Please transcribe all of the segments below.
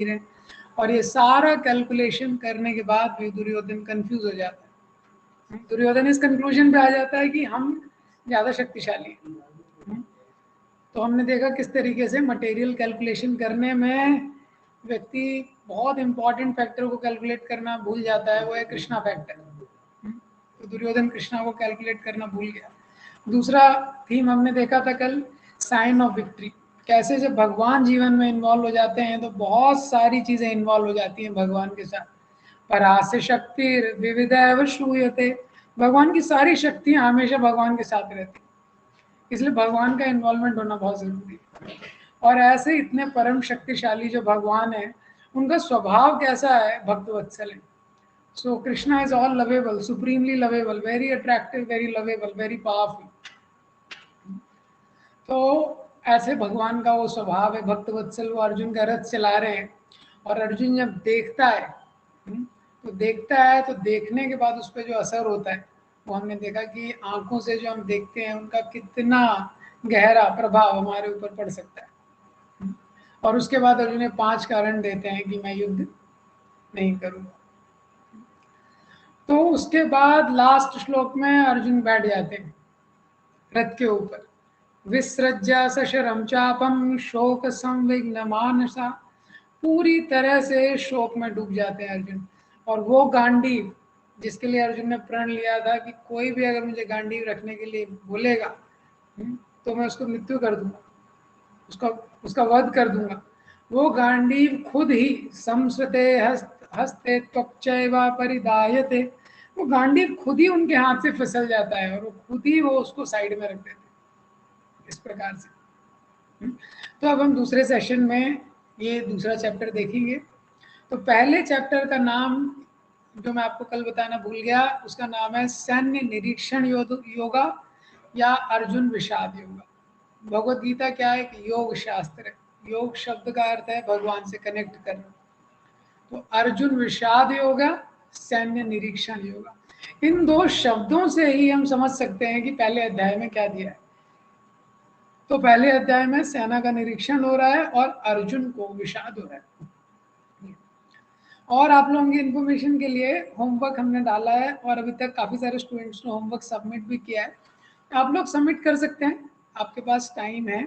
है, और ये सारा कैलकुलेशन करने के बाद भी दुर्योधन कंफ्यूज हो जाता है। दुर्योधन इस कंक्लूजन पे आ जाता है कि हम ज़्यादा शक्तिशाली हैं। तो हमने देखा किस तरीके से मटेरियल कैलकुलेशन करने में व्यक्ति बहुत इंपॉर्टेंट फैक्टर को कैलकुलेट करना भूल जाता है, वो है कृष्णा फैक्टर। तो दुर्योधन कृष्णा को कैलकुलेट करना भूल गया। दूसरा थीम हमने देखा था कल, साइन ऑफ विक्ट्री। कैसे जब भगवान जीवन में इन्वॉल्व हो जाते हैं तो बहुत सारी चीजें इन्वॉल्व हो जाती हैं भगवान के साथ। परास्य शक्ति विविध श्रूयते, भगवान की सारी शक्तियां हमेशा भगवान के साथ रहती, इसलिए भगवान का इन्वॉल्वमेंट होना बहुत जरूरी है। और ऐसे इतने परम शक्तिशाली जो भगवान है, उनका स्वभाव कैसा है, भक्त वत्सल है। So Krishna is all lovable, supremely lovable, very attractive, very lovable, very powerful. तो ऐसे भगवान का वो स्वभाव है भक्त वत्सल। वो अर्जुन का रथ चला रहे हैं, और अर्जुन जब देखता है तो देखने के बाद उस पर जो असर होता है, वो हमने देखा कि आंखों से जो हम देखते हैं उनका कितना गहरा प्रभाव हमारे ऊपर पड़ सकता है। और उसके बाद अर्जुन ने 5 कारण देते हैं कि मैं युद्ध नहीं करूंगा। तो उसके बाद लास्ट श्लोक में अर्जुन बैठ जाते हैं रथ के ऊपर। विसृज्य सशरम चापम शोक संविघ्न मानसा, पूरी तरह से शोक में डूब जाते हैं अर्जुन। और वो गांडीव जिसके लिए अर्जुन ने प्रण लिया था कि कोई भी अगर मुझे गांडीव रखने के लिए बोलेगा तो मैं उसको मृत्यु कर दूंगा, उसका उसका वध कर दूंगा, वो गांडीव खुद ही संस्कृते हस्ते त्वक्चैवा परिदायते, वो गांडीव खुद ही उनके हाथ से फिसल जाता है और वो खुद ही वो उसको साइड में रख देते हैं, इस प्रकार से। तो अब हम दूसरे सेशन में ये दूसरा चैप्टर देखेंगे। तो पहले चैप्टर का नाम जो मैं आपको कल बताना भूल गया, उसका नाम है सैन्य निरीक्षण योगा या अर्जुन विषाद योगा। भगवत गीता क्या है कि योग शास्त्र है। योग शब्द का अर्थ है भगवान से कनेक्ट करना। तो अर्जुन विषाद योगा, सैन्य निरीक्षण योगा, इन दो शब्दों से ही हम समझ सकते हैं कि पहले अध्याय में क्या दिया है। तो पहले अध्याय में सेना का निरीक्षण हो रहा है और अर्जुन को विषाद हो रहा है। और आप लोगों की इन्फॉर्मेशन के लिए होमवर्क हमने डाला है, और अभी तक काफ़ी सारे स्टूडेंट्स ने होमवर्क सबमिट भी किया है। आप लोग सबमिट कर सकते हैं, आपके पास टाइम है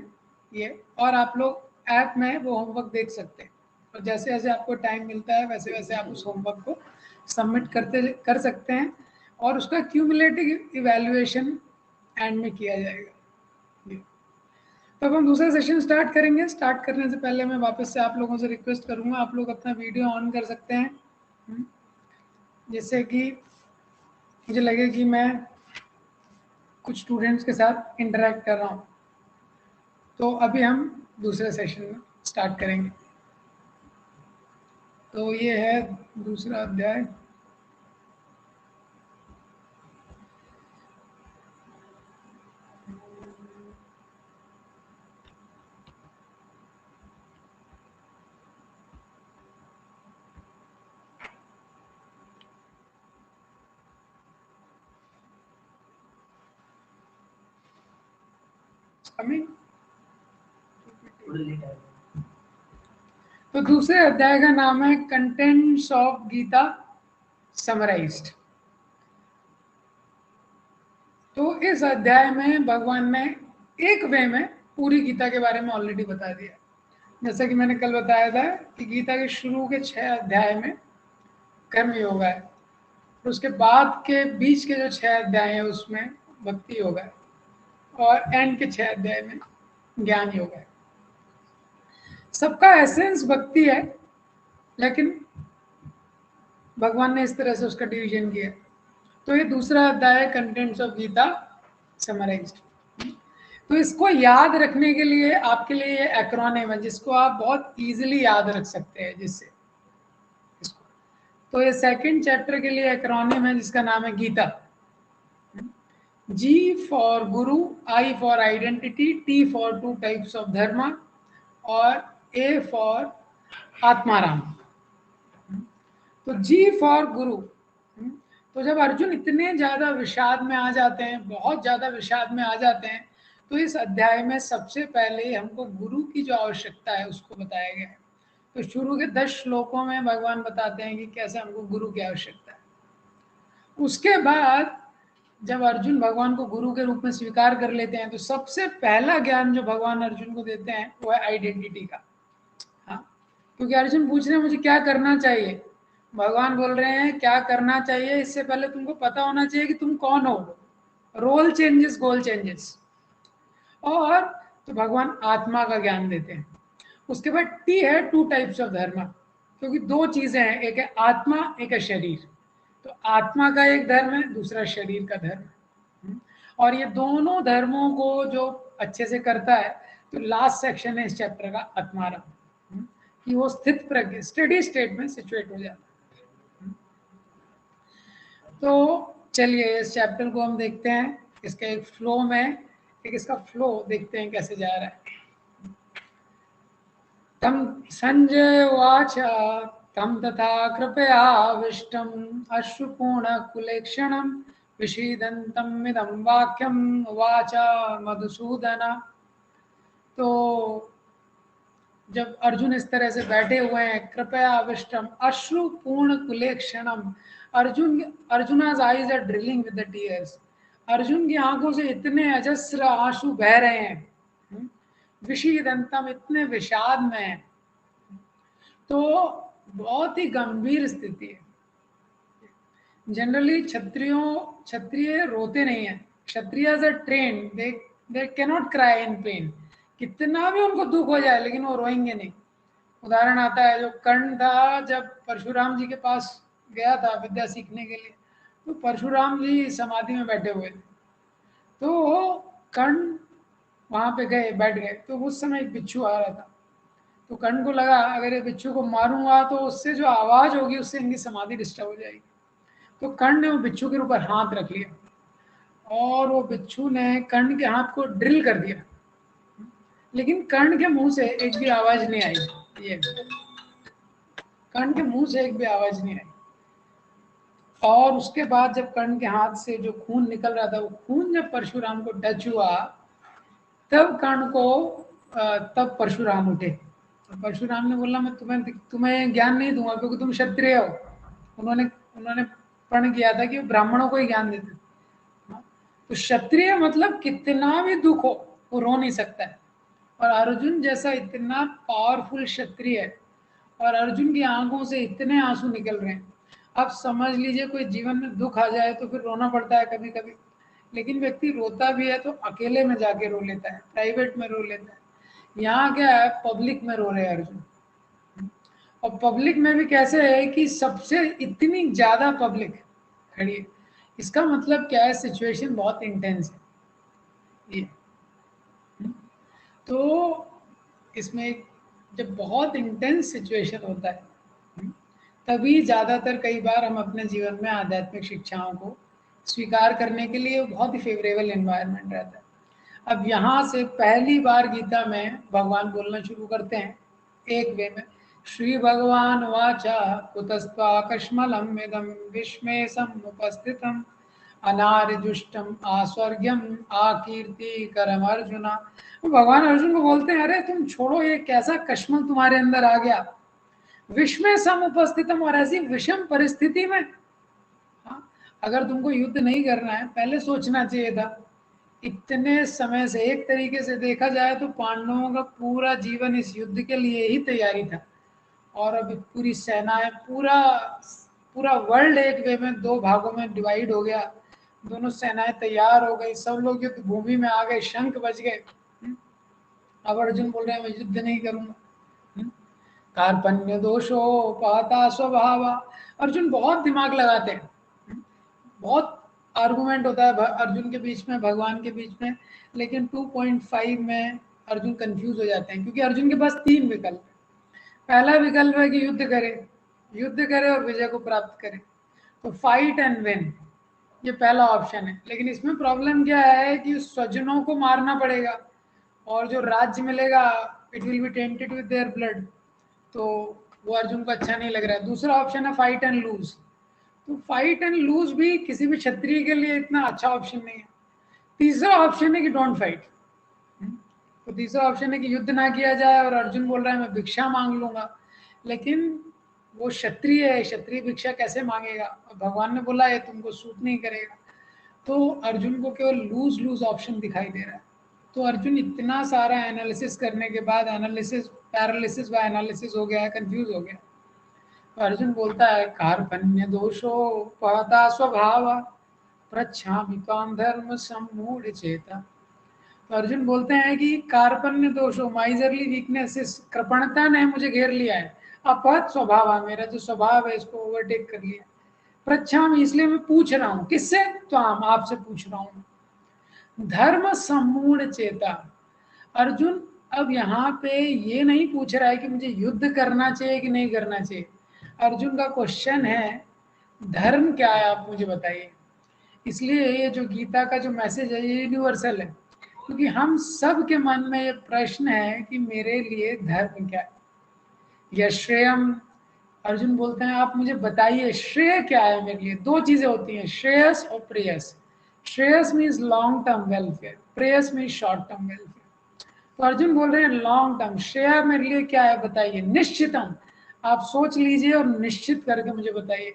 ये, और आप लोग ऐप में वो होमवर्क देख सकते हैं। और जैसे जैसे आपको टाइम मिलता है वैसे वैसे आप उस होमवर्क को सबमिट कर सकते हैं, और उसका क्यूमुलेटिव इवैल्यूएशन एंड में किया जाएगा। तो अब हम दूसरा सेशन स्टार्ट करेंगे। स्टार्ट करने से पहले मैं वापस से आप लोगों से रिक्वेस्ट करूंगा, आप लोग अपना वीडियो ऑन कर सकते हैं, जिससे कि मुझे लगे कि मैं कुछ स्टूडेंट्स के साथ इंटरेक्ट कर रहा हूँ। तो अभी हम दूसरे सेशन में स्टार्ट करेंगे। तो ये है दूसरा अध्याय। तो दूसरे अध्याय का नाम है कंटेंट्स ऑफ गीता समराइज्ड। तो इस अध्याय में भगवान ने एक वे में पूरी गीता के बारे में ऑलरेडी बता दिया। जैसा कि मैंने कल बताया था कि गीता के शुरू के 6 अध्याय में कर्म योग है, और उसके बाद के बीच के जो 6 अध्याय हैं उसमें भक्ति योग है, और एंड के 6 अध्याय में ज्ञान योग है। सबका एसेंस भक्ति है, लेकिन भगवान ने इस तरह से उसका डिवीजन किया। तो ये दूसरा अध्याय है कंटेंट्स ऑफ गीता समराइज्ड। तो इसको याद रखने के लिए आपके लिए ये एक्रोनिम है जिसको आप बहुत इजीली याद रख सकते हैं। जिससे इसको, तो ये सेकंड चैप्टर के लिए एक्रोनिम है जिसका नाम है Gita. G for guru, I for identity, T for 2 types of dharma, और A फॉर आत्माराम। तो G फॉर गुरु। तो जब अर्जुन इतने ज्यादा विषाद में आ जाते हैं, बहुत ज्यादा विषाद में आ जाते हैं, तो इस अध्याय में सबसे पहले हमको गुरु की जो आवश्यकता है उसको बताया गया है। तो शुरू के 10 श्लोकों में भगवान बताते हैं कि कैसे हमको गुरु की आवश्यकता है। उसके बाद जब अर्जुन भगवान को गुरु के रूप में स्वीकार कर लेते हैं तो सबसे पहला ज्ञान जो भगवान अर्जुन को देते हैं वो है आइडेंटिटी का। हाँ, क्योंकि अर्जुन पूछ रहे हैं मुझे क्या करना चाहिए, भगवान बोल रहे हैं क्या करना चाहिए, इससे पहले तुमको पता होना चाहिए कि तुम कौन हो। रोल चेंजेस, गोल चेंजेस। और तो भगवान आत्मा का ज्ञान देते हैं। उसके बाद टी है टू टाइप्स ऑफ धर्म, क्योंकि दो चीजें हैं, एक है आत्मा, एक है शरीर। तो आत्मा का एक धर्म है, दूसरा शरीर का धर्म है। और ये दोनों धर्मों को जो अच्छे से करता है, तो लास्ट सेक्शन है इस चैप्टर का आत्मारंभ, कि वो स्थित प्रज्ञ स्टडी स्टेट में सिचुएट हो जाता है। तो चलिए इस चैप्टर को हम देखते हैं, इसके एक फ्लो में, एक इसका फ्लो देखते हैं कैसे जा रहा है। तम संजय उवाच तम तथा कृपयाविष्टम् अश्रुपूर्णकुलेक्षणं विषीदन्तमिदं वाक्यम् उवाच मधुसूदन। तो जब अर्जुन इस तरह से बैठे हुए हैं, कृपयाविष्टम् अश्रुपूर्णकुलेक्षणं, अर्जुना's eyes are drilling with the tears। Arjun की आंखों से इतने अजस्र आंसू बह रहे हैं, विषीदंतम, इतने विषाद में है। तो बहुत ही गंभीर स्थिति है। जनरली क्षत्रिय रोते नहीं है। Kshatriyas are trained, they can not cry in pain. कितना भी उनको दुख हो जाए लेकिन वो रोएंगे नहीं। उदाहरण आता है जो कर्ण था, जब परशुराम जी के पास गया था विद्या सीखने के लिए, तो परशुराम जी समाधि में बैठे हुए थे, तो कर्ण वहां पे गए, बैठ गए, तो उस समय एक बिच्छू आ रहा था। तो कर्ण को लगा अगर ये बिच्छू को मारूंगा तो उससे जो आवाज होगी उससे इनकी समाधि डिस्टर्ब हो जाएगी। तो कर्ण ने वो बिच्छू के ऊपर हाथ रख लिया और वो बिच्छू ने कर्ण के हाथ को ड्रिल कर दिया, लेकिन कर्ण के मुंह से एक भी आवाज नहीं आई। ये कर्ण के मुंह से एक भी आवाज नहीं आई। और उसके बाद जब कर्ण के हाथ से जो खून निकल रहा था, वो खून जब परशुराम को टच हुआ, तब कर्ण को तब परशुराम उठे। परशुराम ने बोला मैं तुम्हें ज्ञान नहीं दूंगा क्योंकि तुम क्षत्रिय हो। उन्होंने उन्होंने प्रण किया था कि वो ब्राह्मणों को ही ज्ञान देते। तो क्षत्रिय मतलब कितना भी दुख हो वो रो नहीं सकता है। और अर्जुन जैसा इतना पावरफुल क्षत्रिय है और अर्जुन की आंखों से इतने आंसू निकल रहे हैं। अब समझ लीजिए कोई जीवन में दुख आ जाए तो फिर रोना पड़ता है कभी कभी, लेकिन व्यक्ति रोता भी है तो अकेले में जाके रो लेता है, प्राइवेट में रो लेता है। यहाँ क्या है, पब्लिक में रो रहे हैं अर्जुन। और पब्लिक में भी कैसे है कि सबसे इतनी ज्यादा पब्लिक खड़ी है। इसका मतलब क्या है, सिचुएशन बहुत इंटेंस है ये। तो इसमें जब बहुत इंटेंस सिचुएशन होता है तभी ज़्यादातर कई बार हम अपने जीवन में आध्यात्मिक शिक्षाओं को स्वीकार करने के लिए बहुत ही फेवरेबल एनवायरनमेंट रहता है। अब यहाँ से पहली बार गीता में भगवान बोलना शुरू करते हैं एक वे में, श्री भगवान वाचा कुतस्त्वाकश्मलम् इदं विश्मेशम् उपस्थितम् अनार्जुष्टम आस्वर्ग्यम आकीर्तिकरम अर्जुना। भगवान अर्जुन को बोलते हैं अरे तुम छोड़ो, ये कैसा कश्मल तुम्हारे अंदर आ गया, विश्व सम उपस्थितम, और ऐसी विषम परिस्थिति में। हाँ, अगर तुमको युद्ध नहीं करना है पहले सोचना चाहिए था। इतने समय से एक तरीके से देखा जाए तो पांडवों का पूरा जीवन इस युद्ध के लिए ही तैयारी था, और अभी पूरी सेनाएं, पूरा पूरा वर्ल्ड एक वे में दो भागों में डिवाइड हो गया। दोनों सेनाएं तैयार हो गई, सब लोग युद्ध भूमि में आ गए, शंख बज गए। अब अर्जुन बोल रहे हैं मैं युद्ध नहीं करूंगा। कार्पण्य दोषो पाता स्वभाव। अर्जुन बहुत दिमाग लगाते हैं, बहुत आर्गुमेंट होता है अर्जुन के बीच में, भगवान के बीच में, लेकिन 2.5 में अर्जुन कंफ्यूज हो जाते हैं क्योंकि अर्जुन के पास 3 विकल्प है। पहला विकल्प है कि युद्ध करे और विजय को प्राप्त करे, तो फाइट एंड विन, ये पहला ऑप्शन है। लेकिन इसमें प्रॉब्लम क्या है कि स्वजनों को मारना पड़ेगा और जो राज्य मिलेगा it will be tainted with their blood, तो वो अर्जुन को अच्छा नहीं लग रहा है। दूसरा ऑप्शन है फाइट एंड लूज, तो फाइट एंड लूज भी किसी भी क्षत्रिय के लिए इतना अच्छा ऑप्शन नहीं है। तीसरा ऑप्शन है कि डोंट फाइट, तो तीसरा ऑप्शन है कि युद्ध ना किया जाए, और अर्जुन बोल रहा है मैं भिक्षा मांग लूंगा। लेकिन वो क्षत्रिय है, क्षत्रिय भिक्षा कैसे मांगेगा? भगवान ने बोला है तुमको सूट नहीं करेगा। तो अर्जुन को केवल लूज लूज ऑप्शन दिखाई दे रहा है। तो अर्जुन इतना सारा एनालिसिस करने के बाद एनालिसिस पैरालिसिस व एनालिसिस हो गया है, कंफ्यूज हो गया। तो अर्जुन बोलता है कार्पण्य दोषो पहता स्वभाव प्रच्छामि त्वां धर्म सम्मूढ़ चेता। तो अर्जुन बोलते हैं कि कार्पण्य दोषो, माइजरली वीकनेस, कृपणता ने मुझे घेर लिया है। अपहत स्वभाव है, मेरा जो स्वभाव है इसको ओवरटेक कर लिया। प्रच्छामि, इसलिए मैं पूछ रहा हूँ। किससे? त्वाम, आपसे पूछ रहा हूँ। धर्म सम्मूढ़ चेता। अर्जुन अब यहाँ पे ये नहीं पूछ रहा है कि मुझे युद्ध करना चाहिए कि नहीं करना चाहिए। अर्जुन का क्वेश्चन है धर्म क्या है, आप मुझे बताइए। इसलिए ये जो गीता का जो मैसेज है ये यूनिवर्सल है, क्योंकि हम सब के मन में ये प्रश्न है कि मेरे लिए धर्म क्या है। यश्रेयम, अर्जुन बोलते हैं आप मुझे बताइए श्रेय क्या है मेरे लिए। दो चीजें होती हैं, श्रेयस और प्रेयस। श्रेयस मीन्स लॉन्ग टर्म वेलफेयर, प्रेयस मीन्स शॉर्ट टर्म वेलफेयर। तो अर्जुन बोल रहे हैं लॉन्ग टर्म श्रेय मेरे लिए क्या है बताइए। निश्चितम, आप सोच लीजिए और निश्चित करके मुझे बताइए।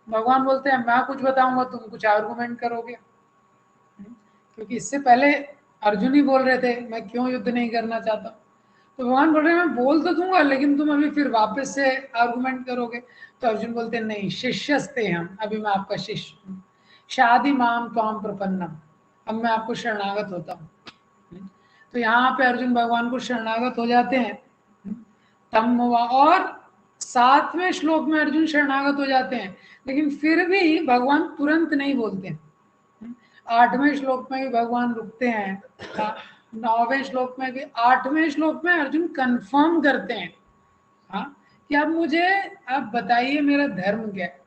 भगवान बोलते हैं मैं कुछ बताऊंगा तुम कुछ आर्गुमेंट करोगे। क्योंकि इससे पहले अर्जुन ही बोल रहे थे मैं क्यों युद्ध नहीं करना चाहता। तो भगवान बोल रहे हैं मैं बोल तो दूंगा लेकिन तुम अभी फिर वापस से आर्गुमेंट करोगे। तो अर्जुन बोलते हैं नहीं, शिष्यस्ते हम, अभी मैं आपका शिष्य हूँ। शादी माम त्वाम प्रपन्नम, अब मैं आपको शरणागत होता हूँ। तो यहाँ पे अर्जुन भगवान को शरणागत हो जाते हैं। तम और 7वें श्लोक में अर्जुन शरणागत हो जाते हैं, लेकिन फिर भी भगवान तुरंत नहीं बोलते हैं। 8वें श्लोक में भी भगवान रुकते हैं, 9वें श्लोक में भी, 8वें श्लोक में अर्जुन कंफर्म करते हैं हाँ कि अब मुझे आप बताइए मेरा धर्म क्या है।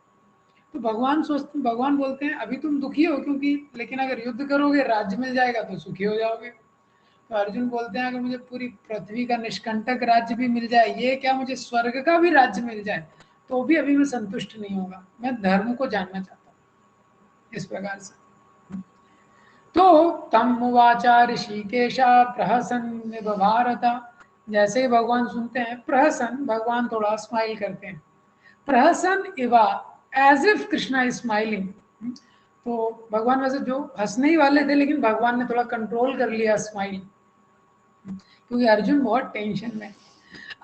तो भगवान बोलते हैं अभी तुम दुखी हो क्योंकि, लेकिन अगर युद्ध करोगे राज्य मिल जाएगा तो सुखी हो जाओगे। तो अर्जुन बोलते हैं अगर मुझे पूरी पृथ्वी का निष्कंटक राज्य भी मिल जाए, ये क्या मुझे स्वर्ग का भी राज्य मिल जाए, तो भी अभी मैं संतुष्ट नहीं होगा। मैं धर्म को जानना चाहता हूँ। इस प्रकार से तो तम उवाचा ऋषिकेशा प्रहसन भारत। जैसे ही भगवान सुनते हैं प्रहसन, भगवान थोड़ा स्माइल करते हैं। प्रहसन इवा, as if Krishna is smiling. तो भगवान वैसे जो हंसने ही वाले थे लेकिन भगवान ने थोड़ा कंट्रोल कर लिया स्माइल, क्योंकि अर्जुन बहुत टेंशन में।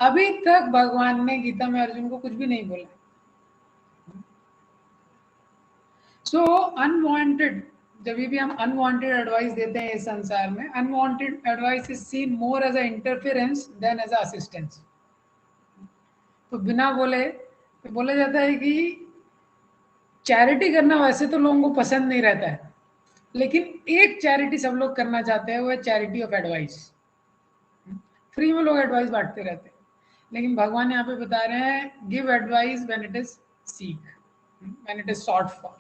अभी तक भगवान ने गीता में अर्जुन को कुछ भी नहीं बोला। सो अनवांटेड, जब भी हम अनवांटेड एडवाइस देते हैं इस संसार में, unwanted advice is seen more as a interference than as a assistance. तो बिना बोले तो बोला जाता है कि चैरिटी करना वैसे तो लोगों को पसंद नहीं रहता है, लेकिन एक चैरिटी सब लोग करना चाहते हैं, वो है चैरिटी ऑफ एडवाइस। फ्री में लोग एडवाइस बांटते रहते हैं, लेकिन भगवान यहाँ पे बता रहे हैं give advice when it is seek, when it is sought for.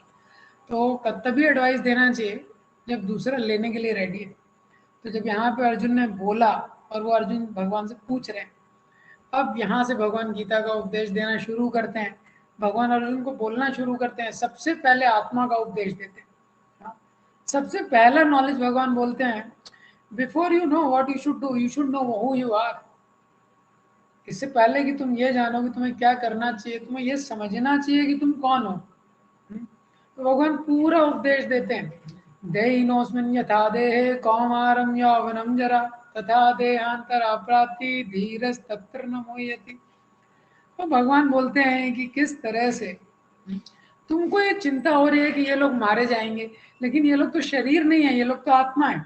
तो तभी एडवाइस देना चाहिए जब दूसरा लेने के लिए रेडी है। तो जब यहाँ पे अर्जुन ने बोला और वो अर्जुन भगवान से पूछ रहे हैं, अब यहाँ से भगवान गीता का उपदेश देना शुरू करते हैं। भगवान अर्जुन को बोलना शुरू करते हैं, सबसे पहले आत्मा का उपदेश देते हैं। हाँ? सबसे पहला नॉलेज भगवान बोलते हैं before you know what you should do, you should know who you are. इससे पहले कि तुम ये जानो कि तुम्हें क्या करना चाहिए, तुम्हें ये समझना चाहिए कि तुम कौन हो। तो भगवान पूरा उपदेश देते हैं। देहिनोऽस्मिन् यथा देहे कौमारं यौवनं जरा तथा देहांतरा प्राप्ति धीरस्तत्र न मुह्यति। तो भगवान बोलते हैं कि किस तरह से तुमको ये चिंता हो रही है कि ये लोग मारे जाएंगे, लेकिन ये लोग तो शरीर नहीं है, ये लोग तो आत्मा है।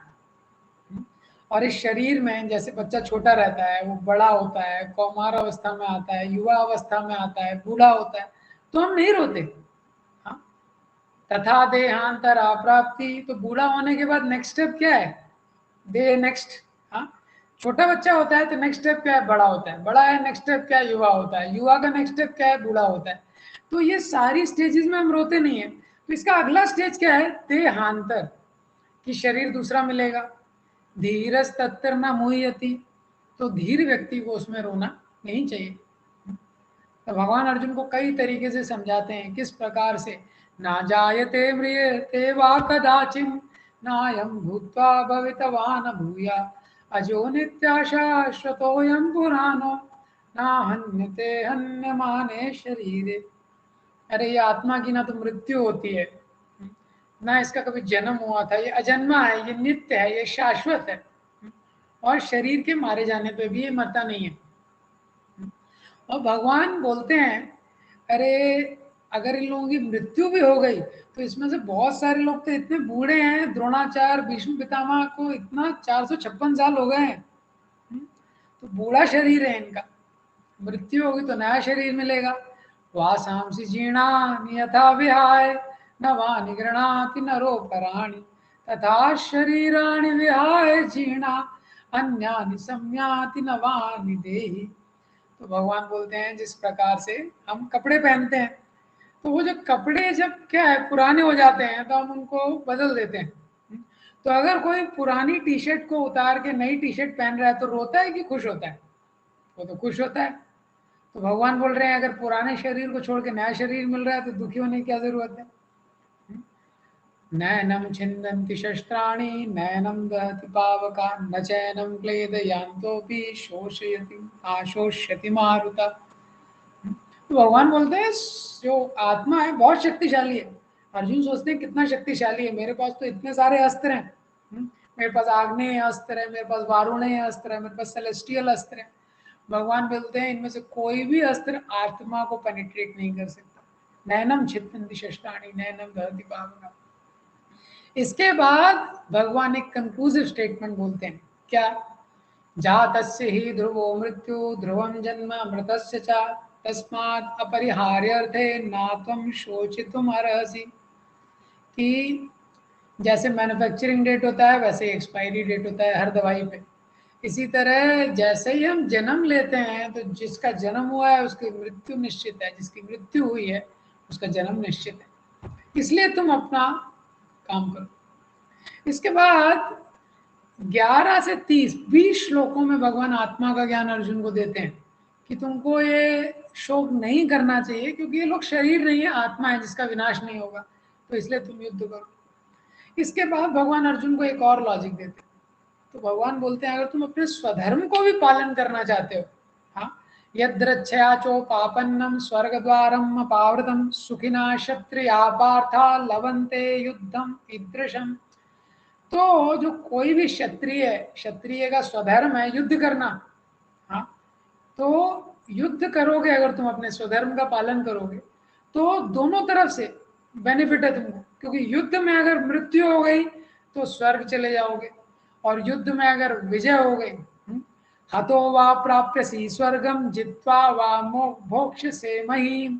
और इस शरीर में जैसे बच्चा छोटा रहता है, वो बड़ा होता है, कौमार अवस्था में आता है, युवा अवस्था में आता है, बूढ़ा होता है, तो हम नहीं रोते। हाँ? तथा देहांतरा प्राप्ति, तो बूढ़ा होने के बाद नेक्स्ट स्टेप क्या है? दे नेक्स्ट। हाँ, छोटा बच्चा होता है तो नेक्स्ट स्टेप क्या है? बड़ा होता है। बड़ा है नेक्स्ट स्टेप क्या है? युवा होता है। युवा का नेक्स्ट स्टेप क्या है? बूढ़ा होता है। तो ये सारी स्टेजेस में हम रोते नहीं है। तो इसका अगला स्टेज क्या है? देहांतर, कि शरीर दूसरा मिलेगा। धीरज तत्तर न मुह्यति, तो धीर व्यक्ति को उसमें रोना नहीं चाहिए। तो भगवान अर्जुन को कई तरीके से समझाते हैं किस प्रकार से ना जायते म्रियते वा कदाचिन नायं भूत्वा भवितवान भूया अजो नित्याशाश्वतोऽयं पुराणो ना हन्यते हन्यमाने शरीरे। अरे ये आत्मा की ना तो मृत्यु होती है, ना इसका कभी जन्म हुआ था, ये अजन्मा है, ये नित्य है, ये शाश्वत है, और शरीर के मारे जाने पे भी ये मरता नहीं है। और भगवान बोलते हैं, अरे अगर इन लोगों की मृत्यु भी हो गई तो इसमें से बहुत सारे लोग तो इतने बूढ़े हैं, द्रोणाचार्य भीष्म पितामह को इतना 456 साल हो गए हैं, तो बूढ़ा शरीर है इनका, मृत्यु होगी तो नया शरीर मिलेगा। वासांसि जीर्णानि यथा विहाय नवानि गृह्णाति नरो पराणि तथा शरीराणि विहाय जीर्णा अन्यानि संयाति नवानि देहि। तो भगवान बोलते हैं जिस प्रकार से हम कपड़े पहनते हैं, तो वो जो कपड़े जब क्या है पुराने हो जाते हैं तो हम उनको बदल देते हैं। तो अगर कोई पुरानी टी शर्ट को उतार के नई टी शर्ट पहन रहा है तो रोता है कि खुश होता है? वो तो खुश होता है। तो भगवान बोल रहे हैं अगर पुराने शरीर को छोड़ के नया शरीर मिल रहा है तो दुखी होने की क्या जरूरत है? नैनम छिन्दन्ति शस्त्राणि नैनम दहति पावका न चैनम क्लेदयान्तोऽपि शोषयति आशोष्यति मारुता। तो भगवान बोलते हैं जो आत्मा है बहुत शक्तिशाली है। अर्जुन सोचते हैं कितना शक्तिशाली है, मेरे पास तो इतने सारे अस्त्र हैं, मेरे पास आग्नेय अस्त्र है, मेरे पास वारुणेय अस्त्र है, मेरे पास सेलेस्टियल अस्त्र है। भगवान बोलते हैं इनमें से कोई भी अस्त्र आत्मा को पेनिट्रेट नहीं कर सकता। नैनम छिन्दन्ति शस्त्राणि नैनम दहति पावका। इसके बाद भगवान एक कंक्लूसिव स्टेटमेंट बोलते हैं, क्या? जातस्य ही ध्रुवो मृत्यु ध्रुवम जन्म मृतस्य च तस्मात् अपरिहार्यर्थे नात्वं शोचितुम अर्हसि। कि जैसे मैन्युफैक्चरिंग डेट होता है वैसे एक्सपायरी डेट होता है हर दवाई पे। इसी तरह जैसे ही हम जन्म लेते हैं तो जिसका जन्म हुआ है उसकी मृत्यु निश्चित है, जिसकी मृत्यु हुई है उसका जन्म निश्चित है। इसलिए तुम अपना काम करो। इसके बाद 11 से 20 श्लोकों में भगवान आत्मा का ज्ञान अर्जुन को देते हैं कि तुमको ये शोक नहीं करना चाहिए क्योंकि ये लोग शरीर नहीं है, आत्मा है जिसका विनाश नहीं होगा, तो इसलिए तुम युद्ध करो। इसके बाद भगवान अर्जुन को एक और लॉजिक देते हैं। तो भगवान बोलते हैं अगर तुम अपने स्वधर्म को भी पालन करना चाहते हो, हाँ, यद्रच्छया चोपापन्नम स्वर्गद्वारम अपावृतम सुखिना क्षत्रिया पार्था लवन्ते युद्धम ईदृशम। तो जो कोई भी क्षत्रिय है, क्षत्रिय का स्वधर्म है युद्ध करना, हाँ, तो युद्ध करोगे अगर तुम अपने स्वधर्म का पालन करोगे तो दोनों तरफ से बेनिफिट है तुमको, क्योंकि युद्ध में अगर मृत्यु हो गई तो स्वर्ग चले जाओगे, और युद्ध में अगर विजय हो गई, हतो वा प्राप्यसी स्वर्गम जित्वा वा मोक्ष से महीम।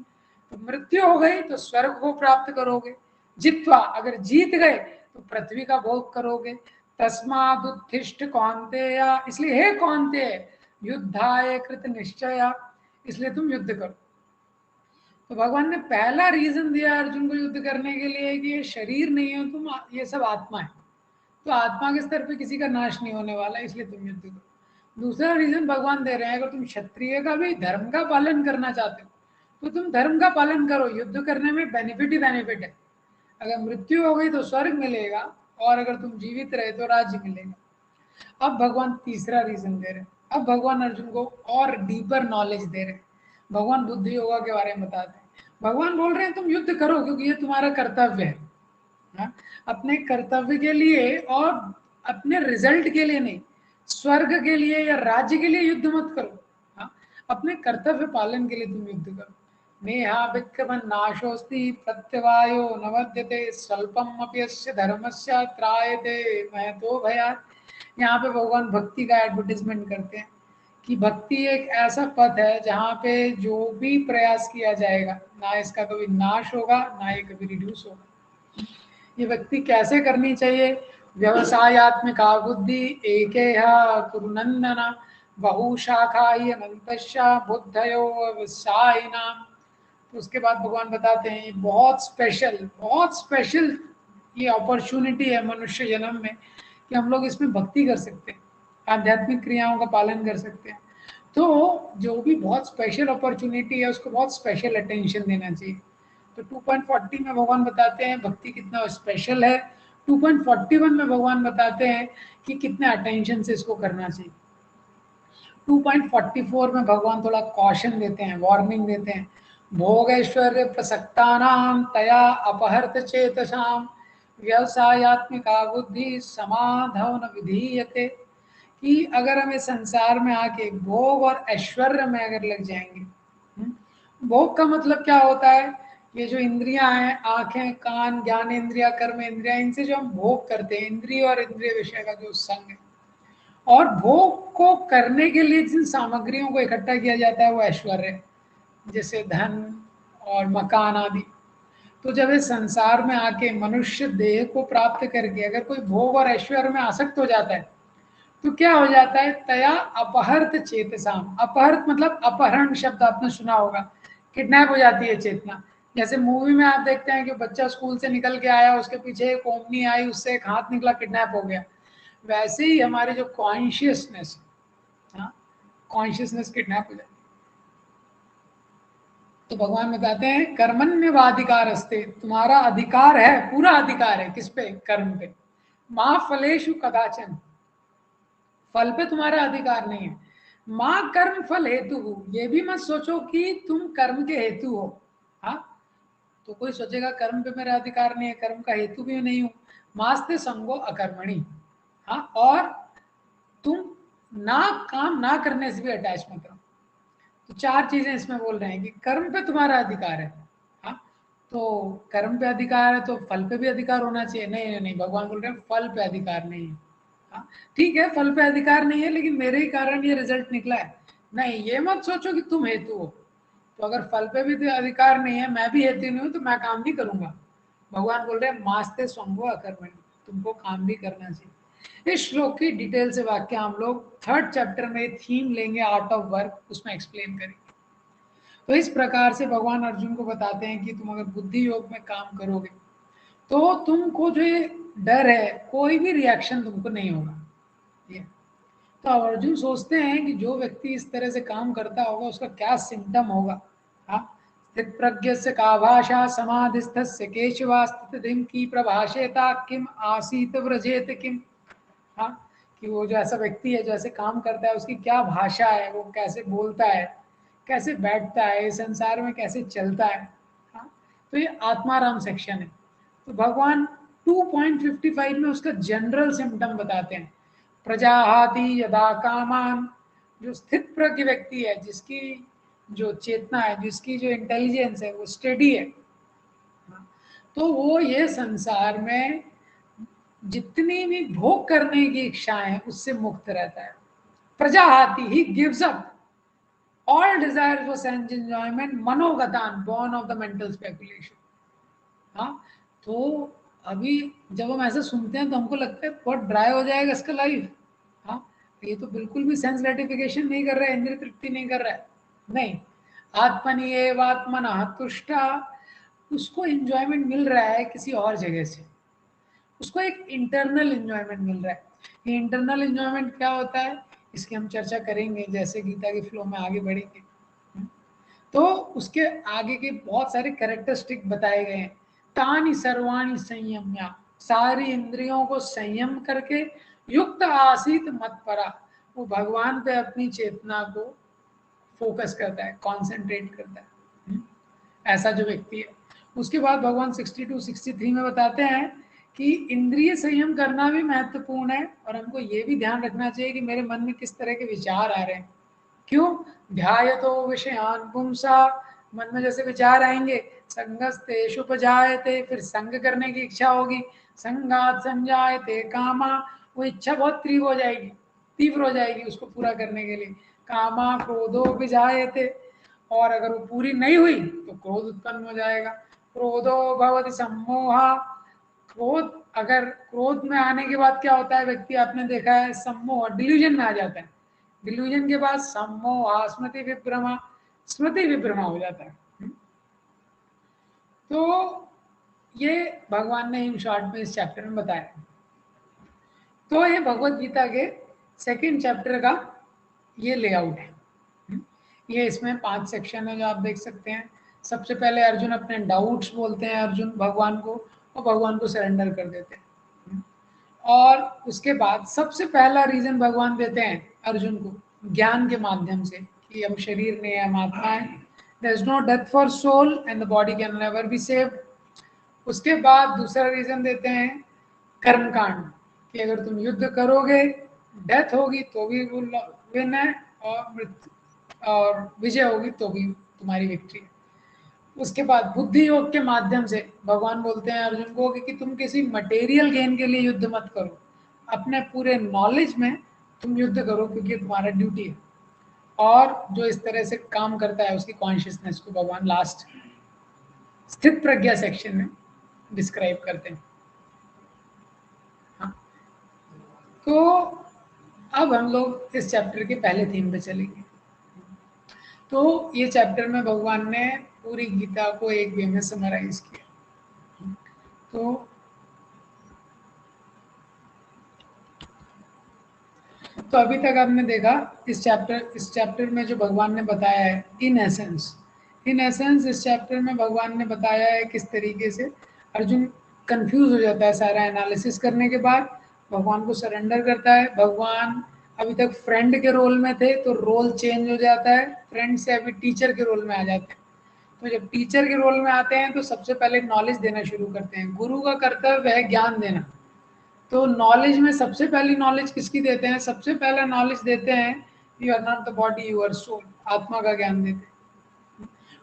तो मृत्यु हो गई तो स्वर्ग को प्राप्त करोगे, जित्वा अगर जीत गए तो पृथ्वी का भोग करोगे। तस्मादुत्थिष्ठ कौन्तेय, इसलिए हे कौन्तेय युद्धाय कृत निश्चय, इसलिए तुम युद्ध करो। तो भगवान ने पहला रीजन दिया अर्जुन को युद्ध करने के लिए कि ये शरीर नहीं है तुम, ये सब आत्मा है, तो आत्मा के स्तर पे किसी का नाश नहीं होने वाला, इसलिए तुम युद्ध करो। दूसरा रीजन भगवान दे रहे हैं अगर तुम क्षत्रिय का भी धर्म का पालन करना चाहते हो तो तुम धर्म का पालन करो, युद्ध करने में बेनिफिट ही बेनिफिट है। अगर मृत्यु हो गई तो स्वर्ग मिलेगा, और अगर तुम जीवित रहे तो राज्य मिलेगा। अब भगवान तीसरा रीजन दे रहे हैं। अब भगवान अर्जुन को और डीपर नॉलेज दे रहे हैं। भगवान बुद्धि योगा के बारे में बताते हैं। भगवान बोल रहे हैं तुम युद्ध करो क्योंकि ये तुम्हारा कर्तव्य है, हाँ? अपने कर्तव्य के लिए और अपने रिजल्ट के लिए नहीं, स्वर्ग के लिए या राज्य के लिए युद्ध मत करो, हाँ? अपने कर्तव्य पालन के लिए तुम युद्ध करो। नेहा विक्रमन नाशोस्ति प्रत्यवायो नवद्यते स्वल्पम अपयस्य धर्मस्य त्रायते महतो भयात्। यहाँ पे भगवान भक्ति का एडवर्टाइजमेंट करते हैं कि भक्ति एक ऐसा पथ है जहाँ पे जो भी प्रयास किया जाएगा ना इसका कभी नाश होगा ना ये कभी रिड्यूस होगा। ये भक्ति कैसे करनी चाहिए? व्यवसायत्मिका बुद्धि एकेहा कुरुनंदन बहुशाखा अनंतश्च बुद्धयो व्यवसायिनाम। तो उसके बाद भगवान बताते हैं बहुत स्पेशल ये अपॉर्चुनिटी है मनुष्य जन्म में कि हम लोग इसमें भक्ति कर सकते हैं, आध्यात्मिक क्रियाओं का पालन कर सकते हैं। तो जो भी बहुत स्पेशल अपॉर्चुनिटी है उसको बहुत स्पेशल अटेंशन देना चाहिए। तो 2.40 में भगवान बताते हैं भक्ति कितना स्पेशल है, 2.41 में भगवान बताते हैं कि कितने अटेंशन से इसको करना चाहिए। 2.44 में भगवान थोड़ा कॉशन देते हैं, वार्निंग देते हैं। भोग ऐश्वर्य प्रसक्तानां तया अपहर्त चेतसाम व्यवसायत्मिका बुद्धि समाधव न विधीयते, कि अगर हमें संसार में आके भोग और ऐश्वर्य में अगर लग जाएंगे, भोग का मतलब क्या होता है, ये जो इंद्रियां हैं, आंखें, कान, ज्ञान इंद्रिया, कर्म इंद्रिया, इनसे जो हम भोग करते हैं, इंद्रिय और इंद्रिय विषय का जो संग है, और भोग को करने के लिए जिन सामग्रियों को इकट्ठा किया जाता है वो ऐश्वर्य, जैसे धन और मकान आदि। तो जब इस संसार में आके मनुष्य देह को प्राप्त करके अगर कोई भोग और ऐश्वर्य में आसक्त हो जाता है, तो क्या हो जाता है, तया अपहर्त चेतसाम। अपहर्त मतलब अपहरण शब्द आपने सुना होगा, किडनैप हो जाती है चेतना। जैसे मूवी में आप देखते हैं कि बच्चा स्कूल से निकल के आया, उसके पीछे एक ओमनी आई, उससे एक हाथ निकला, किडनैप हो गया। वैसे ही हमारी जो कॉन्शियसनेस, कॉन्शियसनेस किडनैप हो जाती है। तो भगवान बताते हैं कर्मण्यवाधिकार अस्ते, तुम्हारा अधिकार है, पूरा अधिकार है किस पे, कर्म पे। माँ फलेशु कदाचन, फल पे तुम्हारा अधिकार नहीं है। माँ कर्म फल हेतु हो, ये भी मत सोचो कि तुम कर्म के हेतु हो। हाँ, तो कोई सोचेगा कर्म पे मेरा अधिकार नहीं है, कर्म का हेतु भी नहीं हूं। मास्ते संगो अकर्मणि। हाँ, और तुम ना काम ना करने से भी अटैच मत रहो। तो चार चीजें इसमें बोल रहे हैं कि कर्म पे तुम्हारा अधिकार है। हाँ, तो कर्म पे अधिकार है तो फल पे भी अधिकार होना चाहिए। नहीं नहीं नहीं, भगवान बोल रहे हैं फल पे अधिकार नहीं है। हाँ, ठीक है, फल पे अधिकार नहीं है, लेकिन मेरे ही कारण ये रिजल्ट निकला है। नहीं, ये मत सोचो कि तुम हेतु हो। तो अगर फल पे भी अधिकार नहीं है, मैं भी हेतु नहीं हूं, तो मैं काम भी करूंगा। भगवान बोल रहे हैं मास्ते स्वंगो अकर्मणि, तुमको काम भी करना चाहिए। इस श्लोक की डिटेल से वाक्य हम लोग 3rd चैप्टर में थीम लेंगे, आर्ट ऑफ वर्क, उसमें एक्सप्लेन करेंगे। तो इस प्रकार से भगवान अर्जुन को बताते हैं कि तुम अगर बुद्धि योग में काम करोगे तो तुमको जो ये डर है, कोई भी रिएक्शन तुमको नहीं होगा। ये तो अर्जुन सोचते हैं कि जो व्यक्ति इस तरह से काम करता होगा उसका क्या सिम्टम होगा। हाँ, स्थित प्रज्ञ से का भाषा समाधिस्थ से केशवा स्थितिम की प्रभाषेता किम आसीत व्रजेत किम। हाँ, कि वो जो ऐसा व्यक्ति है जो ऐसे काम करता है उसकी क्या भाषा है, वो कैसे बोलता है, कैसे बैठता है, संसार में कैसे चलता है। हाँ, तो ये आत्माराम सेक्शन है। तो भगवान 2.55 में उसका जनरल सिम्टम बताते हैं। प्रजाहाति यदा कामान, जो स्थित प्रज्ञ व्यक्ति है, जिसकी जो चेतना है, जिसकी जो इंटेलिजेंस है वो स्टेडी है, तो वो ये संसार में जितनी भी भोग करने की इच्छाएं है उससे मुक्त रहता है। प्रजाहाति he gives up all desires for sense enjoyment मनोगतान born of the mental speculation। हाँ, तो अभी जब हम ऐसा सुनते हैं तो हमको लगता है बहुत ड्राई हो जाएगा इसका लाइफ। हाँ, ये तो बिल्कुल भी सेंस ग्रेटिफिकेशन नहीं कर रहा है, इंद्रिय तृप्ति नहीं कर रहा है। नहीं, आत्मनि एवात्मन तुष्टा, उसको एंजॉयमेंट मिल रहा है किसी और जगह से, उसको एक इंटरनल एंजॉयमेंट मिल रहा है। ये इंटरनल एंजॉयमेंट क्या होता है, इसकी हम चर्चा करेंगे जैसे गीता के फ्लो में आगे बढ़ेंगे। तो उसके आगे के बहुत सारे कैरेक्टरिस्टिक बताए गए हैं। तानि सर्वाणि संयम्या, सारी इंद्रियों को संयम करके युक्त आसीत मत्परा, वो भगवान पे अपनी चेतना को फोकस करता है, कॉन्सेंट्रेट करता है। ऐसा जो व्यक्ति है। उसके बाद भगवान 62 63 में बताते हैं कि इंद्रिय संयम करना भी महत्वपूर्ण है, और हमको ये भी ध्यान रखना चाहिए कि मेरे मन में किस तरह के विचार आ रहे हैं। क्यों, ध्यायतो विषयान पुंसा, मन में जैसे विचार आएंगे, संगस्तेषु उपजायते, फिर संग करने की इच्छा होगी, संगात संजायते कामा, वो इच्छा बहुत तीव्र हो जाएगी, तीव्र हो जाएगी उसको पूरा करने के लिए। कामा क्रोधो विजायते, और अगर वो पूरी नहीं हुई तो क्रोध उत्पन्न हो जाएगा। क्रोधो भवति सम्मोहा, क्रोध, अगर क्रोध में आने के बाद क्या होता है, व्यक्ति आपने देखा है सम्मोह, डिल्यूजन में आ जाता है। डिल्यूजन के बाद सम्मोह स्मृति विभ्रमा, स्मृति विभ्रमा हो जाता है। तो ये भगवान ने इन शॉर्ट में इस चैप्टर में बताया। तो ये भगवत गीता के 2nd चैप्टर का ये लेआउट है। ये इसमें 5 सेक्शन है जो आप देख सकते हैं। सबसे पहले अर्जुन अपने डाउट्स बोलते हैं अर्जुन भगवान को, और भगवान को सरेंडर कर देते हैं। और उसके बाद सबसे पहला रीजन भगवान देते हैं अर्जुन को, ज्ञान के माध्यम से कि हम शरीर नहीं है, हम आत्मा है। There is no death for soul and the body can never be saved. उसके बाद दूसरा रीजन देते हैं कर्मकांड, कि अगर तुम युद्ध करोगे डेथ होगी तो भी विन है, और मृत्यु और विजय होगी तो भी तुम्हारी विक्ट्री है। उसके बाद बुद्धि योग के माध्यम से भगवान बोलते हैं अर्जुन को कि तुम किसी मटेरियल गेन के लिए युद्ध मत करो, अपने पूरे नॉलेज में तुम युद्ध करो क्योंकि तुम्हारा ड्यूटी है। और जो इस तरह से काम करता है उसकी कॉन्शियसनेस को भगवान लास्ट स्थित प्रज्ञा सेक्शन में डिस्क्राइब करते हैं। हाँ, तो अब हम लोग इस चैप्टर के पहले थीम पे चलेंगे। तो ये चैप्टर में भगवान ने पूरी गीता को एक वे में समराइज किया। तो अभी तक आपने देखा इस चैप्टर में जो भगवान ने बताया है इन एसेंस इस चैप्टर में भगवान ने बताया है किस तरीके से अर्जुन कंफ्यूज हो जाता है सारा एनालिसिस करने के बाद, भगवान को सरेंडर करता है। भगवान अभी तक फ्रेंड के रोल में थे तो रोल चेंज हो जाता है, फ्रेंड से अभी टीचर के रोल में आ जाते हैं। तो जब टीचर के रोल में आते हैं तो सबसे पहले नॉलेज देना शुरू करते हैं। गुरु का कर्तव्य है ज्ञान देना, तो नॉलेज में सबसे पहली नॉलेज किसकी देते हैं? सबसे पहला नॉलेज देते हैं you are not the body you are soul, आत्मा का ज्ञान देते हैं।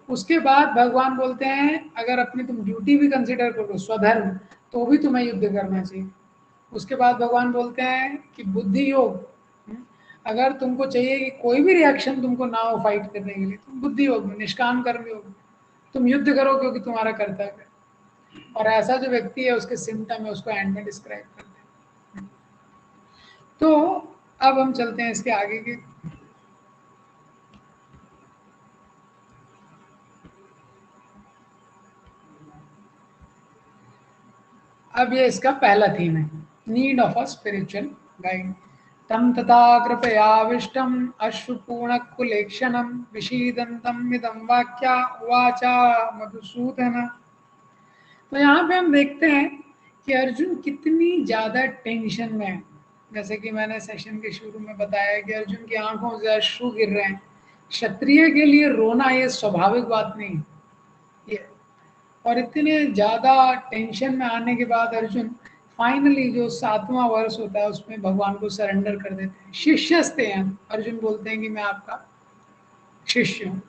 उसके बाद भगवान बोलते हैं अगर अपनी तुम ड्यूटी भी कंसिडर करो स्वधर्म, तो भी तुम्हें युद्ध करना चाहिए। उसके बाद भगवान बोलते हैं कि बुद्धि योग, अगर तुमको चाहिए कि कोई भी रिएक्शन तुमको ना हो फाइट करने के लिए, तुम बुद्धि योग में निष्काम कर्म योग तुम युद्ध करो क्योंकि तुम्हारा कर्तव्य है। और ऐसा जो व्यक्ति है उसके सिम्टम है उसको एंड में डिस्क्राइब करते हैं। तो अब हम चलते हैं इसके आगे के। अब ये इसका पहला थीम है, need of a spiritual guide. तम तथा कृपयाविष्टम अश्रुपूर्णकुलेक्षणम विषीदंतम इदं वाक्या वाचा मधुसूदन। तो यहाँ पे हम देखते हैं कि अर्जुन कितनी ज्यादा टेंशन में है। जैसे कि मैंने सेशन के शुरू में बताया कि अर्जुन की आंखों से अश्रु गिर रहे हैं। क्षत्रिय के लिए रोना ये स्वाभाविक बात नहीं है ये। और इतने ज्यादा टेंशन में आने के बाद अर्जुन फाइनली जो 7वां वर्ष होता है उसमें भगवान को सरेंडर कर देते हैं। शिष्यस्ते हैं, अर्जुन बोलते हैं कि मैं आपका शिष्य हूँ।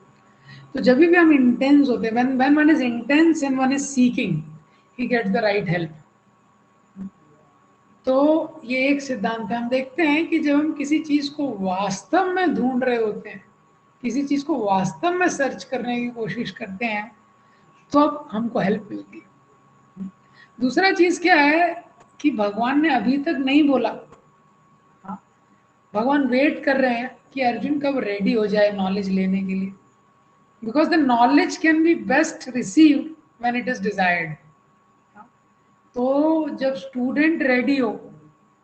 तो जब भी हम इंटेंस होते हैं, when one is intense and one is seeking, he gets the right help। तो ये एक सिद्धांत है। हम देखते हैं कि जब हम किसी चीज को वास्तव में ढूंढ रहे होते हैं, किसी चीज को वास्तव में सर्च करने की कोशिश करते हैं, तो अब हमको हेल्प मिलती है। दूसरा चीज क्या है कि भगवान ने अभी तक नहीं बोला। हाँ, भगवान वेट कर रहे हैं कि अर्जुन कब रेडी हो जाए नॉलेज लेने के लिए, because the knowledge can be best receive when it is desired. तो जब स्टूडेंट रेडी हो,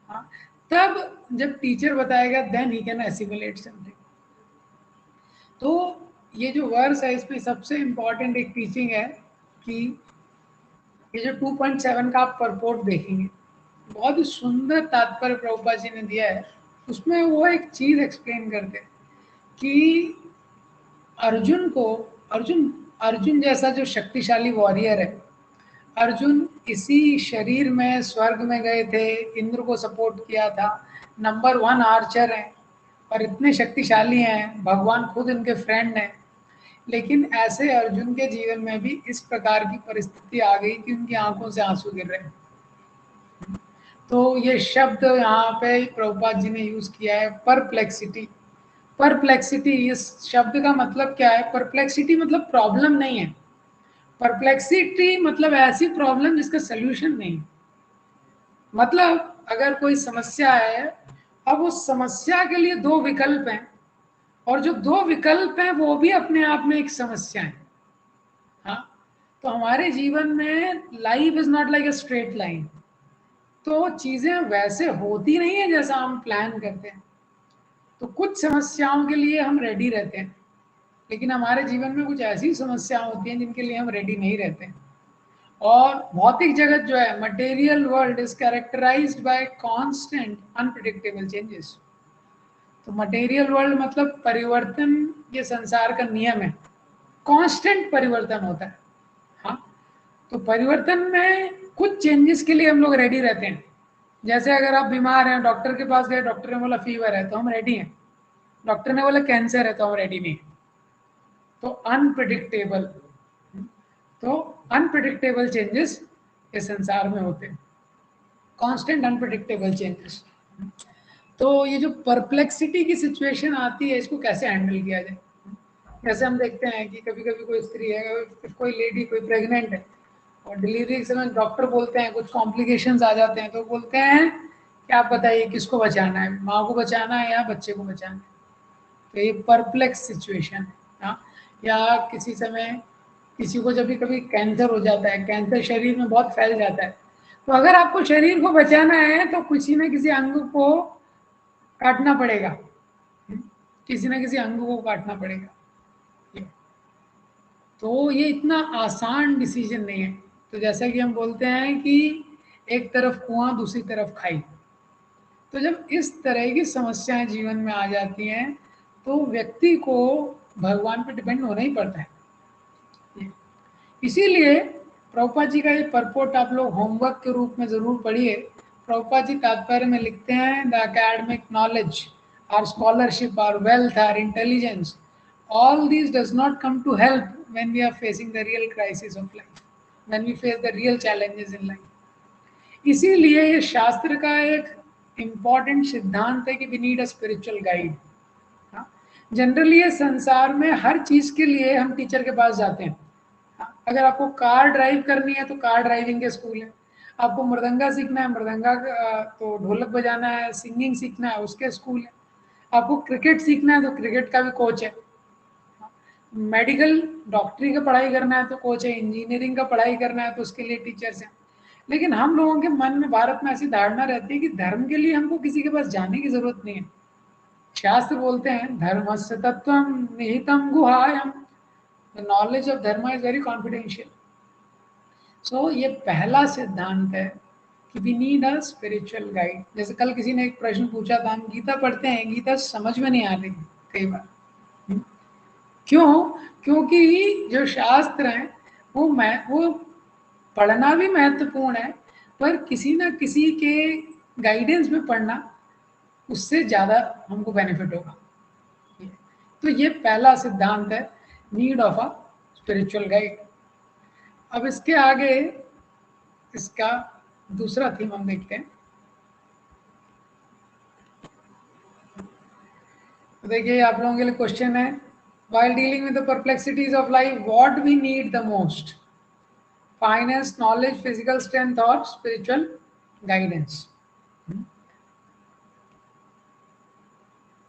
हाँ, तब जब टीचर बताएगा then he can assimilate something. तो ये जो वर्स है इसमें सबसे इंपॉर्टेंट एक टीचिंग है कि ये जो 2.7 का आप परपोर्ट देखेंगे, बहुत ही सुंदर तात्पर्य प्रभुपाद जी ने दिया है। उसमें वो एक चीज एक्सप्लेन करते हैं कि अर्जुन को अर्जुन अर्जुन जैसा जो शक्तिशाली वॉरियर है, अर्जुन इसी शरीर में स्वर्ग में गए थे, इंद्र को सपोर्ट किया था, नंबर 1 आर्चर हैं और इतने शक्तिशाली हैं, भगवान खुद इनके फ्रेंड हैं। लेकिन ऐसे अर्जुन के जीवन में भी इस प्रकार की परिस्थिति आ गई कि उनकी आंखों से आंसू गिर रहे हैं। तो ये शब्द यहाँ पे प्रभुपाद जी ने यूज किया है, परप्लेक्सिटी। परप्लेक्सिटी इस शब्द का मतलब क्या है? परप्लेक्सिटी मतलब प्रॉब्लम नहीं है, परप्लेक्सिटी मतलब ऐसी प्रॉब्लम जिसका सोल्यूशन नहीं। मतलब अगर कोई समस्या है, अब उस समस्या के लिए दो विकल्प हैं, और जो दो विकल्प हैं वो भी अपने आप में एक समस्या है। हाँ, तो हमारे जीवन में life is not like a straight line. तो चीजें वैसे होती नहीं है जैसा हम प्लान करते हैं। तो कुछ समस्याओं के लिए हम रेडी रहते हैं, लेकिन हमारे जीवन में कुछ ऐसी समस्याएं होती हैं जिनके लिए हम रेडी नहीं रहते। और भौतिक जगत जो है, material world is characterised by constant unpredictable changes. तो मटेरियल वर्ल्ड मतलब परिवर्तन ये संसार का नियम है, कांस्टेंट परिवर्तन होता है। हाँ, तो परिवर्तन में कुछ चेंजेस के लिए हम लोग रेडी रहते हैं। जैसे अगर आप बीमार हैं, डॉक्टर के पास गए, डॉक्टर ने बोला फीवर है तो हम रेडी हैं, डॉक्टर ने बोला कैंसर है तो हम रेडी नहीं। तो अनप्रिडिक्टेबल, तो अनप्रिडिक्टेबल चेंजेस इस संसार में होते हैं, कांस्टेंट अनप्रिडिक्टेबल चेंजेस। तो ये जो परप्लेक्सिटी की सिचुएशन आती है, इसको कैसे हैंडल किया जाए। जैसे हम देखते हैं कि कभी कभी कोई स्त्री है, कोई लेडी, कोई प्रेग्नेंट है, और डिलीवरी के समय डॉक्टर बोलते हैं कुछ कॉम्प्लिकेशंस आ जाते हैं, तो बोलते हैं कि आप बताइए किसको बचाना है, माँ को बचाना है या बच्चे को बचाना है। तो ये परप्लेक्स सिचुएशन है। हाँ, या किसी समय किसी को जब भी कभी कैंसर हो जाता है, कैंसर शरीर में बहुत फैल जाता है, तो अगर आपको शरीर को बचाना है तो किसी न किसी अंग को काटना पड़ेगा, किसी न किसी अंग को काटना पड़ेगा। तो ये इतना आसान डिसीजन नहीं है। तो जैसा कि हम बोलते हैं कि एक तरफ कुआं दूसरी तरफ खाई, तो जब इस तरह की समस्याएं जीवन में आ जाती हैं तो व्यक्ति को भगवान पर डिपेंड होना ही पड़ता है। इसीलिए प्रभुपाद जी का ये परपोर्ट आप लोग होमवर्क के रूप में जरूर पढ़िए। प्रभुपाद जी तात्पर्य में लिखते हैं, the academic knowledge, or scholarship, or wealth, or intelligence, all these does not come to help when we are facing the real crisis of life, when we face the real challenges in life। इसीलिए ये शास्त्र का एक important सिद्धांत है कि we need a spiritual guide. Generally ये संसार में हर चीज के लिए हम टीचर के पास जाते हैं। अगर आपको कार ड्राइव करनी है तो कार ड्राइविंग के स्कूल है, आपको मृदंगा सीखना है, मृदंगा तो ढोलक बजाना है, सिंगिंग सीखना है, उसके स्कूल है, आपको क्रिकेट सीखना है तो क्रिकेट का भी कोच है, मेडिकल डॉक्टरी का पढ़ाई करना है तो कोच है, इंजीनियरिंग का पढ़ाई करना है तो उसके लिए टीचर्स हैं। लेकिन हम लोगों के मन में भारत में ऐसी धारणा रहती है कि धर्म के लिए हमको किसी के पास जाने की जरूरत नहीं है। शास्त्र बोलते हैं धर्मस्य तत्वम निहितम गुहायम, the knowledge of dharma is very confidential. So ये पहला सिद्धांत है कि we need a spiritual guide. जैसे कल किसी ने एक प्रश्न पूछा था, हम गीता पढ़ते हैं, गीता समझ में नहीं आ रही कई बार। क्यों? क्योंकि जो शास्त्र हैं वो पढ़ना भी महत्वपूर्ण है, पर किसी ना किसी के गाइडेंस में पढ़ना उससे ज़्यादा हमको बेनिफिट होगा। तो ये पहला सिद्धांत है, need of a spiritual guide. अब इसके आगे इसका दूसरा थीम हम देखते हैं। तो देखिए आप लोगों के लिए क्वेश्चन है, while dealing with the perplexities of life, what we need the most? Finance, knowledge, physical strength or spiritual guidance?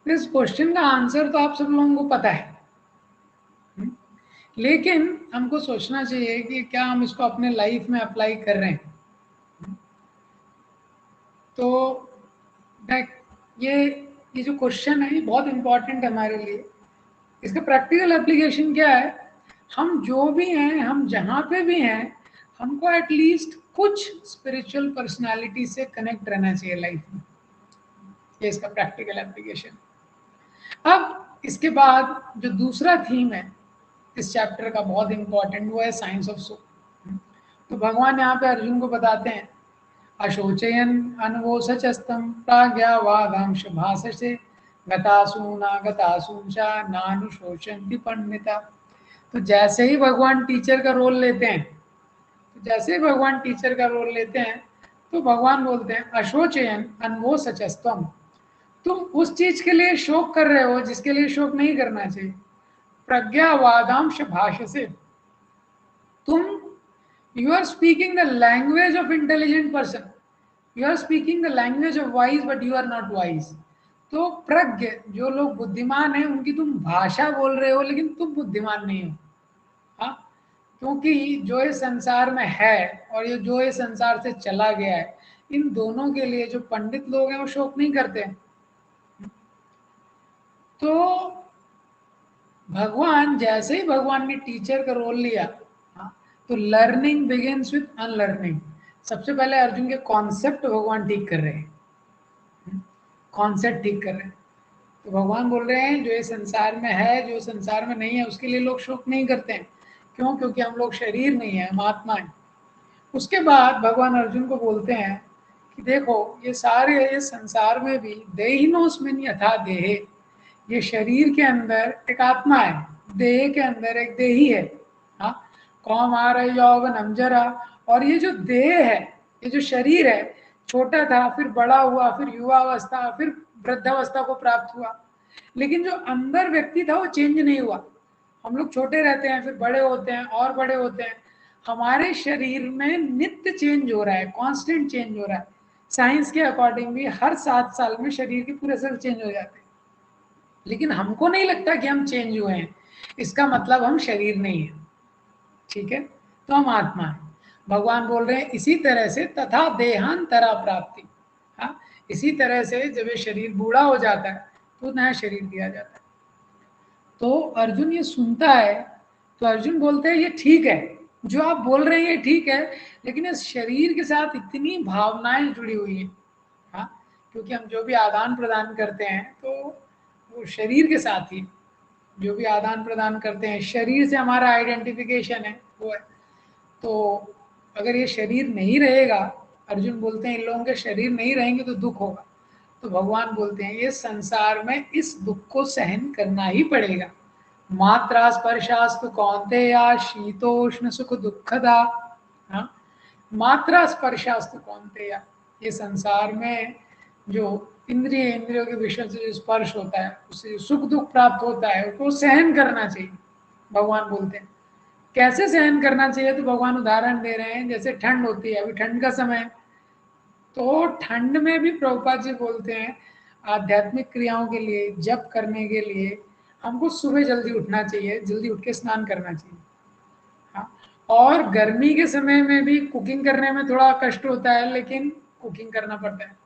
इस क्वेश्चन का आंसर तो आप सब लोगों को पता है, लेकिन हमको सोचना चाहिए कि क्या हम इसको अपने लाइफ में अप्लाई कर रहे हैं। तो ये जो क्वेश्चन है ये बहुत इंपॉर्टेंट है हमारे लिए। इसका प्रैक्टिकल एप्लीकेशन क्या है, हम जो भी हैं, हम जहाँ पे भी हैं, हमको एटलीस्ट कुछ स्पिरिचुअल पर्सनालिटी से कनेक्ट रहना चाहिए लाइफ में। ये इसका प्रैक्टिकल एप्लीकेशन। अब इसके बाद जो दूसरा थीम है इस चैप्टर का बहुत इंपॉर्टेंट, वो है साइंस ऑफ सोल। तो भगवान यहाँ पे अर्जुन को बताते हैं, अशोचयन अनवोसचस्तम प्राज्ञावादांश भाषसे गतासूना गतासूंचा नानुशोचन्ति पंडिता। तो जैसे ही भगवान टीचर का रोल लेते हैं, तो भगवान बोलते हैं अशोचयन अनवोसचस्तम, तुम उस चीज के लिए शोक कर रहे हो जिसके लिए शोक नहीं करना चाहिए। प्रज्ञावादांश भाषसे, तुम you are speaking the language of intelligent person, you are speaking the language of wise but you are not wise। तो प्रज्ञ जो लोग बुद्धिमान हैं उनकी तुम भाषा बोल रहे हो, लेकिन तुम बुद्धिमान नहीं हो। हाँ, क्योंकि जो इस संसार में है और ये जो इस संसार से चला गया है, इन दोनों के लिए जो पंडित लोग हैं वो शोक नहीं करते। तो भगवान जैसे ही भगवान ने टीचर का रोल लिया, तो लर्निंग बिगिंस विथ अनलर्निंग। सबसे पहले अर्जुन के कॉन्सेप्ट भगवान ठीक कर रहे हैं, कॉन्सेप्ट ठीक कर रहे हैं। तो भगवान बोल रहे हैं जो ये संसार में है, जो संसार में नहीं है, उसके लिए लोग शोक नहीं करते हैं। क्यों? क्योंकि हम लोग शरीर नहीं है, हम आत्मा है। उसके बाद भगवान अर्जुन को बोलते हैं कि देखो ये सारे ये संसार में भी देहिनोस्मिन यथा देहे, ये शरीर के अंदर एक आत्मा है, देह के अंदर एक देही है। हाँ, कौमार यौवनम जरा, और ये जो देह है, ये जो शरीर है, छोटा था, फिर बड़ा हुआ, फिर युवावस्था, फिर वृद्धावस्था को प्राप्त हुआ, लेकिन जो अंदर व्यक्ति था वो चेंज नहीं हुआ। हम लोग छोटे रहते हैं, फिर बड़े होते हैं और बड़े होते हैं। हमारे शरीर में नित्य चेंज हो रहा है, कांस्टेंट चेंज हो रहा है। साइंस के अकॉर्डिंग भी हर 7 साल में शरीर के पूरे सेल चेंज हो जाते हैं, लेकिन हमको नहीं लगता कि हम चेंज हुए हैं। इसका मतलब हम शरीर नहीं है, ठीक है, तो हम आत्मा है। भगवान बोल रहे हैं इसी तरह से तथा देहांतरा प्राप्ति। हाँ, इसी तरह से जब ये शरीर बूढ़ा हो जाता है तो नया शरीर दिया जाता है। तो अर्जुन ये सुनता है, तो अर्जुन बोलते हैं ये ठीक है, जो आप बोल रहे हैं ये ठीक है, लेकिन इस शरीर के साथ इतनी भावनाएं जुड़ी हुई है। हाँ, क्योंकि हम जो भी आदान प्रदान करते हैं तो वो शरीर के साथ ही, जो भी आदान प्रदान करते हैं शरीर से हमारा आइडेंटिफिकेशन है, वो है। तो अगर ये शरीर नहीं रहेगा, अर्जुन बोलते हैं इन लोगों के शरीर नहीं रहेंगे तो दुख होगा। तो भगवान बोलते हैं ये संसार में इस दुख को सहन करना ही पड़ेगा। मात्रा स्पर्शास्तु कौन्तेया शीतोष्ण सुख दुखदा। हाँ, मात्रा स्पर्शास्तु कौन्तेया, ये संसार में जो इंद्रियों के विषय से जो स्पर्श होता है, उससे सुख दुख प्राप्त होता है, उसको सहन करना चाहिए। भगवान बोलते हैं कैसे सहन करना चाहिए, तो भगवान उदाहरण दे रहे हैं, जैसे ठंड होती है, अभी ठंड का समय है, तो ठंड में भी प्रभुपाद जी बोलते हैं आध्यात्मिक क्रियाओं के लिए, जप करने के लिए हमको सुबह जल्दी उठना चाहिए, जल्दी उठ के स्नान करना चाहिए। हाँ, और गर्मी के समय में भी कुकिंग करने में थोड़ा कष्ट होता है, लेकिन कुकिंग करना पड़ता है।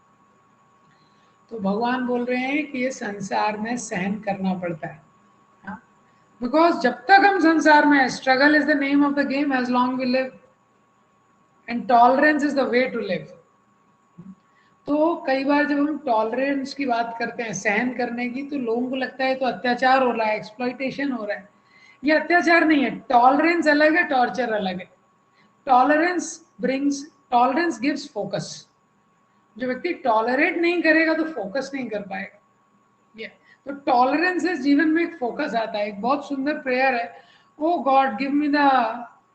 तो भगवान बोल रहे हैं कि ये संसार में सहन करना पड़ता है। हाँ, बिकॉज जब तक हम संसार में, struggle is the name of the game as long we live, and tolerance is the way to live. तो कई बार जब हम टॉलरेंस की बात करते हैं, सहन करने की, तो लोगों को लगता है तो अत्याचार हो रहा है, एक्सप्लॉइटेशन हो रहा है। ये अत्याचार नहीं है, टॉलरेंस अलग है, टॉर्चर अलग है। Tolerance gives focus. जो व्यक्ति टॉलरेट नहीं करेगा तो फोकस नहीं कर पाएगा। ये तो टॉलरेंस से जीवन में एक फोकस आता है। एक बहुत सुंदर प्रेयर है, oh God give me the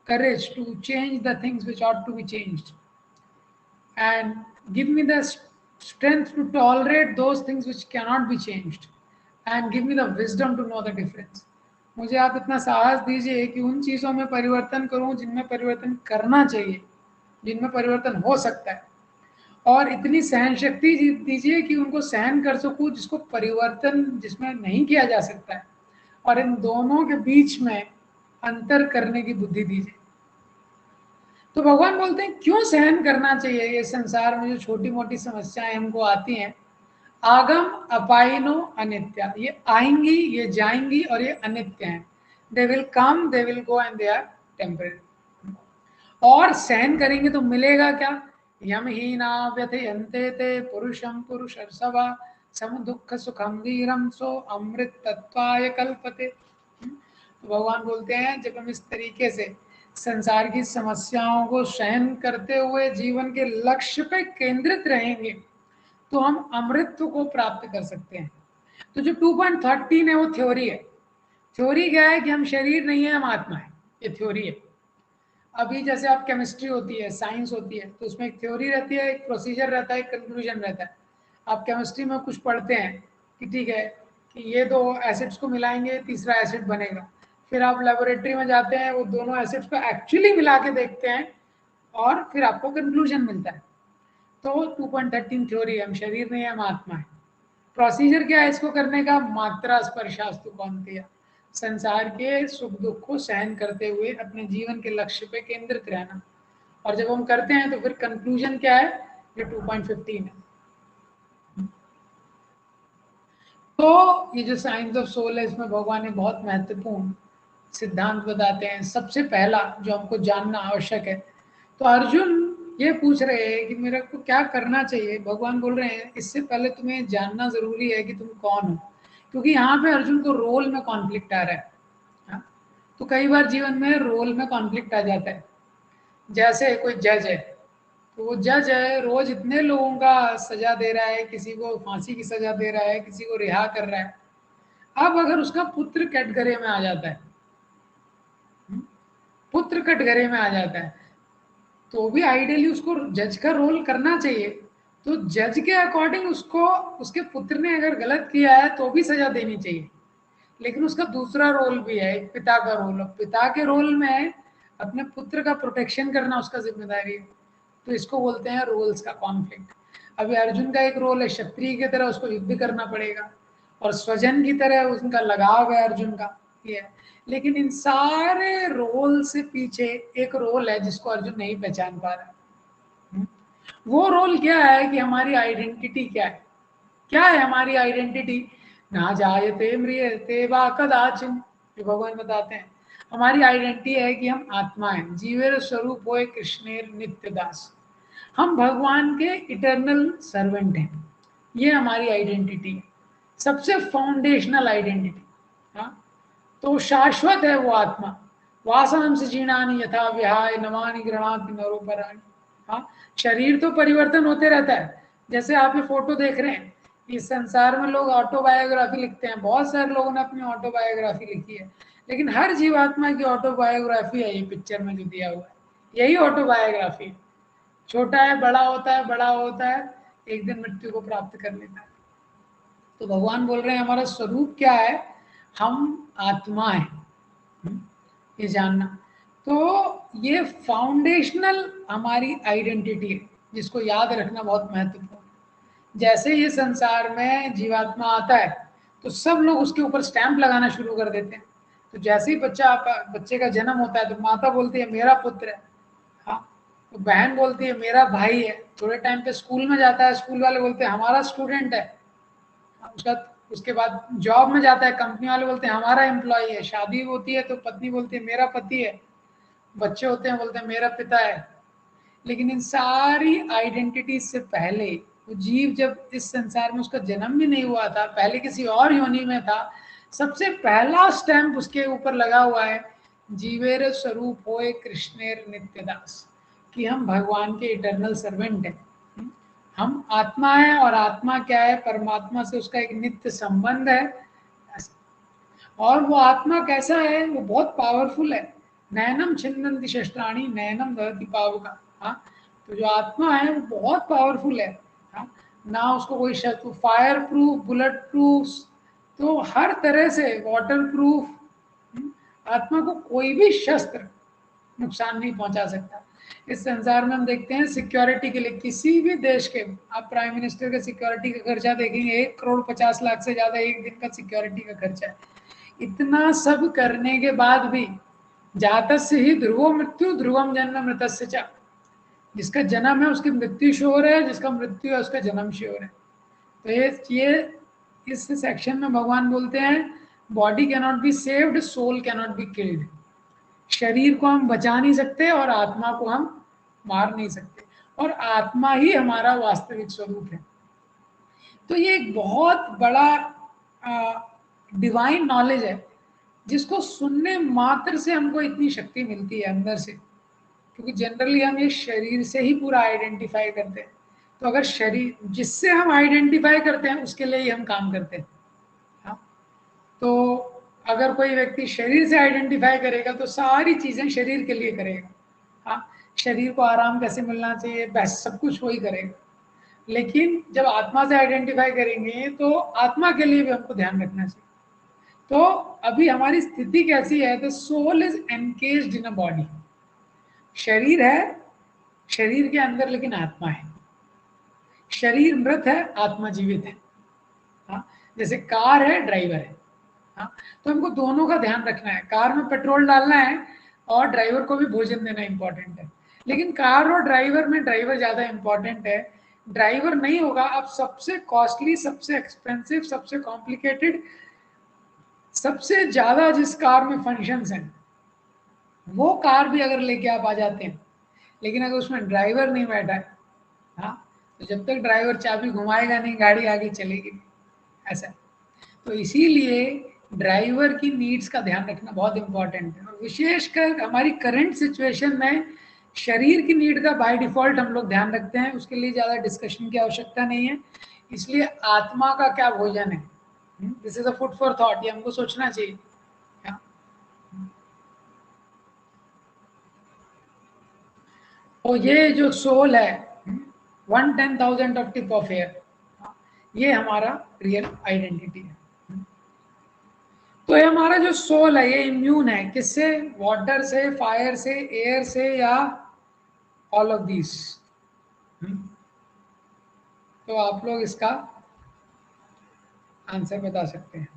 courage to change the things which ought to be changed, and give me the strength to tolerate those things which cannot be changed, and give me the wisdom to know the difference. मुझे आप इतना साहस दीजिए कि उन चीज़ों में परिवर्तन करूं जिनमें परिवर्तन करना चाहिए, जिनमें परिवर्तन हो सकता है, और इतनी सहन शक्ति दीजिए कि उनको सहन कर सकूं जिसको परिवर्तन जिसमें नहीं किया जा सकता है, और इन दोनों के बीच में अंतर करने की बुद्धि दीजिए। तो भगवान बोलते हैं क्यों सहन करना चाहिए ये संसार में जो छोटी मोटी समस्याएं हमको आती हैं। आगम अपाइनो अनित्या, ये आएंगी, ये जाएंगी, और ये अनित्य हैं। They will come, they will go, and they are temporary. और सहन करेंगे तो मिलेगा क्या? यम ही ना व्यथयन्ते ते पुरुषम पुरुषर्षभा सम दुख सुखम वीरम सो अमृत तत्वाय कल्पते। तो भगवान बोलते हैं जब हम इस तरीके से संसार की समस्याओं को सहन करते हुए जीवन के लक्ष्य पे केंद्रित रहेंगे तो हम अमृतत्व को प्राप्त कर सकते हैं। तो जो 2.13 है वो थ्योरी है। थ्योरी क्या है कि हम शरीर नहीं है, हम आत्मा है, ये थ्योरी है। अभी जैसे आप केमिस्ट्री होती है, साइंस होती है, तो उसमें एक थ्योरी रहती है, एक प्रोसीजर रहता है, एक कंक्लूजन रहता है। आप केमिस्ट्री में कुछ पढ़ते हैं कि ठीक है कि ये दो एसिड्स को मिलाएंगे तीसरा एसिड बनेगा, फिर आप लेबोरेटरी में जाते हैं, वो दोनों एसिड्स को एक्चुअली मिला के देखते हैं, और फिर आपको कंक्लूजन मिलता है। तो 2.13 थ्योरी है, हम शरीर नहीं है, हम आत्मा है। प्रोसीजर क्या है इसको करने का? मात्रा स्पर्शास्तु कौन्तेय, संसार के सुख दुख को सहन करते हुए अपने जीवन के लक्ष्य पे केंद्रित रहना। और जब हम करते हैं तो फिर कंक्लूजन क्या है? ये 2.15 है। तो ये जो साइंस ऑफ सोल है, इसमें भगवान ने बहुत महत्वपूर्ण सिद्धांत बताते हैं। सबसे पहला जो हमको जानना आवश्यक है, तो अर्जुन ये पूछ रहे हैं कि मेरे को क्या करना चाहिए। भगवान बोल रहे हैं इससे पहले तुम्हें जानना जरूरी है कि तुम कौन हो। क्योंकि यहाँ पे अर्जुन को रोल में कॉन्फ्लिक्ट आ रहा है। हाँ? तो कई बार जीवन में रोल में कॉन्फ्लिक्ट आ जाता है। जैसे कोई जज है, तो वो जज है, रोज इतने लोगों का सजा दे रहा है, किसी को फांसी की सजा दे रहा है, किसी को रिहा कर रहा है। अब अगर उसका पुत्र कटघरे में आ जाता है, पुत्र कटघरे में आ जाता है, तो भी आइडियली उसको जज का रोल करना चाहिए। तो जज के अकॉर्डिंग उसको, उसके पुत्र ने अगर गलत किया है तो भी सजा देनी चाहिए। लेकिन उसका दूसरा रोल भी है, एक पिता का रोल। पिता के रोल में अपने पुत्र का प्रोटेक्शन करना उसका जिम्मेदारी है। तो इसको बोलते हैं रोल्स का कॉन्फ्लिक्ट। अभी अर्जुन का एक रोल है क्षत्रिय की तरह, उसको युद्ध करना पड़ेगा, और स्वजन की तरह उनका लगाव है अर्जुन का, ये है। लेकिन इन सारे रोल से पीछे एक रोल है जिसको अर्जुन नहीं पहचान पा रहा। वो रोल क्या है कि हमारी आइडेंटिटी क्या है। क्या है हमारी आइडेंटिटी? ना जायते म्रियते वा कदाचिन, जो भगवान बताते हैं। हमारी आइडेंटिटी है कि हम आत्मा है, जीवेर स्वरूप होए कृष्णेर नित्य दास। हम भगवान के इटर्नल सर्वेंट हैं। ये हमारी आइडेंटिटी है, सबसे फाउंडेशनल आइडेंटिटी। हाँ, तो शाश्वत है वो आत्मा। वासनम से जीर्णानि यथा विहाय नवानि गृणाति नरोपराणि। हाँ, शरीर तो परिवर्तन होते रहता है। जैसे आप ये फोटो देख रहे हैं, इस संसार में लोग ऑटोबायोग्राफी लिखते हैं, बहुत सारे लोगों ने अपनी ऑटोबायोग्राफी लिखी है, लेकिन हर जीवात्मा की ऑटोबायोग्राफी है ये पिक्चर में जो दिया हुआ है, यही ऑटोबायोग्राफी है। छोटा है, बड़ा होता है, बड़ा होता है, एक दिन मृत्यु को प्राप्त कर लेता है। तो भगवान बोल रहे हैं हमारा स्वरूप क्या है, हम आत्मा है। ये जानना। तो ये फाउंडेशनल हमारी आइडेंटिटी है, जिसको याद रखना बहुत महत्वपूर्ण है। जैसे ये संसार में जीवात्मा आता है, तो सब लोग उसके ऊपर स्टैंप लगाना शुरू कर देते हैं। तो जैसे ही बच्चे का जन्म होता है, तो माता बोलती है मेरा पुत्र है। हाँ, तो बहन बोलती है मेरा भाई है। थोड़े टाइम पे स्कूल में जाता है, स्कूल वाले बोलते हैं हमारा स्टूडेंट है। उसका उसके बाद जॉब में जाता है, कंपनी वाले बोलते हैं हमारा एम्प्लॉय है। शादी होती है तो पत्नी बोलती है मेरा पति है। बच्चे होते हैं, बोलते हैं मेरा पिता है। लेकिन इन सारी आइडेंटिटी से पहले वो जीव जब इस संसार में, उसका जन्म भी नहीं हुआ था, पहले किसी और योनि में था, सबसे पहला स्टैंप उसके ऊपर लगा हुआ है, जीवेर स्वरूप होए कृष्णेर नित्यदास, कि हम भगवान के इटर्नल सर्वेंट हैं। हम आत्मा है, और आत्मा क्या है, परमात्मा से उसका एक नित्य संबंध है। और वो आत्मा कैसा है, वो बहुत पावरफुल है। नैनम छिन्नन्ति शस्त्राणि नैनम दहति पावका। हाँ, तो जो आत्मा है वो बहुत पावरफुल है। हाँ, ना उसको कोई शत्रु, फायर प्रूफ, बुलेट प्रूफ, तो हर तरह से वाटर प्रूफ, आत्मा को कोई भी शस्त्र नुकसान नहीं पहुंचा सकता। इस संसार में हम देखते हैं सिक्योरिटी के लिए, किसी भी देश के आप प्राइम मिनिस्टर के सिक्योरिटी का खर्चा देखेंगे, 1,50,00,000 से ज्यादा एक दिन का सिक्योरिटी का खर्चा है। इतना सब करने के बाद भी जातस्य ही ध्रुवो मृत्यु ध्रुवम जन्म मृतस्य च, जिसका जन्म है उसकी मृत्यु श्योर है, जिसका मृत्यु है उसका जन्म श्योर है। तो ये इस सेक्शन में भगवान बोलते हैं body cannot be saved, soul cannot be killed. शरीर को हम बचा नहीं सकते और आत्मा को हम मार नहीं सकते, और आत्मा ही हमारा वास्तविक स्वरूप है। तो ये एक बहुत बड़ा डिवाइन नॉलेज है, जिसको सुनने मात्र से हमको इतनी शक्ति मिलती है अंदर से। क्योंकि जनरली हम ये शरीर से ही पूरा आइडेंटिफाई करते हैं। तो अगर शरीर जिससे हम आइडेंटिफाई करते हैं उसके लिए ही हम काम करते हैं। हाँ? तो अगर कोई व्यक्ति शरीर से आइडेंटिफाई करेगा तो सारी चीजें शरीर के लिए करेगा। हाँ, शरीर को आराम कैसे मिलना चाहिए, बस सब कुछ वही करेगा। लेकिन जब आत्मा से आइडेंटिफाई करेंगे तो आत्मा के लिए भी हमको ध्यान रखना चाहिए। तो अभी हमारी स्थिति कैसी है, तो soul is encaged in a body. शरीर है, शरीर के अंदर लेकिन आत्मा है। शरीर मृत है, आत्मा जीवित है। हाँ, जैसे कार है, ड्राइवर है। हाँ, तो हमको दोनों का ध्यान रखना है। कार में पेट्रोल डालना है और ड्राइवर को भी भोजन देना इंपॉर्टेंट है। लेकिन कार और ड्राइवर में ड्राइवर ज्यादा इंपॉर्टेंट है। ड्राइवर नहीं होगा, अब सबसे कॉस्टली, सबसे एक्सपेंसिव, सबसे कॉम्प्लिकेटेड, सबसे ज्यादा जिस कार में फंक्शंस हैं, वो कार भी अगर लेके आप आ जाते हैं, लेकिन अगर उसमें ड्राइवर नहीं बैठा है, हाँ, तो जब तक ड्राइवर चाबी घुमाएगा नहीं, गाड़ी आगे चलेगी नहीं। ऐसा। तो इसीलिए ड्राइवर की नीड्स का ध्यान रखना बहुत इंपॉर्टेंट है, और विशेषकर हमारी करंट सिचुएशन में शरीर की नीड का बाय डिफॉल्ट हम लोग ध्यान रखते हैं, उसके लिए ज़्यादा डिस्कशन की आवश्यकता नहीं है। इसलिए आत्मा का क्या भोजन है, this is a food for thought, ये हमको सोचना चाहिए। तो ये जो सोल है 1/10,000 ऑफ टिप ऑफ एयर, ये हमारा रियल आइडेंटिटी है। तो ये हमारा जो सोल है ये इम्यून है, किससे? वाटर से, फायर से, एयर से, या ऑल ऑफ दिस। तो आप लोग इसका आंसर बता सकते हैं।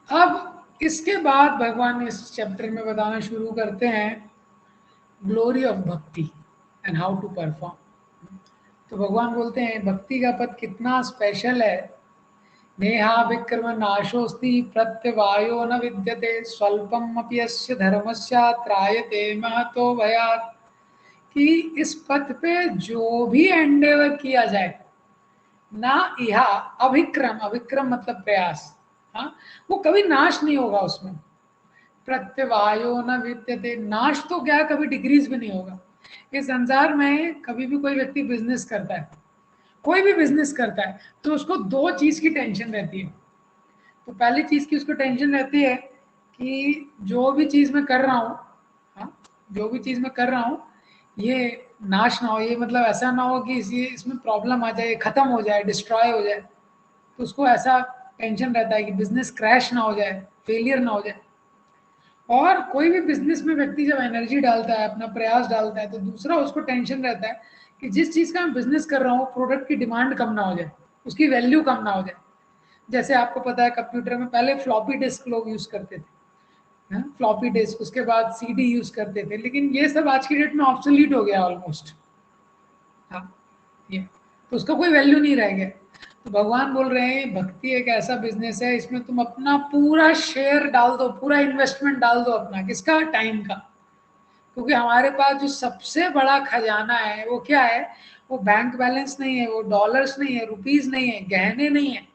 अब इसके बाद भगवान इस चैप्टर में बताना शुरू करते हैं ग्लोरी ऑफ भक्ति एंड हाउ टू परफॉर्म। तो भगवान बोलते हैं भक्ति का पद कितना स्पेशल है। नेहा विक्रम नाशोस्ति प्रत्यवायो न विद्यते स्वल्पम अपि यस्य धर्मस्य त्रायते महतो भयात्। कि इस पथ पे जो भी एंडेवर किया जाए ना, यह अभिक्रम, अभिक्रम मतलब प्रयास, हाँ, वो कभी नाश नहीं होगा उसमें। प्रत्यवायो न विद्यते, नाश तो क्या, कभी डिक्रीज भी नहीं होगा। इस संसार में कभी भी कोई व्यक्ति बिजनेस करता है, कोई भी बिजनेस करता है, तो उसको दो चीज की टेंशन रहती है। तो पहली चीज की उसको टेंशन रहती है कि जो भी चीज मैं कर रहा हूँ, हाँ, जो भी चीज मैं कर रहा हूँ ये नाश ना हो, ये मतलब ऐसा ना हो कि इसमें प्रॉब्लम आ जाए, खत्म हो जाए, डिस्ट्रॉय हो जाए। तो उसको ऐसा टेंशन रहता है कि बिजनेस क्रैश ना हो जाए, फेलियर ना हो जाए। और कोई भी बिजनेस में व्यक्ति जब एनर्जी डालता है, अपना प्रयास डालता है, तो दूसरा उसको टेंशन रहता है कि जिस चीज़ का मैं बिजनेस कर रहा हूँ प्रोडक्ट की डिमांड कम ना हो जाए, उसकी वैल्यू कम ना हो जाए। जैसे आपको पता है कंप्यूटर में पहले फ्लॉपी डिस्क लोग यूज करते थे, फ्लॉपी डिस्क, उसके बाद सीडी यूज करते थे, लेकिन ये सब आज की डेट में ऑब्सोलीट हो गया ऑलमोस्ट। हाँ, ये तो उसका कोई वैल्यू नहीं रह गया। तो भगवान बोल रहे हैं भक्ति एक ऐसा बिजनेस है, इसमें तुम अपना पूरा शेयर डाल दो, पूरा इन्वेस्टमेंट डाल दो अपना, किसका? टाइम का। क्योंकि हमारे पास जो सबसे बड़ा खजाना है वो क्या है? वो बैंक बैलेंस नहीं है, वो डॉलर्स नहीं है, रुपीज नहीं है, गहने नहीं है,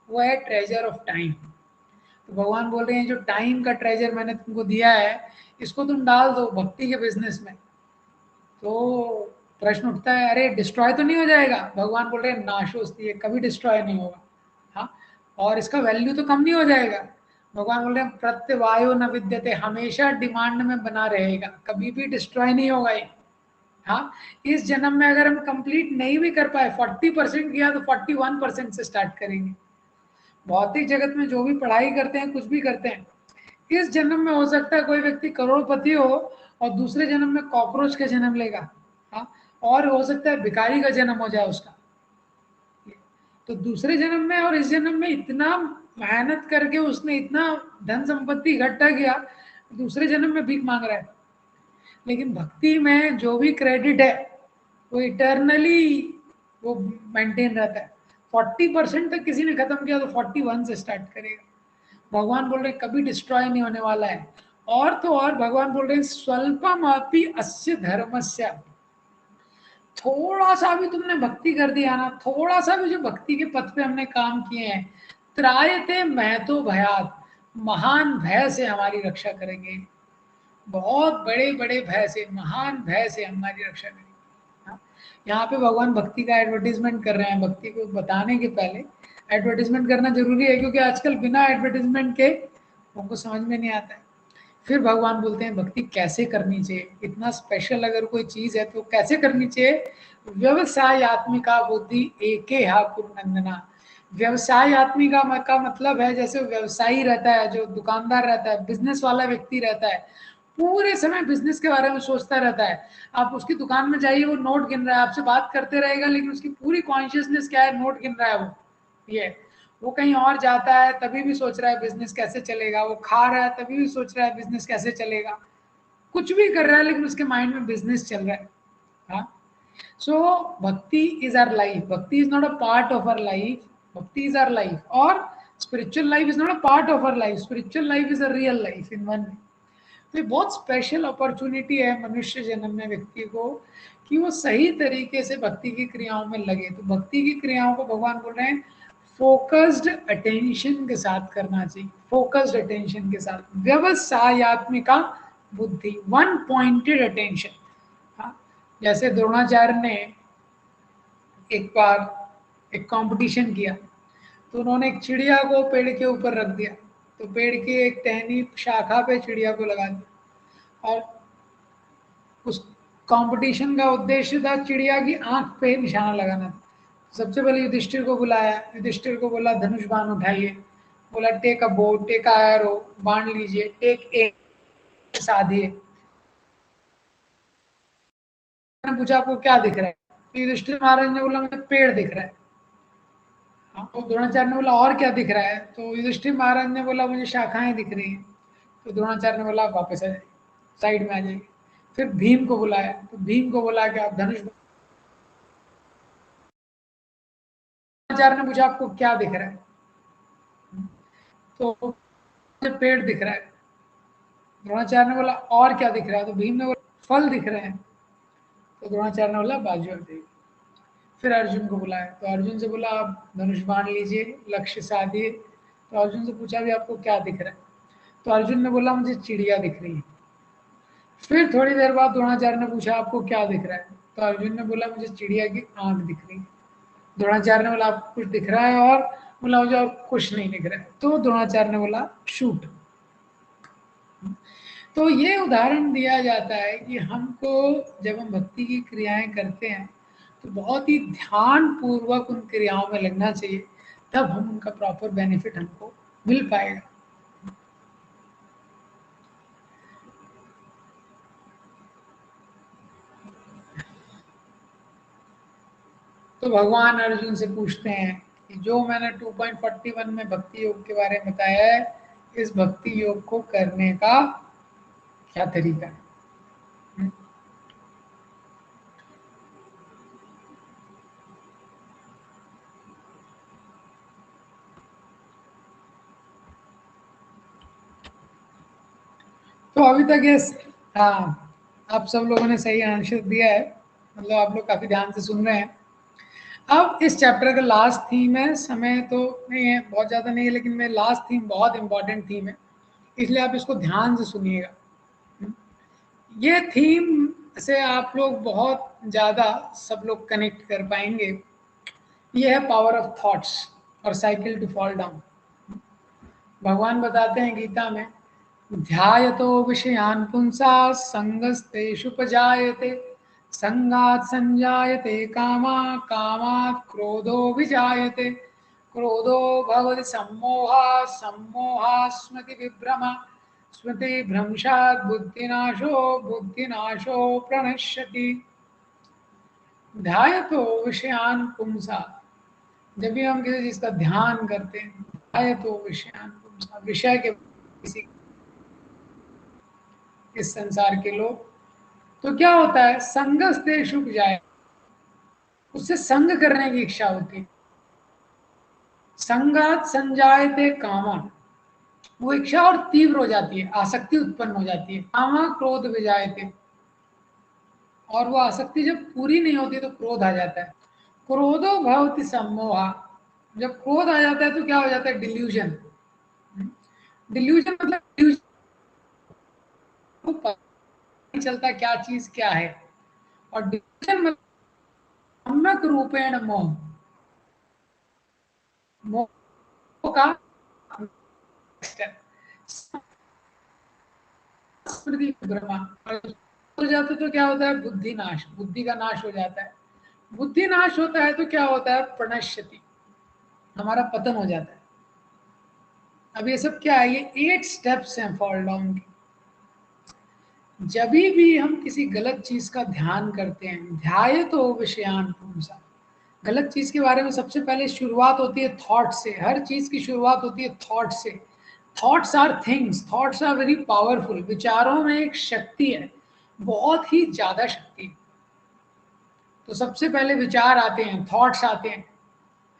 वो है ट्रेजर ऑफ टाइम। तो भगवान बोल रहे हैं जो टाइम का ट्रेजर मैंने तुमको दिया है, इसको तुम डाल दो भक्ति के बिजनेस में। तो प्रश्न उठता है, अरे डिस्ट्रॉय तो नहीं हो जाएगा? भगवान बोल रहे हैं नाशोस्ती है, कभी डिस्ट्रॉय नहीं होगा। हाँ, और इसका वैल्यू तो कम नहीं हो जाएगा। भगवान बोल रहे हैं प्रत्यवायो न विद्यते, हमेशा डिमांड में बना रहेगा, कभी भी डिस्ट्रॉय नहीं होगा ये। हाँ, इस जन्म में अगर हम कंप्लीट नहीं भी कर पाए, 40% किया तो 41% से स्टार्ट करेंगे। भौतिक जगत में जो भी पढ़ाई करते हैं, कुछ भी करते हैं, इस जन्म में हो सकता है कोई व्यक्ति करोड़पति हो और दूसरे जन्म में कॉकरोच का जन्म लेगा। हाँ, और हो सकता है भिखारी का जन्म हो जाए उसका। तो दूसरे जन्म में और इस जन्म में इतना मेहनत करके उसने इतना धन संपत्ति इकट्ठा किया, दूसरे जन्म में भीख मांग रहा है। लेकिन भक्ति में जो भी क्रेडिट है वो इटर्नली वो मेंटेन रहता है। 40% तक किसी ने खत्म किया तो 41 से स्टार्ट करेगा। भगवान बोल रहे हैं कभी डिस्ट्रॉय नहीं होने वाला है। और तो और भगवान बोल रहे हैं स्वल्पम अपि अस्य धर्मस्य, थोड़ा सा भी तुमने भक्ति कर दिया ना, थोड़ा सा भी जो भक्ति के पथ पे हमने काम किए हैं, त्रायते महतो भयात, महान भय से हमारी रक्षा करेंगे। बहुत बड़े बड़े भय से, महान भय से हमारी रक्षा करेंगे। हाँ? यहाँ पे भगवान भक्ति का एडवर्टीजमेंट कर रहे हैं। भक्ति को बताने के पहले एडवर्टीजमेंट करना जरूरी है, क्योंकि आजकल बिना एडवर्टीजमेंट के उनको समझ में नहीं आता है। फिर भगवान बोलते हैं भक्ति कैसे करनी चाहिए, इतना स्पेशल अगर कोई चीज है तो कैसे करनी चाहिए। व्यवसाय आत्मिका बुद्धि एके हा कुरनंदना। व्यवसाय आत्मिका का मतलब है जैसे व्यवसायी रहता है, जो दुकानदार रहता है, बिजनेस वाला व्यक्ति रहता है, पूरे समय बिजनेस के बारे में सोचता रहता है। आप उसकी दुकान में जाइए, वो नोट गिन रहा है, आपसे बात करते रहेगा, लेकिन उसकी पूरी कॉन्शियसनेस क्या है? नोट गिन रहा है वो कहीं और जाता है तभी भी सोच रहा है बिजनेस कैसे चलेगा, वो खा रहा है तभी भी सोच रहा है बिजनेस कैसे चलेगा, कुछ भी कर रहा है लेकिन उसके माइंड में बिजनेस चल रहा है। हाँ, so bhakti is our life, bhakti is not a part of our life, bhakti is our life. और spiritual life is not a part of our life, spiritual life is a real life in one. तो ये बहुत special opportunity है मनुष्य जन्म में व्यक्ति को कि वो सही तरीके से भक्ति की क्रियाओं में लगे। तो भक्ति की क्रियाओं को भगवान बोल रहे हैं फोकस्ड अटेंशन के साथ करना चाहिए, फोकस्ड अटेंशन के साथ, व्यवसायत्मिका बुद्धि, वन पॉइंटेड अटेंशन। हाँ, जैसे द्रोणाचार्य ने एक बार एक कंपटीशन किया, तो उन्होंने एक चिड़िया को पेड़ के ऊपर रख दिया, तो पेड़ की एक टहनी शाखा पे चिड़िया को लगा दिया, और उस कंपटीशन का उद्देश्य था चिड़िया की आंख पे निशाना लगाना था। सबसे पहले युधिष्ठिर को बुलाया, युधिष्ठिर को बोला धनुष बाण उठाइए, बोला टेक अ बो, टेक अ एरो, बाण लीजिए, टेक ए साधिए। मैंने पूछा आपको क्या दिख रहा है, तो युधिष्ठिर महाराज ने बोला मुझे पेड़ दिख रहा है। तो द्रोणाचार्य ने बोला और क्या दिख रहा है, तो युधिष्ठिर महाराज ने बोला मुझे शाखाएं दिख रही हैं। तो द्रोणाचार्य ने बोला आप वापस आ जाइए, साइड में आ जाइए। फिर भीम को बुलाया, तो भीम को बोला कि आप धनुष। द्रोणाचार्य ने पूछा आपको क्या दिख रहा है, तो मुझे पेड़ दिख रहा है। द्रोणाचार्य ने बोला और क्या दिख रहा है, तो भीम ने बोला फल दिख रहे हैं। तो द्रोणाचार्य ने बोला बाजू हट जाइए। फिर अर्जुन को बुलाया, तो अर्जुन से बोला आप धनुष बाण लीजिए, लक्ष्य साधिए। तो अर्जुन से पूछा भी आपको क्या दिख रहा है, तो अर्जुन ने बोला मुझे चिड़िया दिख रही है। फिर थोड़ी देर बाद द्रोणाचार्य ने पूछा आपको क्या दिख रहा है, तो अर्जुन ने बोला मुझे चिड़िया की आंख दिख रही है। द्रोणाचार्य ने बोला आपको कुछ दिख रहा है, और बोला मुझे और कुछ नहीं दिख रहा है। तो द्रोणाचार्य ने बोला शूट। तो ये उदाहरण दिया जाता है कि हमको जब हम भक्ति की क्रियाएं करते हैं तो बहुत ही ध्यान पूर्वक उन क्रियाओं में लगना चाहिए, तब हम उनका प्रॉपर बेनिफिट हमको मिल पाएगा। तो भगवान अर्जुन से पूछते हैं कि जो मैंने 2.41 में भक्ति योग के बारे में बताया है, इस भक्ति योग को करने का क्या तरीका है। तो अभी तक ये, हाँ, आप सब लोगों ने सही आंसर दिया है, मतलब आप लोग काफी ध्यान से सुन रहे हैं। अब इस चैप्टर का लास्ट थीम है, समय तो नहीं है बहुत ज्यादा नहीं है, लेकिन मैं लास्ट थीम बहुत इंपॉर्टेंट थीम है, इसलिए आप इसको ध्यान से सुनिएगा। ये थीम से आप लोग बहुत ज्यादा सब लोग कनेक्ट कर पाएंगे। ये है पावर ऑफ थॉट्स और साइकिल टू फॉल डाउन। भगवान बताते हैं गीता में, ध्यायतो विषयान पुंसा संगस्तेषुपजायते, संगात संजायते कामा, कामात् क्रोधो विजायते, क्रोधो भवति सम्मोहा, सम्मोहा स्मृति विभ्रमा, स्मृति भ्रंशात् बुद्धिनाशो, बुद्धिनाशो प्रणश्यति। ध्यायतो विषयान पुंसा, जब भी हम किसी चीज का ध्यान करते हैं, ध्यायतो विषयान पुंसा, विषय के किसी इस संसार के लोग, तो क्या होता है संगस देश रुक जाए, उससे संग करने की इच्छा होती है। संगात संजायते कामा, वो इच्छा और तीव्र हो जाती है, आसक्ति उत्पन्न हो जाती है। कामा क्रोध विजायते, और वो आसक्ति जब पूरी नहीं होती तो क्रोध आ जाता है। क्रोधो भवति सम्मोहा, जब क्रोध आ जाता है तो क्या हो जाता है डिल्यूजन। डिल्यूजन मतलब delusion, को पता नहीं चलता क्या चीज क्या है। और डिल्यूजन मतलब सम्यक रूपेण मोह, मोह का स्मृति भ्रमा हो जाता है, तो क्या होता है बुद्धि नाश, बुद्धि का नाश हो जाता है। बुद्धि नाश होता है तो क्या होता है प्रणश्यति, हमारा पतन हो जाता है। अब ये सब क्या है, ये 8 स्टेप्स हैं फॉल डाउन के। जब भी हम किसी गलत चीज का ध्यान करते हैं, ध्याय तो विषयान पुंसा, गलत चीज के बारे में सबसे पहले शुरुआत होती है थॉट से। हर चीज की शुरुआत होती है थॉट से। Thoughts are things, thoughts are very powerful. विचारों में एक शक्ति है, बहुत ही ज्यादा शक्ति है। तो सबसे पहले विचार आते हैं, थॉट्स आते हैं।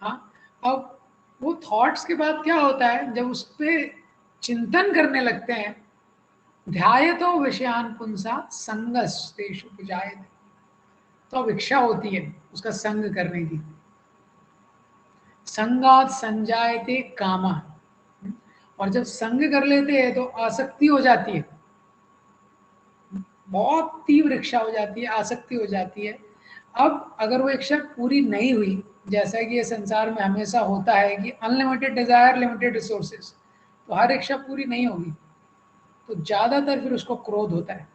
हाँ, अब वो थॉट्स के बाद क्या होता है, जब उस पर चिंतन करने लगते हैं ध्यायतो विषयान पुंसा संगस्तेषु विजायते। तो अब इच्छा होती है उसका संग करने की। संगात संजायते कामा, और जब संग कर लेते हैं तो आसक्ति हो जाती है, बहुत तीव्र इच्छा हो जाती है, आसक्ति हो जाती है। अब अगर वो इच्छा पूरी नहीं हुई, जैसा कि ये संसार में हमेशा होता है कि अनलिमिटेड डिजायर लिमिटेड रिसोर्सेज, तो हर इच्छा पूरी नहीं होगी, तो ज्यादातर फिर उसको क्रोध होता है।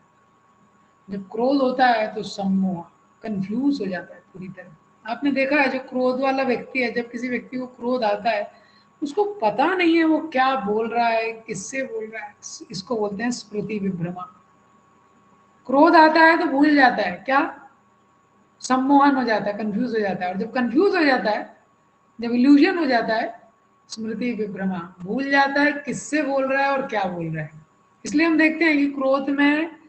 जब क्रोध होता है तो सम्मोह, कंफ्यूज हो जाता है पूरी तरह। आपने देखा है जो क्रोध वाला व्यक्ति है, जब किसी व्यक्ति को क्रोध आता है उसको पता नहीं है वो क्या बोल रहा है, किससे बोल रहा है। इसको बोलते हैं स्मृति विभ्रमा। क्रोध आता है तो भूल जाता है, क्या, सम्मोहन हो जाता है, कंफ्यूज हो जाता है। और जब कंफ्यूज हो जाता है, जब इल्यूजन हो जाता है, स्मृति विभ्रमा, भूल जाता है किससे बोल रहा है और क्या बोल रहा है। इसलिए हम देखते हैं कि क्रोध में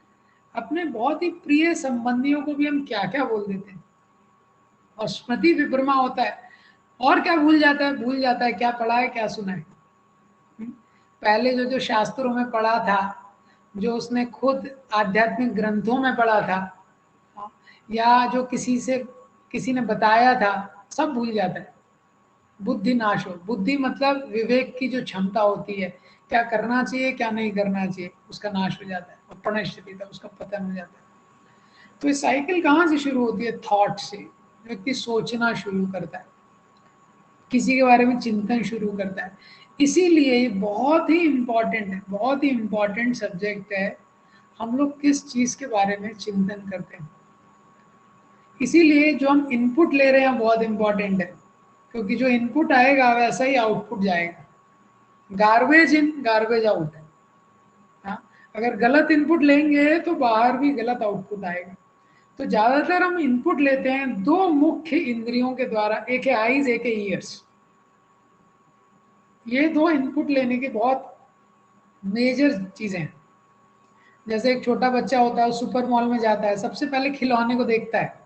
अपने बहुत ही प्रिय संबंधियों को भी हम क्या क्या बोल देते हैं। और स्मृति विभ्रमा होता है, और क्या भूल जाता है, भूल जाता है क्या पढ़ा है, क्या सुना है। पहले जो जो शास्त्रों में पढ़ा था, जो उसने खुद आध्यात्मिक ग्रंथों में पढ़ा था, या जो किसी ने बताया था, सब भूल जाता है। बुद्धि नाश हो, बुद्धि मतलब विवेक की जो क्षमता होती है, क्या करना चाहिए क्या नहीं करना चाहिए, उसका नाश हो जाता है। और प्रणश्यति तक उसका पतन हो जाता है। तो ये साइकिल कहाँ से शुरू होती है? थॉट से। व्यक्ति सोचना शुरू करता है, किसी के बारे में चिंतन शुरू करता है। इसीलिए ये बहुत ही इम्पोर्टेंट है, बहुत ही इम्पोर्टेंट सब्जेक्ट है, हम लोग किस चीज के बारे में चिंतन करते हैं। इसीलिए जो हम इनपुट ले रहे हैं बहुत इंपॉर्टेंट है, क्योंकि जो इनपुट आएगा वैसा ही आउटपुट जाएगा। Garbage in garbage out. हाँ, अगर गलत इनपुट लेंगे तो बाहर भी गलत आउटपुट आएगा। तो ज्यादातर हम इनपुट लेते हैं दो मुख्य इंद्रियों के द्वारा, एक है आईज, एक है ईयर्स। ये दो इनपुट लेने के बहुत मेजर चीजें हैं। जैसे एक छोटा बच्चा होता है, सुपर मॉल में जाता है, सबसे पहले खिलौने को देखता है।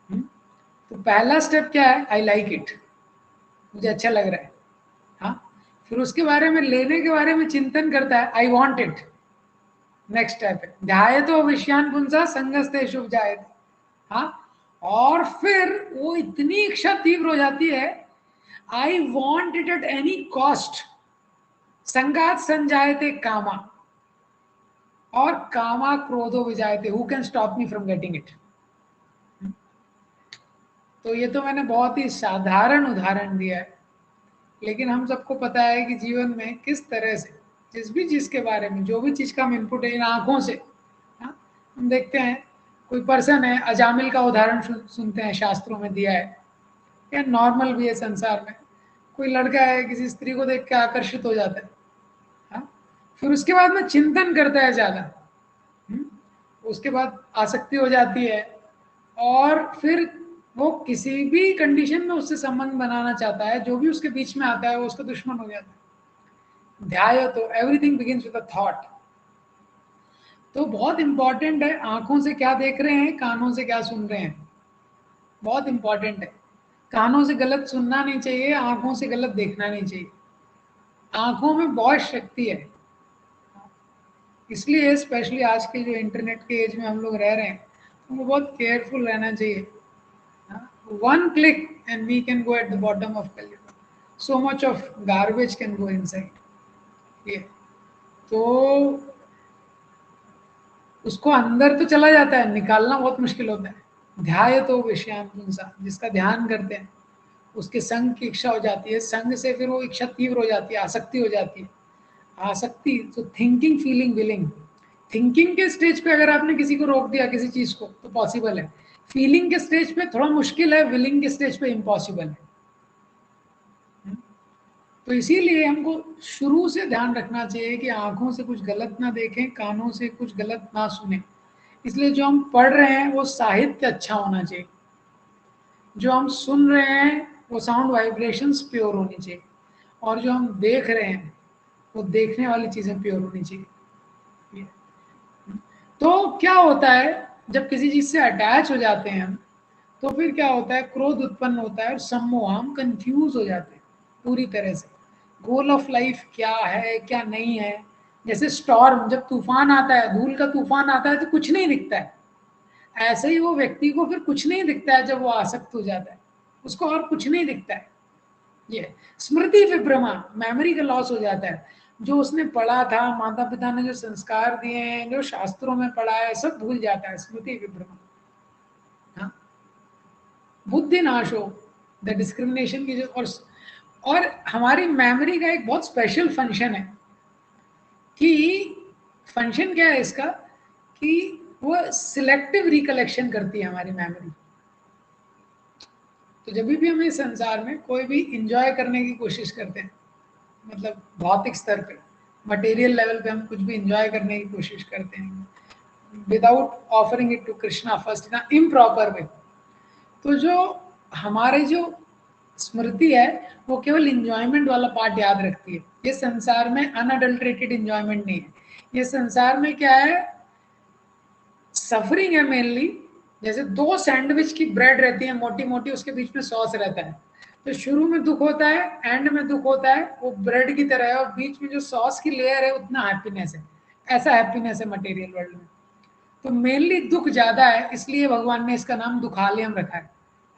तो पहला स्टेप क्या है? आई लाइक इट, मुझे अच्छा लग रहा है। हाँ, फिर उसके बारे में, लेने के बारे में चिंतन करता है, I want it. Next step है ध्यायतो विषयान पुंसा संगस्तेषु जायते। हाँ, और फिर वो इतनी इच्छा तीव्र हो जाती है, I want it at any cost, संगात संजायते कामा, और कामा क्रोधो विजायते, who can stop me from getting it. तो ये तो मैंने बहुत ही साधारण उदाहरण दिया है, लेकिन हम सबको पता है कि जीवन में किस तरह से जिस भी चीज के बारे में, जो भी चीज का हम इनपुट है इन आंखों से। हाँ, हम देखते हैं कोई पर्सन है, अजामिल का उदाहरण सुनते हैं, शास्त्रों में दिया है, या नॉर्मल भी है संसार में। कोई लड़का है, किसी स्त्री को देख के आकर्षित हो जाता है। हाँ, फिर उसके बाद में चिंतन करता है ज्यादा, उसके बाद आसक्ति हो जाती है, और फिर वो किसी भी कंडीशन में उससे संबंध बनाना चाहता है, जो भी उसके बीच में आता है वो उसका दुश्मन हो जाता है। ध्याय तो everything begins with a thought. तो बहुत इंपॉर्टेंट है, आंखों से क्या देख रहे हैं, कानों से क्या सुन रहे हैं, बहुत इंपॉर्टेंट है। कानों से गलत सुनना नहीं चाहिए, आंखों से गलत देखना नहीं चाहिए। आंखों में बहुत शक्ति है, इसलिए स्पेशली आज के जो इंटरनेट के एज में हम लोग रह रहे हैं, तो बहुत केयरफुल रहना चाहिए। One click and we can go at the bottom of Kalyan. So much of garbage can go inside. Yeah. तो उसको अंदर तो चला जाता है, निकालना बहुत मुश्किल होता है। ध्याय तो विषयान पुंसा, जिसका ध्यान करते हैं उसके संग की इच्छा हो जाती है, संग से फिर वो इच्छा तीव्र हो जाती है, आसक्ति हो जाती है। आसक्ति तो थिंकिंग फीलिंग विलिंग। थिंकिंग के स्टेज पे अगर आपने किसी को रोक दिया किसी चीज को तो पॉसिबल है, फीलिंग के स्टेज पे थोड़ा मुश्किल है, विलिंग के स्टेज पे इम्पॉसिबल है। तो इसीलिए हमको शुरू से ध्यान रखना चाहिए कि आंखों से कुछ गलत ना देखें, कानों से कुछ गलत ना सुने। इसलिए जो हम पढ़ रहे हैं वो साहित्य अच्छा होना चाहिए, जो हम सुन रहे हैं वो साउंड वाइब्रेशंस प्योर होनी चाहिए, और जो हम देख रहे हैं वो देखने वाली चीजें प्योर होनी चाहिए। तो क्या होता है जब किसी चीज से अटैच हो जाते हैं हम, तो फिर क्या होता है, क्रोध उत्पन्न होता है और सम्मोह, हम कंफ्यूज हो जाते हैं पूरी तरह से। गोल ऑफ लाइफ क्या है क्या नहीं है, जैसे स्टॉर्म, जब तूफान आता है, धूल का तूफान आता है तो कुछ नहीं दिखता है, ऐसे ही वो व्यक्ति को फिर कुछ नहीं दिखता है जब वो आसक्त हो जाता है, उसको और कुछ नहीं दिखता है। ये स्मृति विभ्रमा, मेमोरी का लॉस हो जाता है, जो उसने पढ़ा था, माता पिता ने जो संस्कार दिए हैं, जो शास्त्रों में पढ़ा है, सब भूल जाता है, स्मृति विभ्रमा। हाँ, बुद्धि नाश हो, द डिस्क्रिमिनेशन की जो, और हमारी मेमोरी का एक बहुत स्पेशल फंक्शन है कि, फंक्शन क्या है इसका, कि वो सिलेक्टिव रिकलेक्शन करती है हमारी मेमोरी। तो जब भी हम इस संसार में कोई भी इंजॉय करने की कोशिश करते हैं, मतलब भौतिक स्तर पे, मटेरियल लेवल पे हम कुछ भी इंजॉय करने की कोशिश करते हैं without offering it to Krishna first, in improper way, तो जो हमारे जो स्मृति है वो केवल इंजॉयमेंट वाला पार्ट याद रखती है। ये संसार में अनअडल्ट्रेटेड इंजॉयमेंट नहीं है, ये संसार में क्या है, सफरिंग है मेनली। जैसे दो सैंडविच की ब्रेड रहती है मोटी मोटी, उसके बीच में सॉस रहता है, तो शुरू में दुख होता है, एंड में दुख होता है, वो ब्रेड की तरह है, और बीच में जो सॉस की लेयर है उतना हैप्पीनेस है। ऐसा हैप्पीनेस है मटेरियल वर्ल्ड में। तो मेनली दुख ज्यादा है, इसलिए भगवान ने इसका नाम दुखालयम रखा है।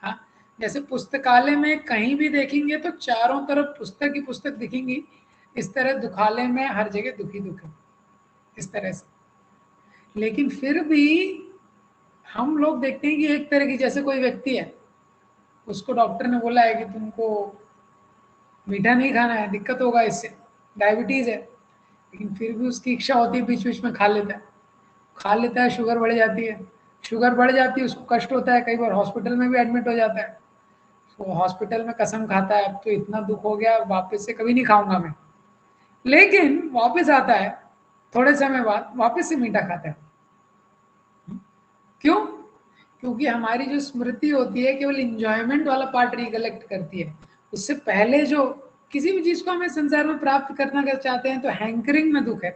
हाँ, जैसे पुस्तकालय में कहीं भी देखेंगे तो चारों तरफ पुस्तक ही पुस्तक दिखेंगी, इस तरह दुखालय में हर जगह दुखी दुख है, इस तरह से। लेकिन फिर भी हम लोग देखते हैं कि एक तरह की, जैसे कोई व्यक्ति है, उसको डॉक्टर ने बोला है कि तुमको मीठा नहीं खाना है, दिक्कत होगा इससे, डायबिटीज है, लेकिन फिर भी उसकी इच्छा होती है, बीच बीच में खा लेता है, खा लेता है, शुगर बढ़ जाती है, शुगर बढ़ जाती है, उसको कष्ट होता है, कई बार हॉस्पिटल में भी एडमिट हो जाता है, तो हॉस्पिटल में कसम खाता है अब तो इतना दुख हो गया, वापस से कभी नहीं खाऊंगा मैं। लेकिन वापस आता है थोड़े समय बाद, वापस से मीठा खाता है। क्यों? क्योंकि हमारी जो स्मृति होती है केवल इंजॉयमेंट वाला पार्ट रिकलेक्ट करती है, उससे पहले जो किसी भी चीज को हमें संसार में प्राप्त करना कर चाहते हैं तो हैंकरिंग में दुख है,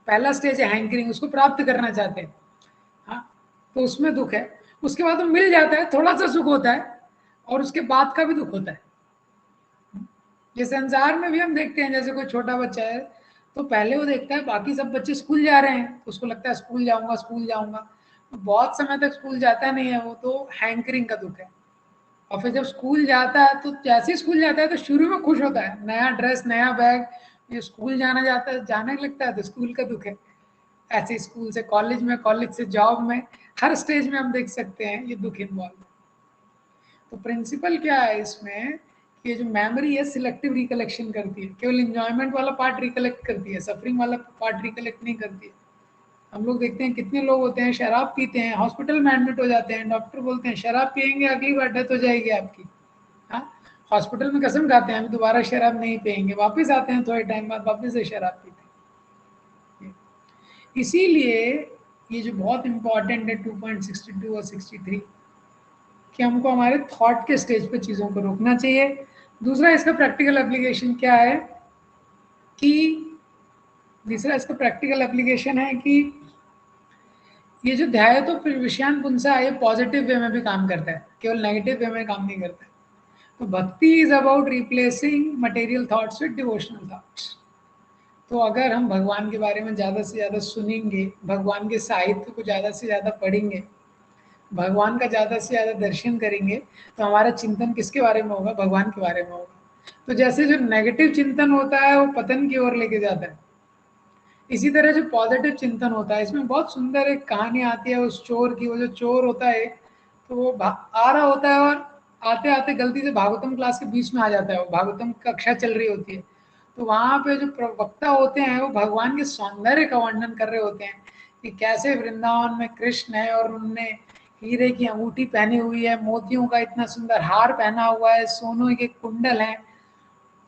पहला स्टेज है हैंकरिंग, उसको प्राप्त करना चाहते हैं। हाँ, तो उसमें दुख है, उसके बाद वो मिल जाता है, थोड़ा सा सुख होता है, और उसके बाद का भी दुख होता है। ये संसार में भी हम देखते हैं, जैसे कोई छोटा बच्चा है तो पहले वो देखता है बाकी सब बच्चे स्कूल जा रहे हैं, तो उसको लगता है स्कूल जाऊंगा स्कूल जाऊंगा, तो बहुत समय तक स्कूल जाता नहीं है वो, तो हैंकरिंग का दुख है। और फिर जब स्कूल जाता है तो जैसे ही स्कूल जाता है तो शुरू में खुश होता है, नया ड्रेस नया बैग, ये स्कूल जाना जाता है, जाने लगता है तो स्कूल का दुख है। ऐसे स्कूल से कॉलेज में, कॉलेज से जॉब में, हर स्टेज में हम देख सकते हैं ये दुख इन्वॉल्व। तो प्रिंसिपल क्या है इसमें, कि ये जो मेमोरी है सिलेक्टिव रिकलेक्शन करती है, केवल इंजॉयमेंट वाला पार्ट रिकलेक्ट करती है, सफरिंग वाला पार्ट रिकलेक्ट नहीं करती है। हम लोग देखते हैं कितने लोग होते हैं शराब पीते हैं, हॉस्पिटल में एडमिट हो जाते हैं, डॉक्टर बोलते हैं शराब पियेंगे अगली बार डेथ हो जाएगी आपकी। हाँ, हॉस्पिटल में कसम खाते हैं हम दोबारा शराब नहीं पियेंगे, वापस आते हैं थोड़े टाइम बाद वापस से शराब पीते हैं। इसीलिए ये जो बहुत इंपॉर्टेंट है 2.62 और 63, कि हमको हमारे थॉट के स्टेज पे चीज़ों को रोकना चाहिए। दूसरा इसका प्रैक्टिकल एप्लीकेशन क्या है, कि तीसरा इसका प्रैक्टिकल एप्लीकेशन है कि ये जो ध्याय तो विषयान पुंसा है, ये पॉजिटिव वे में भी काम करता है, केवल नेगेटिव वे में काम नहीं करता है। तो भक्ति is about replacing material thoughts with devotional thoughts. तो अगर हम भगवान के बारे में ज़्यादा से ज़्यादा सुनेंगे, भगवान के साहित्य को ज़्यादा से ज़्यादा पढ़ेंगे, भगवान का ज़्यादा से ज़्यादा दर्शन करेंगे, तो हमारा चिंतन किसके बारे में होगा, भगवान के बारे में होगा। तो जैसे जो नेगेटिव चिंतन होता है वो पतन की ओर लेके जाता है, इसी तरह जो पॉजिटिव चिंतन होता है, इसमें बहुत सुंदर एक कहानी आती है उस चोर की। वो जो चोर होता है तो वो आ रहा होता है और आते आते गलती से भागवतम क्लास के बीच में आ जाता है, वो भागवतम कक्षा चल रही होती है, तो वहां पे जो प्रवक्ता होते हैं वो भगवान के सौंदर्य का वर्णन कर रहे होते हैं, कि कैसे वृंदावन में कृष्ण है और उनने हीरे की अंगूठी पहनी हुई है, मोतियों का इतना सुंदर हार पहना हुआ है, सोने के कुंडल हैं।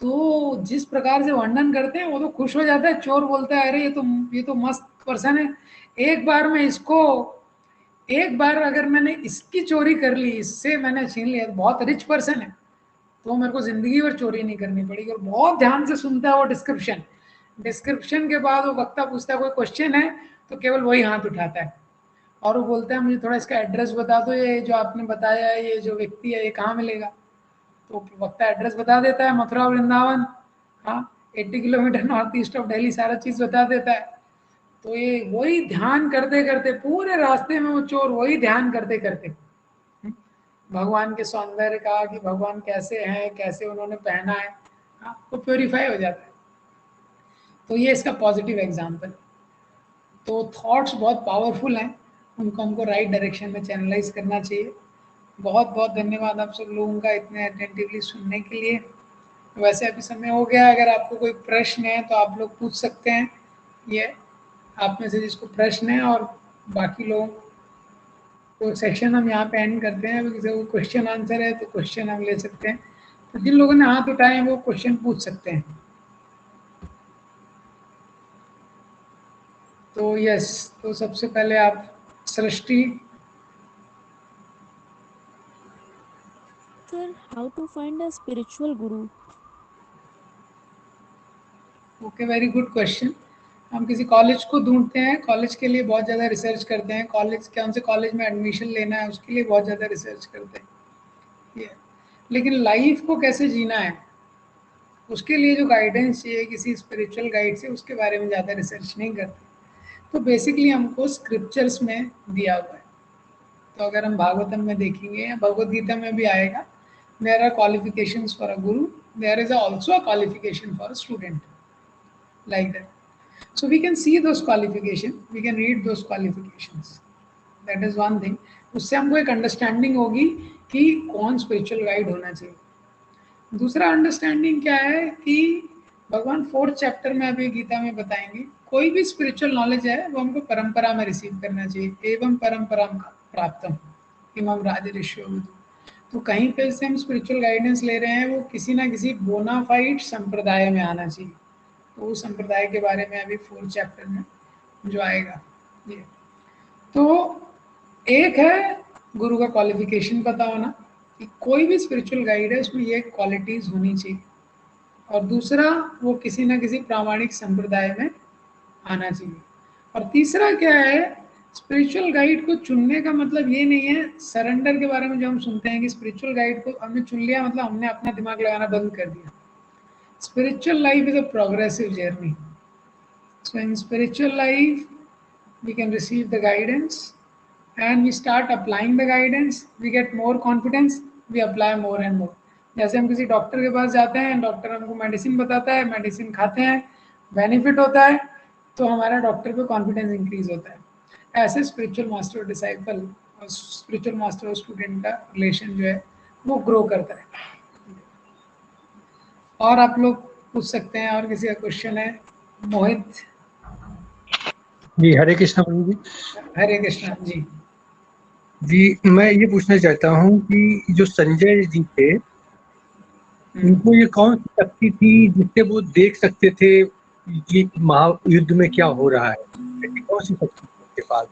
तो जिस प्रकार से वर्णन करते हैं वो तो खुश हो जाता है, चोर बोलता है अरे ये तो मस्त पर्सन है, एक बार में इसको, एक बार अगर मैंने इसकी चोरी कर ली, इससे मैंने छीन लिया, तो बहुत रिच पर्सन है, तो मेरे को जिंदगी भर चोरी नहीं करनी पड़ेगी। और बहुत ध्यान से सुनता है वो डिस्क्रिप्शन, डिस्क्रिप्शन के बाद वो वक्ता पूछता है कोई क्वेश्चन है, तो केवल वही हाथ उठाता है और वो बोलता है मुझे थोड़ा इसका एड्रेस बता दो, ये जो आपने बताया है ये जो व्यक्ति है ये कहाँ मिलेगा। तो वक्ता एड्रेस बता देता है, मथुरा वृंदावन। हाँ, 80 kilometre north east of Delhi सारा चीज बता देता है। तो ये वही ध्यान करते करते पूरे रास्ते में वो चोर वही ध्यान करते करते भगवान के सौंदर्य का, कि भगवान कैसे हैं, कैसे उन्होंने पहना है, वो प्योरीफाई हो जाता है। तो ये इसका पॉजिटिव एग्जाम्पल। तो थॉट्स बहुत पावरफुल हैं, उनको हमको राइट डायरेक्शन में चैनलाइज करना चाहिए। बहुत बहुत धन्यवाद आप सब लोगों का इतने अटेंटिवली सुनने के लिए। वैसे अभी समय हो गया, अगर आपको कोई प्रश्न है तो आप लोग पूछ सकते हैं। ये आप में से जिसको प्रश्न है, और बाकी लोग तो सेक्शन हम यहाँ पे एंड करते हैं। अभी किसी को क्वेश्चन आंसर है तो क्वेश्चन हम ले सकते हैं। तो जिन लोगों ने हाथ उठाए हैं वो क्वेश्चन पूछ सकते हैं। तो यस, तो सबसे पहले आप सृष्टि। Sir, how to find a spiritual guru? Okay, very good question. हम किसी कॉलेज को ढूंढते हैं, कॉलेज के लिए बहुत ज़्यादा रिसर्च करते हैं, कॉलेज कौन से कॉलेज में एडमिशन लेना है उसके लिए बहुत ज़्यादा रिसर्च करते हैं। ये लेकिन लाइफ को कैसे जीना है उसके लिए जो गाइडेंस चाहिए किसी स्पिरिचुअल गाइड से, उसके बारे में ज़्यादा रिसर्च नहीं करते। तो बेसिकली हमको स्क्रिप्चर्स में दिया हुआ है। तो अगर हम भागवतम में देखेंगे या भगवद गीता में भी आएगा, there are qualifications for a guru, there is also a qualification for a student, like that. So we can see those qualification, we can read those qualifications. That is one thing. उससे हमको एक अंडरस्टैंडिंग होगी कि कौन spiritual guide होना चाहिए। दूसरा understanding क्या है कि भगवान 4th चैप्टर में अभी गीता में बताएंगे, कोई भी स्पिरिचुअल नॉलेज है वो हमको परंपरा में रिसीव करना चाहिए। एवं परंपरा प्राप्तम इमम राजऋषियों। तो कहीं पे से हम स्पिरिचुअल गाइडेंस ले रहे हैं, वो किसी ना किसी बोनाफाइड संप्रदाय में आना चाहिए। तो उस संप्रदाय के बारे में अभी 4th चैप्टर में जो आएगा। ये तो एक है गुरु का क्वालिफिकेशन पता होना कि कोई भी स्पिरिचुअल गाइड है उसमें ये क्वालिटीज होनी चाहिए, और दूसरा वो किसी ना किसी प्रामाणिक संप्रदाय में आना चाहिए। और तीसरा क्या है, स्पिरिचुअल गाइड को चुनने का मतलब ये नहीं है सरेंडर के बारे में जो हम सुनते हैं कि स्पिरिचुअल गाइड को हमने चुन लिया मतलब हमने अपना दिमाग लगाना बंद कर दिया। Spiritual life is a progressive journey. So in spiritual life, we can receive the guidance and we start applying the guidance, we get more confidence, we apply more and more. जैसे हम किसी डॉक्टर के पास जाते हैं, doctor हमको medicine बताता है, medicine खाते हैं, बेनिफिट होता है, तो हमारा डॉक्टर पे कॉन्फिडेंस इंक्रीज होता है। ऐसे स्पिरिचुअल मास्टर और डिसाइपल और स्पिरिचुअल मास्टर और स्टूडेंट का रिलेशन जो है वो ग्रो करता है। और आप लोग पूछ सकते हैं, और किसी का क्वेश्चन है? मोहित। जी हरे कृष्ण प्रभु जी। हरे कृष्णा जी। जी मैं ये पूछना चाहता हूँ कि जो संजय जी थे उनको ये कौन सी शक्ति थी जिससे वो देख सकते थे कि महायुद्ध में क्या हो रहा है, ऐसी कौन सी शक्ति थी उनके पास?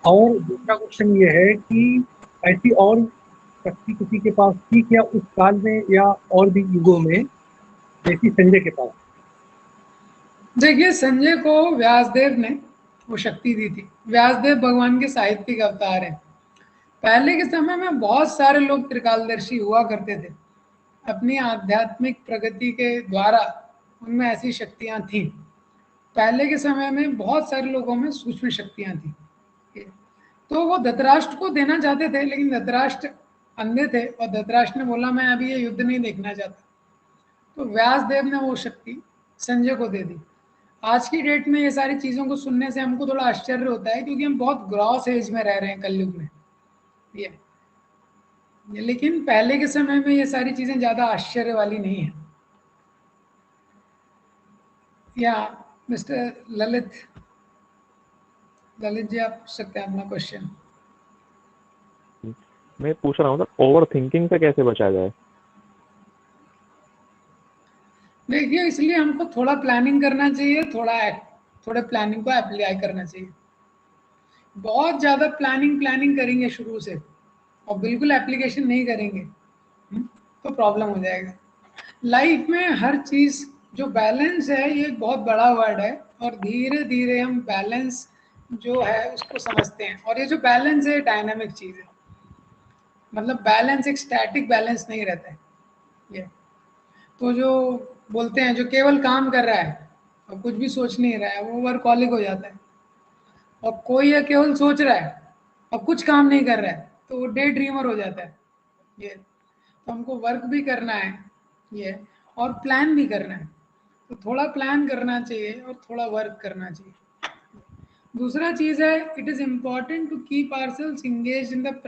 और दूसरा क्वेश्चन ये है कि ऐसी और शक्ति किसी के पास थी क्या उस काल में या और भी युगों में जैसी संजय के पास? देखिए, संजय को व्यासदेव ने वो शक्ति दी थी। व्यासदेव भगवान के साहित्यिक अवतार हैं। पहले के समय में बहुत सारे लोग त्रिकालदर्शी हुआ करते थे, अपनी आध्यात्मिक प्रगति के द्वारा उनमें ऐसी शक्तियां थी। पहले के समय में बहुत सारे लोगों में सूक्ष्म शक्तियां थी। तो वो धृतराष्ट्र को देना चाहते थे, लेकिन धृतराष्ट्र अंधे थे और धृतराष्ट्र ने बोला मैं अभी ये युद्ध नहीं देखना चाहता। तो व्यासदेव ने वो शक्ति संजय को दे दी। आज की डेट में ये सारी चीज़ों को सुनने से हमको थोड़ा आश्चर्य होता है, क्योंकि हम बहुत ग्रॉस एज में रह रहे हैं कलयुग में। ये लेकिन पहले के समय में ये सारी चीज़ें ज़्यादा आश्चर्य वाली नहीं है। या मिस्टर ललित जी आप पूछ सकते हैं अपना क्वेश्चन। मैं पूछ रहा हूँ सर, ओवर थिंकिंग से कैसे बचा जाए? देखिए, इसलिए हमको थोड़ा प्लानिंग करना चाहिए, थोड़े प्लानिंग को अप्लाई करना चाहिए। बहुत ज़्यादा प्लानिंग करेंगे शुरू से और बिल्कुल एप्लीकेशन नहीं करेंगे तो प्रॉब्लम हो जाएगा। लाइफ में हर चीज़ जो बैलेंस है ये एक बहुत बड़ा वर्ड है, और धीरे धीरे हम बैलेंस जो है उसको समझते हैं। और ये जो बैलेंस है डायनामिक चीज़ है, मतलब बैलेंस एक स्टैटिक बैलेंस नहीं रहता है। ये तो जो बोलते हैं जो केवल काम कर रहा है और कुछ भी सोच नहीं रहा है वो वर्कहॉलिक हो जाता है, और कोई है केवल सोच रहा है और कुछ काम नहीं कर रहा है तो वो डे ड्रीमर हो जाता है। ये तो हमको वर्क भी करना है ये, और प्लान भी करना है, तो थोड़ा प्लान करना चाहिए और थोड़ा वर्क करना चाहिए। दूसरा चीज है, it is important to keep ourselves engaged in the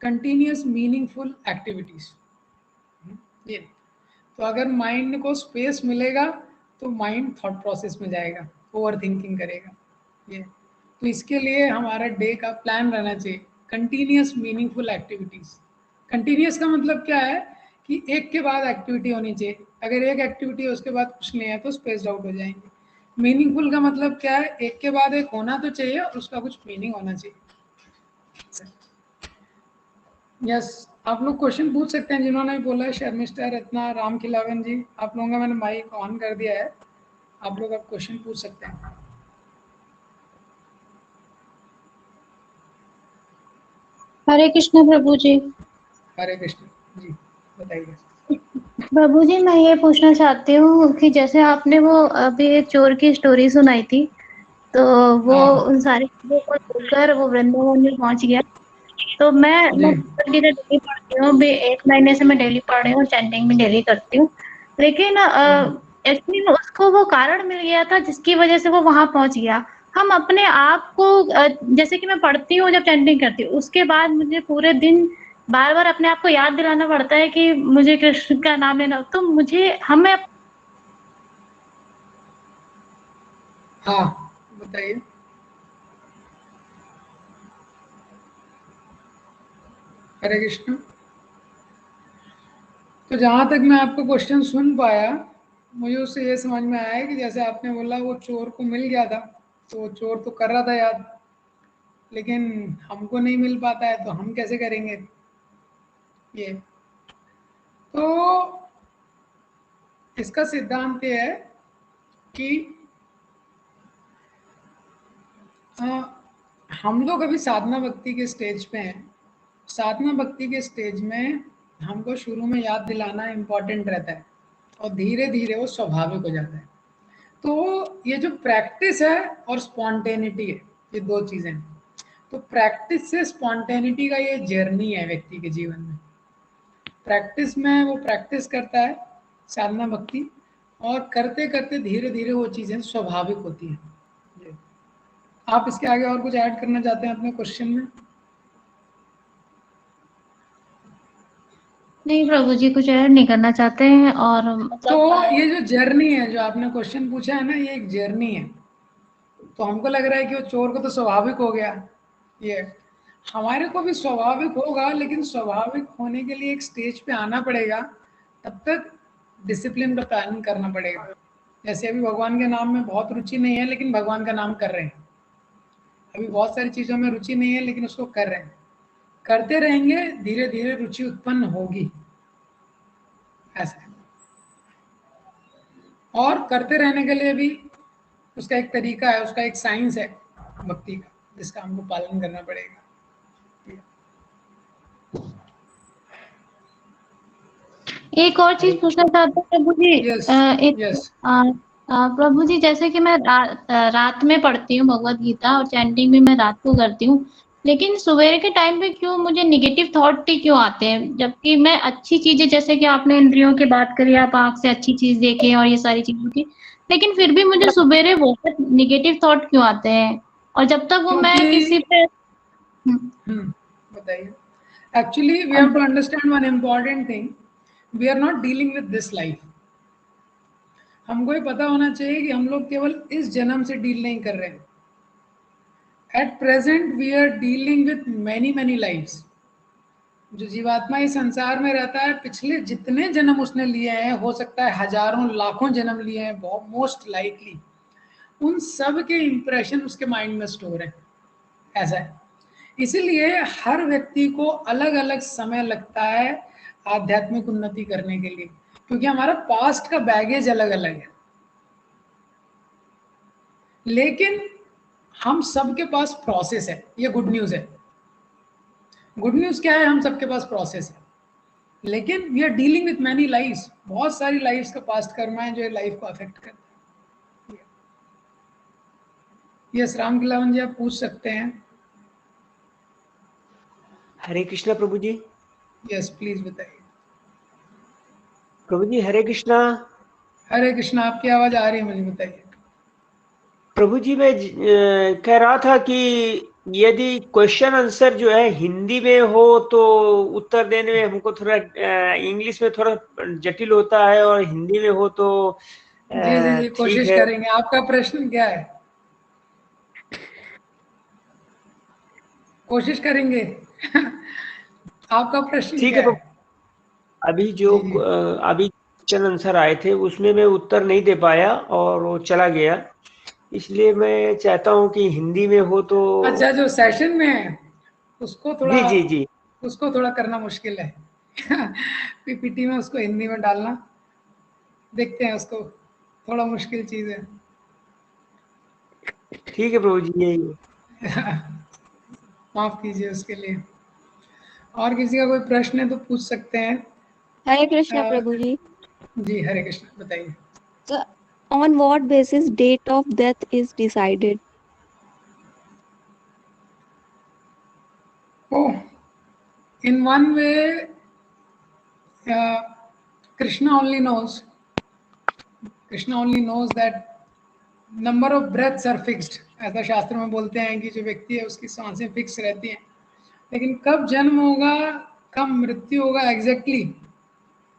continuous meaningful activities. ये तो अगर माइंड को स्पेस मिलेगा तो माइंड थॉट प्रोसेस में जाएगा, ओवर थिंकिंग करेगा। ये तो इसके लिए हमारा डे का प्लान रहना चाहिए, कंटिन्यूअस मीनिंगफुल एक्टिविटीज। कंटिन्यूअस का मतलब क्या है कि एक के बाद एक्टिविटी होनी चाहिए, अगर एक एक्टिविटी है उसके बाद कुछ नहीं है तो स्पेस्ड आउट हो जाएंगे। मीनिंगफुल का मतलब क्या है, एक के बाद एक होना तो चाहिए और उसका कुछ मीनिंग होना चाहिए। यस आप लोग क्वेश्चन पूछ सकते हैं जिन्होंने बोला है, शर्मिष्ठा, रत्ना, राम खिलावन जी, आप लोगों का मैंने माइक ऑन कर दिया है, आप लोग अब क्वेश्चन पूछ सकते हैं। हरे कृष्ण प्रभु जी। हरे कृष्ण जी, बताइए। प्रभु जी मैं ये पूछना चाहती हूँ कि जैसे आपने वो अभी चोर की स्टोरी सुनाई थी, तो वो हाँ उन सारी चीजों को छोड़कर वो वृंदावन में पहुंच गया। तो मैं जी डेली पढ़ती हूँ, भी 1 महीने से मैं डेली पढ़ रही हूँ, चैंटिंग भी डेली करती हूँ। लेकिन एक्चुअली उसको वो कारण मिल गया था जिसकी वजह से वो वहां पहुंच गया। हम अपने आप को जैसे कि मैं पढ़ती हूँ, जब चैंटिंग करती हूँ उसके बाद मुझे पूरे दिन बार बार अपने आप को याद दिलाना पड़ता है कि मुझे कृष्ण का नाम लेना, तो मुझे हमें हाँ बताइए। हरे कृष्ण। तो जहाँ तक मैं आपको क्वेश्चन सुन पाया, मुझे उससे ये समझ में आया कि जैसे आपने बोला वो चोर को मिल गया था, तो वो चोर तो कर रहा था याद, लेकिन हमको नहीं मिल पाता है तो हम कैसे करेंगे। ये तो इसका सिद्धांत ये है कि हम लोग अभी साधना भक्ति के स्टेज पे हैं। साधना भक्ति के स्टेज में हमको शुरू में याद दिलाना इम्पोर्टेंट रहता है और धीरे धीरे वो स्वाभाविक हो जाता है। तो ये जो प्रैक्टिस है और स्पॉन्टेनिटी है, ये दो चीजें हैं। तो प्रैक्टिस से स्पॉन्टेनिटी का ये जर्नी है व्यक्ति के जीवन में। प्रैक्टिस में वो प्रैक्टिस करता है साधना भक्ति, और करते करते धीरे धीरे वो चीजें स्वाभाविक होती हैं। आप इसके आगे और कुछ ऐड करना चाहते हैं अपने क्वेश्चन में? नहीं प्रभु जी कुछ ऐड नहीं करना चाहते हैं। और तो मतलब ये जो जर्नी है, जो आपने क्वेश्चन पूछा है ना, ये एक जर्नी है। तो हमको लग रहा है कि वो चोर को तो स्वाभाविक हो गया, ये हमारे को भी स्वाभाविक होगा, लेकिन स्वाभाविक होने के लिए एक स्टेज पे आना पड़ेगा, तब तक डिसिप्लिन का पालन करना पड़ेगा। जैसे अभी भगवान के नाम में बहुत रुचि नहीं है लेकिन भगवान का नाम कर रहे हैं, अभी बहुत सारी चीज़ों में रुचि नहीं है लेकिन उसको कर रहे हैं, करते रहेंगे, धीरे धीरे रुचि उत्पन्न होगी, ऐसा है। और करते रहने के लिए भी उसका एक तरीका है, उसका एक साइंस है भक्ति का, जिसका हमको पालन करना पड़ेगा। एक और चीज पूछना चाहते हैं प्रभु जी। Yes yes. प्रभु जी जैसे कि मैं रात में पढ़ती हूँ भगवत गीता, और चैंटिंग भी मैं रात को करती हूँ, लेकिन सवेरे के टाइम पे क्यों मुझे नेगेटिव थॉट ही क्यों आते हैं, जबकि मैं अच्छी चीजें, जैसे कि आपने इंद्रियों की बात करी, आप आंख से अच्छी चीज देखें और ये सारी चीजों की, लेकिन फिर भी मुझे सवेरे बहुत नेगेटिव थॉट क्यों आते हैं? और जब तक वो मैं किसी क्योंकि पे बताइए। Actually we have to understand one important thing, we are not dealing with this life. हमको ये पता होना चाहिए कि हम लोग केवल इस जन्म से डील नहीं कर रहे हैं। At present we are dealing with many many lifes. जो जीवात्मा इस संसार में रहता है, पिछले जितने जन्म उसने लिए हैं, हो सकता है हजारों लाखों जन्म लिए हैं, बहुत मोस्ट लाइकली उन सब के इंप्रेशन उसके माइंड में स्टोर है, ऐसा है। इसीलिए हर व्यक्ति को अलग अलग समय लगता है आध्यात्मिक उन्नति करने के लिए, क्योंकि हमारा पास्ट का बैगेज अलग अलग है। लेकिन हम सबके पास प्रोसेस है, ये गुड न्यूज है। गुड न्यूज क्या है, हम सबके पास प्रोसेस है। लेकिन we are dealing with many lifes, बहुत सारी लाइफ्स का पास्ट कर्मा है जो लाइफ को अफेक्ट करता है। यस राम किलावन जी, आप पूछ सकते हैं। हरे कृष्णा प्रभु जी। यस प्लीज बताइए। प्रभु जी हरे कृष्णा। हरे कृष्णा, आपकी आवाज आ रही है मुझे, बताइए। प्रभु जी मैं कह रहा था कि यदि क्वेश्चन आंसर जो है हिंदी में हो तो उत्तर देने में हमको थोड़ा इंग्लिश में थोड़ा जटिल होता है, और हिंदी में हो तो जी जी जी, ठीक कोशिश है। करेंगे। आपका प्रश्न क्या है? कोशिश करेंगे। आपका प्रश्न ठीक क्या है है? प्रभु। अभी जो जी जी। अभी क्वेश्चन आंसर आए थे उसमें मैं उत्तर नहीं दे पाया और वो चला गया, इसलिए मैं चाहता हूँ कि हिंदी में हो तो। अच्छा, जो सेशन में है उसको थोड़ा जी जी जी। उसको थोड़ा करना मुश्किल है। पीपीटी में उसको हिंदी में डालना, देखते हैं, उसको थोड़ा मुश्किल चीज है। ठीक है प्रभु जी, यही। माफ कीजिए उसके लिए। और किसी का कोई प्रश्न है तो पूछ सकते हैं। हरे कृष्णा अ, प्रभु जी। जी हरे कृष्ण, बताइए। So, on what basis date of death is decided? Oh, in one way, uh, Krishna only knows. Krishna only knows that number of breaths are fixed. ऐसा शास्त्र में बोलते हैं कि जो व्यक्ति है उसकी सांसें फिक्स रहती हैं, लेकिन कब जन्म होगा, कब मृत्यु होगा, एग्जैक्टली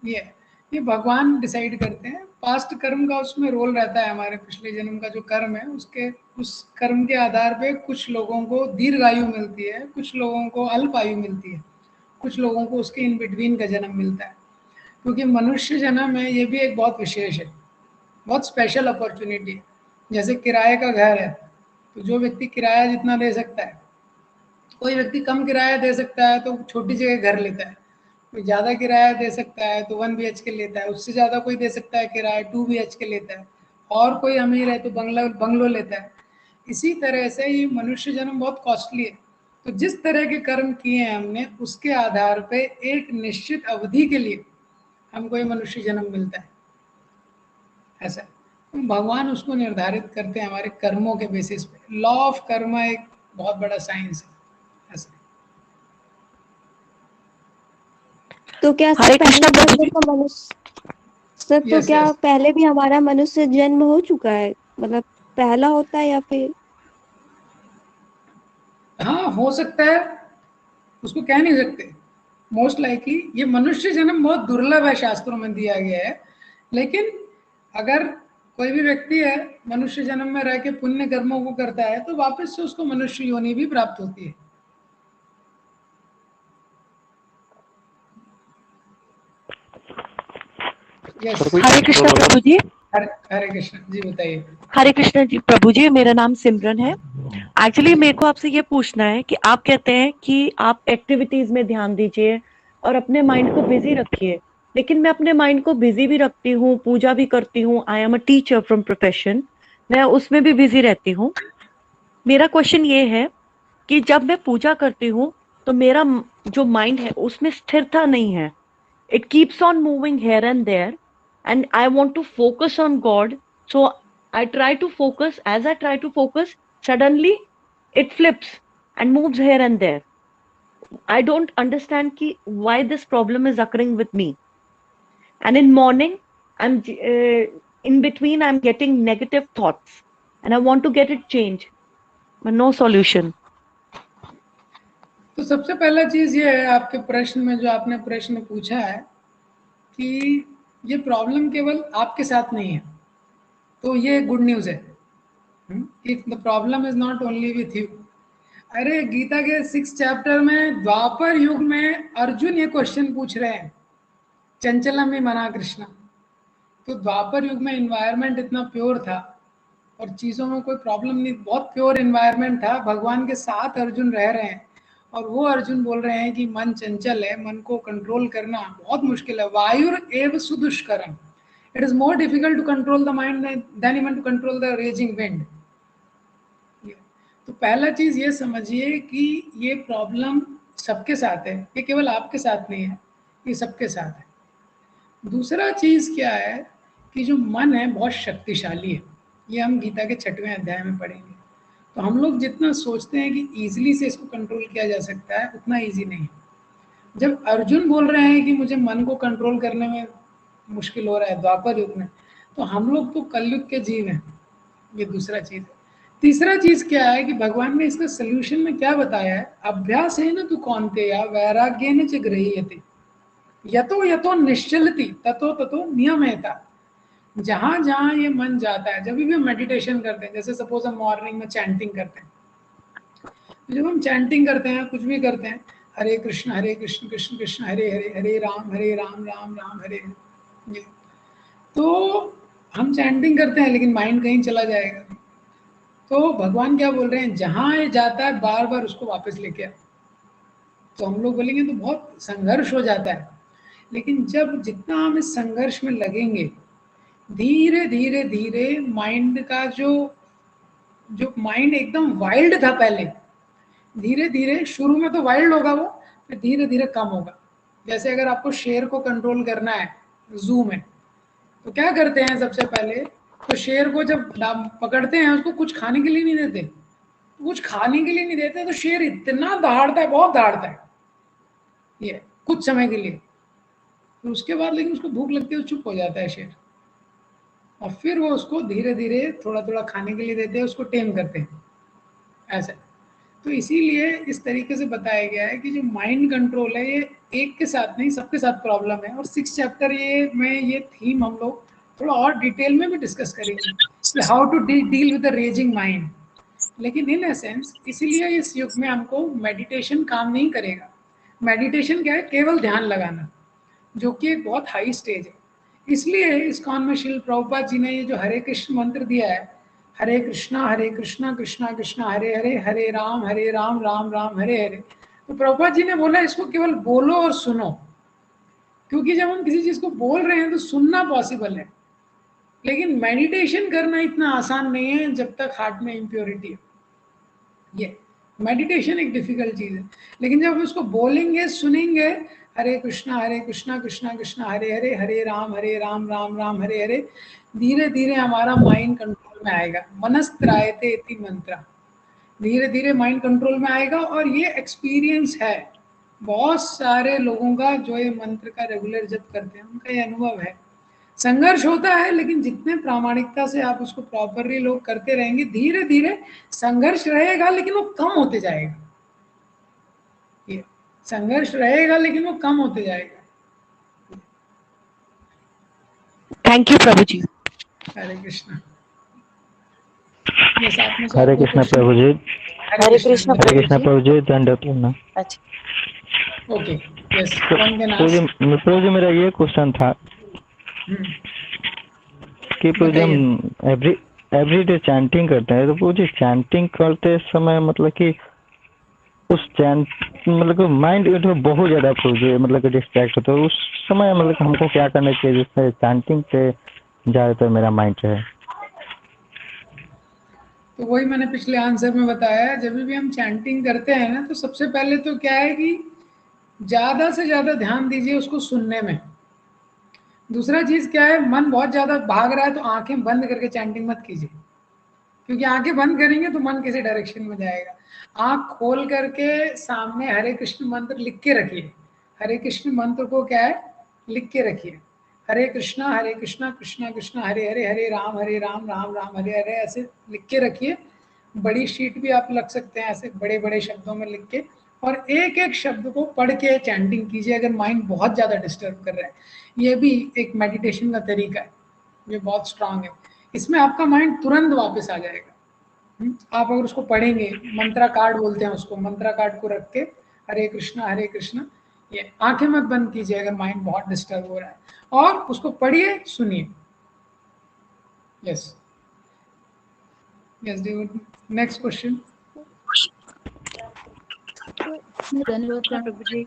ये भगवान डिसाइड करते हैं। पास्ट कर्म का उसमें रोल रहता है, हमारे पिछले जन्म का जो कर्म है उसके उस कर्म के आधार पे कुछ लोगों को दीर्घ आयु मिलती है, कुछ लोगों को अल्प आयु मिलती है, कुछ लोगों को उसके इन बिटवीन का जन्म मिलता है। क्योंकि मनुष्य जन्म है ये भी एक बहुत विशेष है, बहुत स्पेशल अपॉर्चुनिटी है। जैसे किराए का घर है, तो जो व्यक्ति किराया जितना दे सकता है, कोई व्यक्ति कम किराया दे सकता है तो छोटी जगह घर लेता है, कोई ज़्यादा किराया दे सकता है तो 1 BHK लेता है, उससे ज़्यादा कोई दे सकता है किराया 2 BHK लेता है, और कोई अमीर है तो बंगलो लेता है। इसी तरह से ये मनुष्य जन्म बहुत कॉस्टली है। तो जिस तरह के कर्म किए हैं हमने, उसके आधार पे एक निश्चित अवधि के लिए हमको ये मनुष्य जन्म मिलता है। ऐसा भगवान उसको निर्धारित करते हैं हमारे कर्मों के बेसिस पे। लॉ ऑफ कर्मा एक बहुत बड़ा साइंस है। ऐसा तो क्या हरे कृष्णा पहले प्रभु जन्म जी। का मनुष्य सर, तो यस क्या यस। पहले भी हमारा मनुष्य जन्म हो चुका है, मतलब पहला होता है या फिर? हाँ हो सकता है, उसको कह नहीं सकते। मोस्ट लाइकली ये मनुष्य जन्म बहुत दुर्लभ है, शास्त्रों में दिया गया है। लेकिन अगर कोई भी व्यक्ति है मनुष्य जन्म में रह के पुण्य कर्मों को करता है तो वापस से उसको मनुष्य योनि भी प्राप्त होती है। यस। सर कोई हरे कृष्णा मतलब प्रभु जी। हरे कृष्ण जी, बताइए। हरे कृष्णा जी प्रभु जी, मेरा नाम सिमरन है। एक्चुअली मेरे को आपसे ये पूछना है कि आप कहते हैं कि आप एक्टिविटीज में ध्यान दीजिए और अपने माइंड को बिजी रखिए, लेकिन मैं अपने माइंड को बिजी भी रखती हूँ, पूजा भी करती हूँ। I am a teacher from profession, मैं उसमें भी बिजी रहती हूँ। मेरा क्वेश्चन ये है कि जब मैं पूजा करती हूँ तो मेरा जो माइंड है उसमें स्थिरता नहीं है। It keeps on moving here and there, and I want to focus on God. So I try to focus. As I try to focus, suddenly it flips and moves here and there. I don't understand why this problem is occurring with me. And in morning, in between, I'm getting negative thoughts, and I want to get it changed, but no solution. तो सबसे पहला चीज ये है, आपके प्रश्न में जो आपने प्रश्न पूछा है कि ये प्रॉब्लम केवल आपके साथ नहीं है, तो ये गुड न्यूज है। If the problem is not only with you. अरे गीता के 6 चैप्टर में द्वापर युग में अर्जुन ये क्वेश्चन पूछ रहे हैं, चंचलम ही मना कृष्णा। तो द्वापर युग में इन्वायरमेंट इतना प्योर था और चीज़ों में कोई प्रॉब्लम नहीं, बहुत प्योर इन्वायरमेंट था। भगवान के साथ अर्जुन रह रहे हैं और वो अर्जुन बोल रहे हैं कि मन चंचल है, मन को कंट्रोल करना बहुत मुश्किल है। वायुर एव सुदुष्करम, it is more difficult to control the mind than even to control the raging wind. तो पहला चीज ये समझिए कि ये प्रॉब्लम सबके साथ है, ये केवल आपके साथ नहीं है। ये सबके साथ है। दूसरा चीज क्या है कि जो मन है बहुत शक्तिशाली है, ये हम गीता के 6वें अध्याय में पढ़ेंगे। तो हम लोग जितना सोचते हैं कि इजीली से इसको कंट्रोल किया जा सकता है, उतना इजी नहीं है। जब अर्जुन बोल रहे हैं कि मुझे मन को कंट्रोल करने में मुश्किल हो रहा है द्वापर युग में, तो हम लोग तो कलयुग के जीव हैं। ये दूसरा चीज है। तीसरा चीज क्या है कि भगवान ने इसका सोल्यूशन में क्या बताया है, अभ्यास है ना तू कौनते या वैराग्य ने च गृह्यते यतो यतो निश्चलति ततो ततो नियमेता। जहां जहां ये मन जाता है, जब भी हम मेडिटेशन करते हैं, जैसे सपोज हम मॉर्निंग में चैंटिंग करते हैं, जब हम चैंटिंग करते हैं, कुछ भी करते हैं, हरे कृष्ण कृष्ण कृष्ण हरे हरे, हरे राम राम राम हरे हरे, तो हम चैंटिंग करते हैं लेकिन माइंड कहीं चला जाएगा। तो भगवान क्या बोल रहे हैं, जहां ये जाता है बार बार उसको वापस लेके आ। तो हम लोग बोलेंगे तो बहुत संघर्ष हो जाता है, लेकिन जब जितना हम इस संघर्ष में लगेंगे, धीरे धीरे धीरे माइंड का जो माइंड एकदम वाइल्ड था पहले, धीरे धीरे, शुरू में तो वाइल्ड होगा वो, फिर धीरे धीरे कम होगा। जैसे अगर आपको शेर को कंट्रोल करना है जू में, तो क्या करते हैं सबसे पहले, तो शेर को जब पकड़ते हैं उसको कुछ खाने के लिए नहीं देते, कुछ खाने के लिए नहीं देते तो शेर इतना दहाड़ता है, बहुत दहाड़ता है ये कुछ समय के लिए, तो उसके बाद लेकिन उसको भूख लगती है, चुप हो जाता है शेर, और फिर वो उसको धीरे धीरे थोड़ा थोड़ा खाने के लिए देते हैं, उसको टेम करते हैं ऐसा। तो इसीलिए इस तरीके से बताया गया है कि जो माइंड कंट्रोल है ये एक के साथ नहीं, सबके साथ प्रॉब्लम है। और 6 चैप्टर ये थीम हम लोग थोड़ा और डिटेल में भी डिस्कस करेंगे कि how to deal with the raging mind. लेकिन इन एसेंस इसीलिए इस युग में हमको मेडिटेशन काम नहीं करेगा। मेडिटेशन क्या है, केवल ध्यान लगाना, जो कि एक बहुत हाई स्टेज है। इसलिए इस्कॉन में श्रील प्रभुपाद जी ने ये जो हरे कृष्ण मंत्र दिया है, हरे कृष्णा कृष्णा कृष्णा हरे हरे, हरे राम राम राम हरे हरे, तो प्रभुपाद जी ने बोला इसको केवल बोलो और सुनो, क्योंकि जब हम किसी चीज को बोल रहे हैं तो सुनना पॉसिबल है, लेकिन मेडिटेशन करना इतना आसान नहीं है जब तक हार्ट में इम्प्योरिटी है। ये मेडिटेशन एक डिफिकल्ट चीज है, लेकिन जब हम उसको बोलेंगे, सुनेंगे, हरे कृष्णा कृष्णा कृष्णा हरे हरे, हरे राम राम राम हरे हरे, धीरे धीरे हमारा माइंड कंट्रोल में आएगा। मनस्त्रायते इति मंत्र, धीरे धीरे माइंड कंट्रोल में आएगा। और ये एक्सपीरियंस है बहुत सारे लोगों का जो ये मंत्र का रेगुलर जप करते हैं, उनका ये अनुभव है। संघर्ष होता है, लेकिन जितने प्रामाणिकता से आप उसको प्रॉपरली लोग करते रहेंगे, धीरे धीरे संघर्ष रहेगा लेकिन वो कम होते जाएगा। ये संघर्ष रहेगा लेकिन वो कम होते जाएगा। थैंक यू प्रभु जी। हरे कृष्णा। हरे कृष्णा प्रभु जी। हरे कृष्णा प्रभु जी, दंडवत प्रणाम। अच्छा, ओके, यस, कौन के प्रभु जी मेरा ये क्वेश्चन था कि प्रभु जी हम एवरीडे चैंटिंग करते हैं, तो प्रभु जी चैंटिंग करते समय मतलब कि उस मतलब कि माइंड बहुत ज्यादा प्रभु जी मतलब कि डिस्ट्रैक्ट होता है, उस समय मतलब कि हमको क्या करना चाहिए जिससे चैंटिंग पे ज्यादातर मेरा माइंड रहे? तो वही मैंने पिछले आंसर में बताया, जब भी हम चैंटिंग करते हैं ना, तो सबसे पहले तो क्या है कि ज्यादा से ज्यादा ध्यान दीजिए उसको सुनने में। दूसरा चीज क्या है, मन बहुत ज्यादा भाग रहा है तो आंखें बंद करके चैंटिंग मत कीजिए, क्योंकि आंखें बंद करेंगे तो मन किसी डायरेक्शन में जाएगा। आंख खोल करके सामने हरे कृष्ण मंत्र लिख के रखिए। हरे कृष्ण मंत्र को क्या है, लिख के रखिए। हरे कृष्णा कृष्णा कृष्णा हरे हरे, हरे राम राम राम हरे हरे, ऐसे लिख के रखिए। बड़ी शीट भी आप लग सकते हैं ऐसे बड़े बड़े शब्दों में लिख के, और एक एक शब्द को पढ़ के चैंटिंग कीजिए अगर माइंड बहुत ज्यादा डिस्टर्ब कर रहा है। ये भी एक मेडिटेशन का तरीका है, ये बहुत स्ट्रांग है। इसमें आपका माइंड तुरंत वापस आ जाएगा। आप अगर उसको पढ़ेंगे, मंत्रा कार्ड बोलते हैं उसको, मंत्रा कार्ड को रख के हरे कृष्णा, ये आंखें मत बंद कीजिए अगर माइंड बहुत डिस्टर्ब हो रहा है, और उसको पढ़िए, सुनिए। Yes next question. प्रभु जी।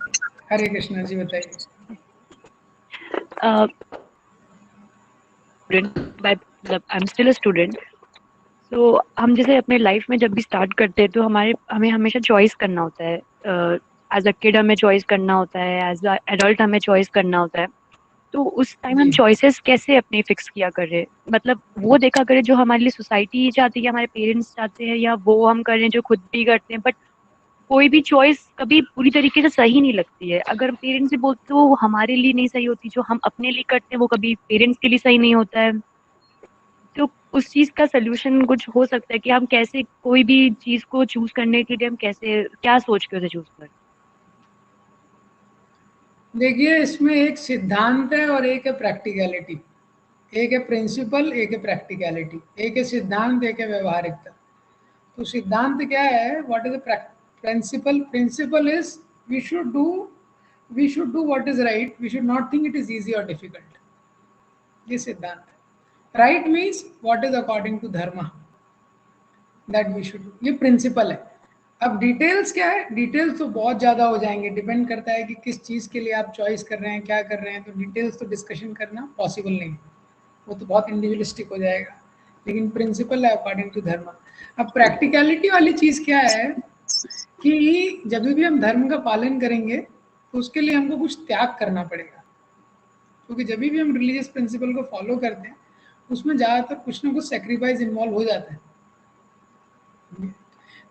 हरे कृष्णा जी, बताइए। मतलब I am still a student, तो हम जैसे अपने लाइफ में जब भी स्टार्ट करते हैं तो हमें हमेशा चॉइस करना होता है एज अ किड हमें चॉइस करना होता है, एज अ एडल्ट हमें चॉइस करना होता है, तो उस टाइम हम जी चॉइसेस कैसे अपनी फिक्स किया करें? मतलब वो देखा करें जो हमारे लिए सोसाइटी चाहती है, हमारे पेरेंट्स चाहते हैं, या वो हम करें जो खुद भी करते हैं। बट कोई भी चॉइस कभी पूरी तरीके से सही नहीं लगती है। अगर पेरेंट्स भी बोलते तो वो हमारे लिए नहीं सही होती, जो हम अपने लिए करते हैं वो कभी पेरेंट्स के लिए सही नहीं होता है। तो उस चीज का सोल्यूशन कुछ हो सकता है कि हम कैसे कोई भी चीज को चूज करने के लिए हम कैसे क्या सोच के उसे चूज करें? देखिए, इसमें एक सिद्धांत है और एक है प्रैक्टिकलिटी। एक है प्रिंसिपल, एक है प्रैक्टिकलिटी। एक है सिद्धांत, एक है व्यवहारिकता। तो सिद्धांत क्या है? What is the principle? Principle is we should do what is right, we should not think it is easy और डिफिकल्ट। ये सिद्धांत है। Right means what is according to dharma, that we should do. ये प्रिंसिपल है। अब details क्या है? Details तो बहुत ज़्यादा हो जाएंगे, डिपेंड करता है कि किस चीज़ के लिए आप चॉइस कर रहे हैं, क्या कर रहे हैं। तो डिटेल्स तो डिस्कशन करना पॉसिबल नहीं है, वो तो बहुत इंडिविजुअलिस्टिक हो जाएगा। लेकिन प्रिंसिपल है अकॉर्डिंग टू धर्म। अब प्रैक्टिकलिटी वाली चीज़ क्या है कि जब भी हम धर्म का पालन करेंगे तो उसके लिए हमको कुछ त्याग करना पड़ेगा, क्योंकि जब भी हम रिलीजियस प्रिंसिपल को फॉलो करते हैं उसमें ज़्यादातर कुछ ना कुछ सेक्रीफाइस इन्वॉल्व हो जाता है।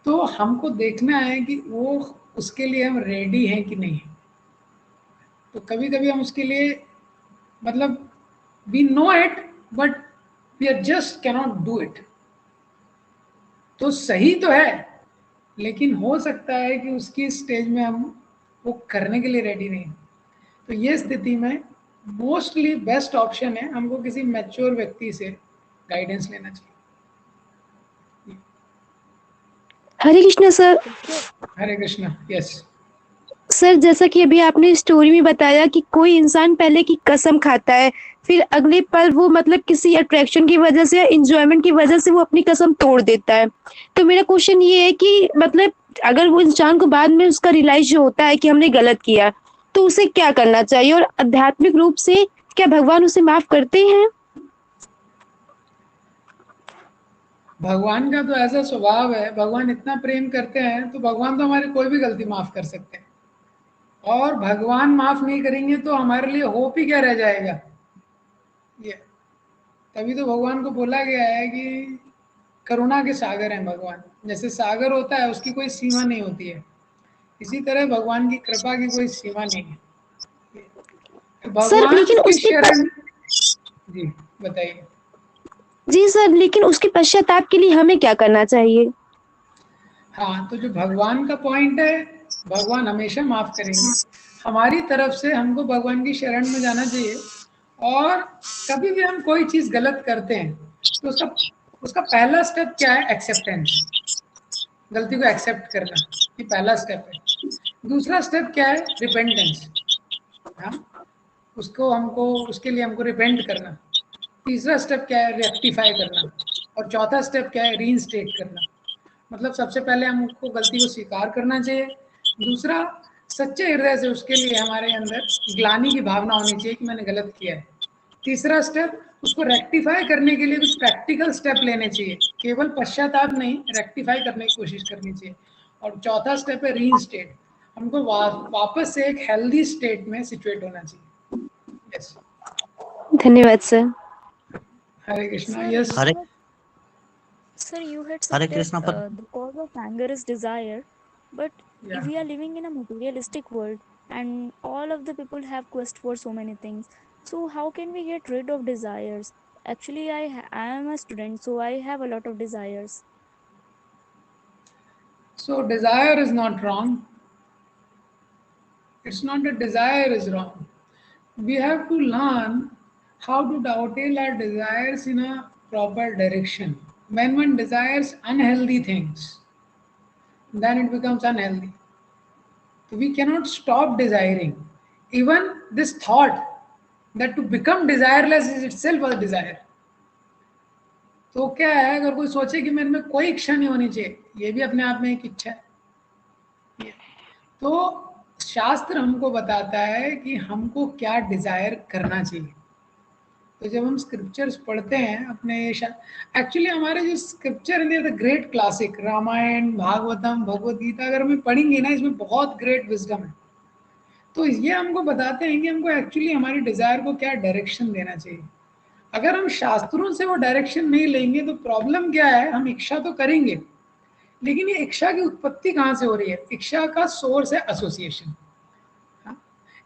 तो हमको देखना है कि वो उसके लिए हम रेडी हैं कि नहीं। तो कभी कभी हम उसके लिए मतलब we know it but we are just cannot do it. तो सही तो है, लेकिन हो सकता है कि उसकी स्टेज में हम वो करने के लिए रेडी नहीं। तो ये स्थिति में मोस्टली बेस्ट ऑप्शन है हमको किसी मैच्योर व्यक्ति से गाइडेंस लेना चाहिए। हरे कृष्णा सर। हरे कृष्णा। यस सर, जैसा कि अभी आपने स्टोरी में बताया कि कोई इंसान पहले की कसम खाता है, फिर अगले पल वो मतलब किसी अट्रैक्शन की वजह से या इंजॉयमेंट की वजह से वो अपनी कसम तोड़ देता है। तो मेरा क्वेश्चन ये है कि मतलब अगर वो इंसान को बाद में उसका रियलाइज जो होता है कि हमने गलत किया, तो उसे क्या करना चाहिए? और आध्यात्मिक रूप से क्या भगवान उसे माफ करते हैं? भगवान का तो ऐसा स्वभाव है, भगवान इतना प्रेम करते हैं तो भगवान तो हमारी कोई भी गलती माफ कर सकते हैं। और भगवान माफ नहीं करेंगे तो हमारे लिए होप ही क्या रह जाएगा। ये तभी तो भगवान को बोला गया है कि करुणा के सागर हैं भगवान। जैसे सागर होता है उसकी कोई सीमा नहीं होती है, इसी तरह भगवान की कृपा की कोई सीमा नहीं है। तो सर भगवान लेकिन की उसके शरण। जी बताइए। जी सर, लेकिन उसके पश्चाताप के लिए हमें क्या करना चाहिए? हाँ, तो जो भगवान का पॉइंट है, भगवान हमेशा माफ करेंगे। हमारी तरफ से हमको भगवान की शरण में जाना चाहिए। और कभी भी हम कोई चीज गलत करते हैं तो उसका उसका पहला स्टेप क्या है? एक्सेप्टेंस। गलती को एक्सेप्ट करना, ये पहला स्टेप है। दूसरा स्टेप क्या है? रिपेंटेंस। हाँ, उसको हमको उसके लिए हमको रिपेंट करना। तीसरा स्टेप क्या है? रेक्टिफाई करना। और चौथा स्टेप क्या है? रीइंस्टेट करना। मतलब सबसे पहले हमको गलती को स्वीकार करना चाहिए। दूसरा, सच्चे हृदय से उसके लिए हमारे अंदर ग्लानि की भावना होनी चाहिए कि मैंने गलत किया है। तीसरा स्टेप, उसको रेक्टिफाई करने के लिए कुछ प्रैक्टिकल स्टेप लेने चाहिए, केवल पश्चाताप नहीं, रेक्टिफाई करने की कोशिश करनी चाहिए। और चौथा स्टेप है रीइंस्टेट। हमको वापस से एक हेल्दी स्टेट में सिचुएट होना चाहिए। यस धन्यवाद sir. Hare Krishna. Sir, yes you had, sir, you had Hare said that Krishna पर the cause of anger is desire, but या we are living in a materialistic world, and all of the people have quest for so many things. So how can we get rid of desires? Actually, I am a student, so I have a lot of desires. So desire is not wrong. It's not that desire is wrong. We have to learn how to dovetail our desires in a proper direction. When one desires unhealthy things, then it becomes unhealthy. We cannot stop desiring. Even this thought that to become desireless is itself a desire. तो क्या है, अगर कोई सोचे कि मेरे में कोई इच्छा नहीं होनी चाहिए, ये भी अपने आप में एक इच्छा है। तो शास्त्र हमको बताता है कि हमको क्या डिजायर करना चाहिए। तो जब हम स्क्रिप्चर्स पढ़ते हैं अपने, एक्चुअली हमारे जो स्क्रिप्चर है the great classic, Ramayana, Bhagavatam, Bhagavad Gita, अगर हमें पढ़ेंगे ना, इसमें बहुत ग्रेट विजडम है। तो ये हमको बताते हैं कि हमको एक्चुअली हमारी डिजायर को क्या डायरेक्शन देना चाहिए। अगर हम शास्त्रों से वो डायरेक्शन नहीं लेंगे तो प्रॉब्लम क्या है, हम इच्छा तो करेंगे, लेकिन ये इच्छा की उत्पत्ति कहाँ से हो रही है? इच्छा का सोर्स है association.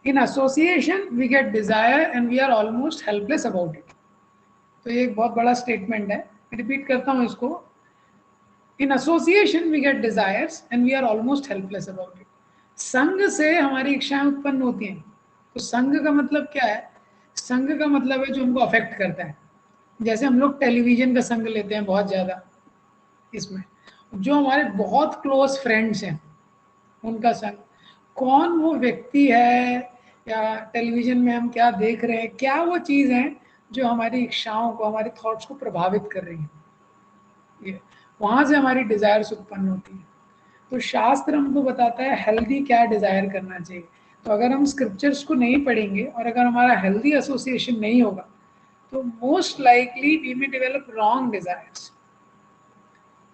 In association we get desire and we are almost helpless about it. तो ये एक बहुत बड़ा स्टेटमेंट है, रिपीट करता हूँ इसको। In association we get desires and we are almost helpless about it. संग से हमारी इच्छाएं उत्पन्न होती हैं। तो संग का मतलब क्या है? संग का मतलब है जो हमको अफेक्ट करता है। जैसे हम लोग टेलीविजन का संग लेते हैं बहुत ज़्यादा, इसमें जो हमारे बहुत क्लोज फ्रेंड्स हैं उनका संग, कौन वो व्यक्ति है या टेलीविजन में हम क्या देख रहे हैं, क्या वो चीज़ है जो हमारी इच्छाओं को, हमारे थॉट्स को प्रभावित कर रही है, ये वहाँ से हमारी डिज़ायर्स उत्पन्न होती है। तो शास्त्र हमको बताता है हेल्दी क्या डिज़ायर करना चाहिए। तो अगर हम स्क्रिप्चर्स को नहीं पढ़ेंगे और अगर हमारा हेल्दी एसोसिएशन नहीं होगा तो most likely we may develop wrong desires,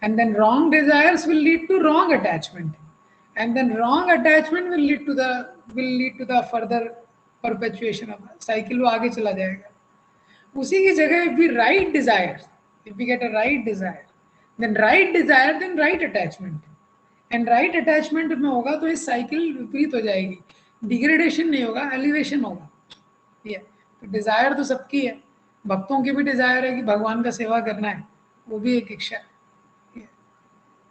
and then wrong desires will lead to wrong attachment, and then wrong attachment will lead to the further perpetuation of the cycle। वो आगे चला जाएगा। उसी की जगह if we right desire, if we get a right desire, then right desire, then right attachment, and right attachment में होगा तो इस साइकिल विपरीत हो जाएगी, डिग्रेडेशन नहीं होगा, एलिवेशन होगा। ये तो डिजायर तो सबकी है, भक्तों की भी डिजायर है कि भगवान का सेवा करना है, वो भी एक इच्छा है।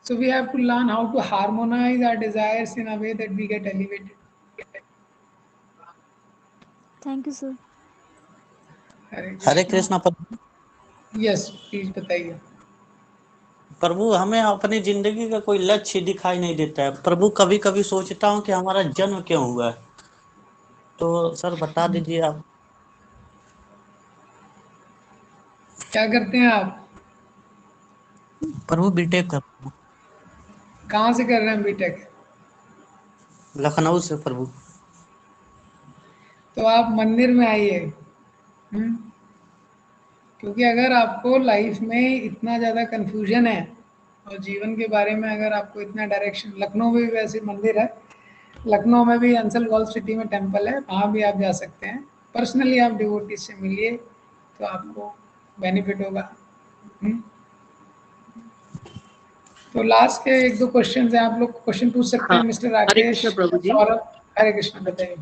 So we have to learn how to harmonize our desires in a way that we get elevated. Thank you, sir. Hare Krishna Prabhu. Yes please बताइए। प्रभु, हमें अपनी जिंदगी का कोई लक्ष्य दिखाई नहीं देता है प्रभु। कभी कभी सोचता हूँ कि हमारा जन्म क्यों हुआ है, तो सर बता दीजिए आप। क्या करते हैं आप? प्रभु बीटेक करता हूँ। कहाँ से कर रहे हैं बीटेक? लखनऊ से प्रभु। तो आप मंदिर में आइए, क्योंकि अगर आपको लाइफ में इतना ज़्यादा कंफ्यूजन है और जीवन के बारे में अगर आपको इतना डायरेक्शन, लखनऊ में भी वैसे मंदिर है, लखनऊ में भी अंसल गोल्फ सिटी में टेम्पल है, वहाँ भी आप जा सकते हैं। पर्सनली आप डिवोटी से मिलिए तो आपको बेनिफिट होगा। तो लास्ट के एक दो क्वेश्चन हैं, आप लोग क्वेश्चन पूछ सकते हैं। मिस्टर राकेश, प्रभु जी। हरे कृष्ण, बताइए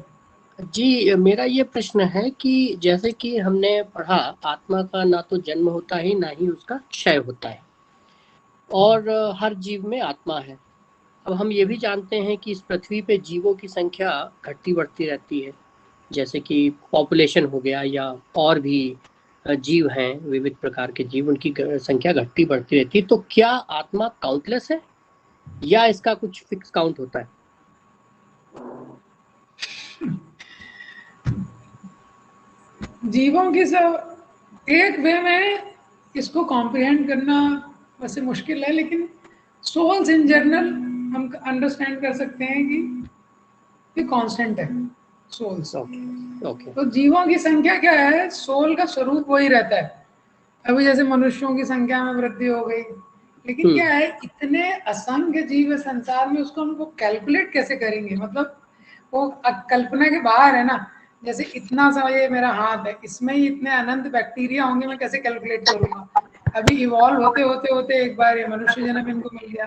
जी। मेरा ये प्रश्न है कि जैसे कि हमने पढ़ा, आत्मा का ना तो जन्म होता है ना ही उसका क्षय होता है, और हर जीव में आत्मा है। अब हम ये भी जानते हैं कि इस पृथ्वी पे जीवों की संख्या घटती बढ़ती रहती है, जैसे कि पॉपुलेशन हो गया या और भी जीव हैं, विविध प्रकार के जीव, उनकी संख्या घटती बढ़ती रहती है। तो क्या आत्मा काउंटलेस है या इसका कुछ फिक्स काउंट होता है? जीवों की सब एक वे में इसको कॉम्प्रिहेंड करना वैसे मुश्किल है, लेकिन सोल्स इन जनरल हम अंडरस्टैंड कर सकते हैं कि कांस्टेंट है सोल्स। ओके। तो जीवों की संख्या क्या है, सोल का स्वरूप वही रहता है। अभी जैसे मनुष्यों की संख्या में वृद्धि हो गई, लेकिन क्या है, इतने असंख्य जीव संसार में, उसको हमको कैलकुलेट कैसे करेंगे? मतलब वो कल्पना के बाहर है ना। जैसे इतना सा ये मेरा हाथ है, इसमें ही इतने अनंत बैक्टीरिया होंगे, मैं कैसे कैलकुलेट करूंगा? अभी इवॉल्व होते होते होते एक बार ये मनुष्य जन्म इनको मिल गया,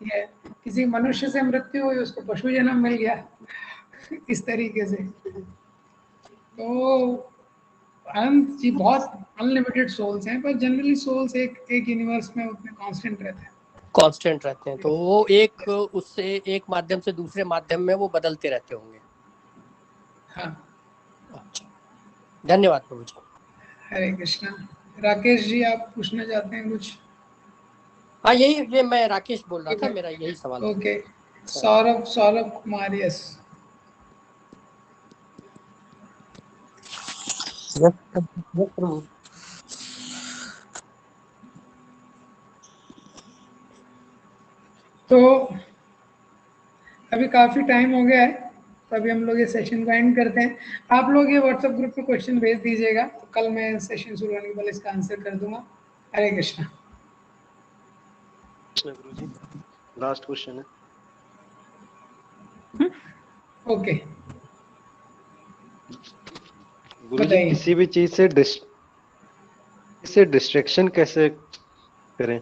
ये किसी मनुष्य से मृत्यु हुई, उसको पशु जन्म मिल गया, इस तरीके से। तो अनंत जी बहुत अनलिमिटेड सोल्स हैं, पर जनरली सोल्स एक यूनिवर्स में उतने कांस्टेंट रहते हैं, कांस्टेंट रहते हैं। तो वो एक उससे एक माध्यम से दूसरे माध्यम में वो बदलते रहते होंगे। हाँ। अच्छा, धन्यवाद प्रभु जी। हरे कृष्णा। राकेश जी, आप पूछना चाहते हैं कुछ? हाँ, ये मैं राकेश बोल रहा था, मेरा यही सवाल। ओके। सौरभ कुमार, यस। तो अभी काफी टाइम हो गया है, तो अभी हम लोग ये सेशन को एंड करते हैं। आप लोग ये व्हाट्सएप ग्रुप पे क्वेश्चन भेज दीजिएगा, तो कल मैं सेशन शुरू होने के पहले इसका आंसर कर दूंगा। हरे कृष्णा। गुरुजी लास्ट क्वेश्चन है। ओके गुरुजी बताइए। किसी भी चीज से डिस्ट्रैक्शन कैसे करें?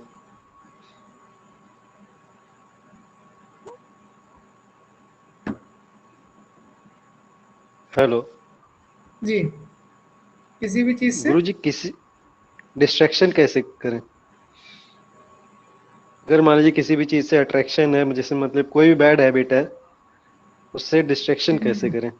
हेलो जी, किसी भी चीज से गुरुजी किसी डिस्ट्रैक्शन कैसे करें? अगर मान लीजिए किसी भी चीज से अट्रैक्शन है, जैसे मतलब कोई भी बैड हैबिट है, उससे डिस्ट्रैक्शन कैसे करें?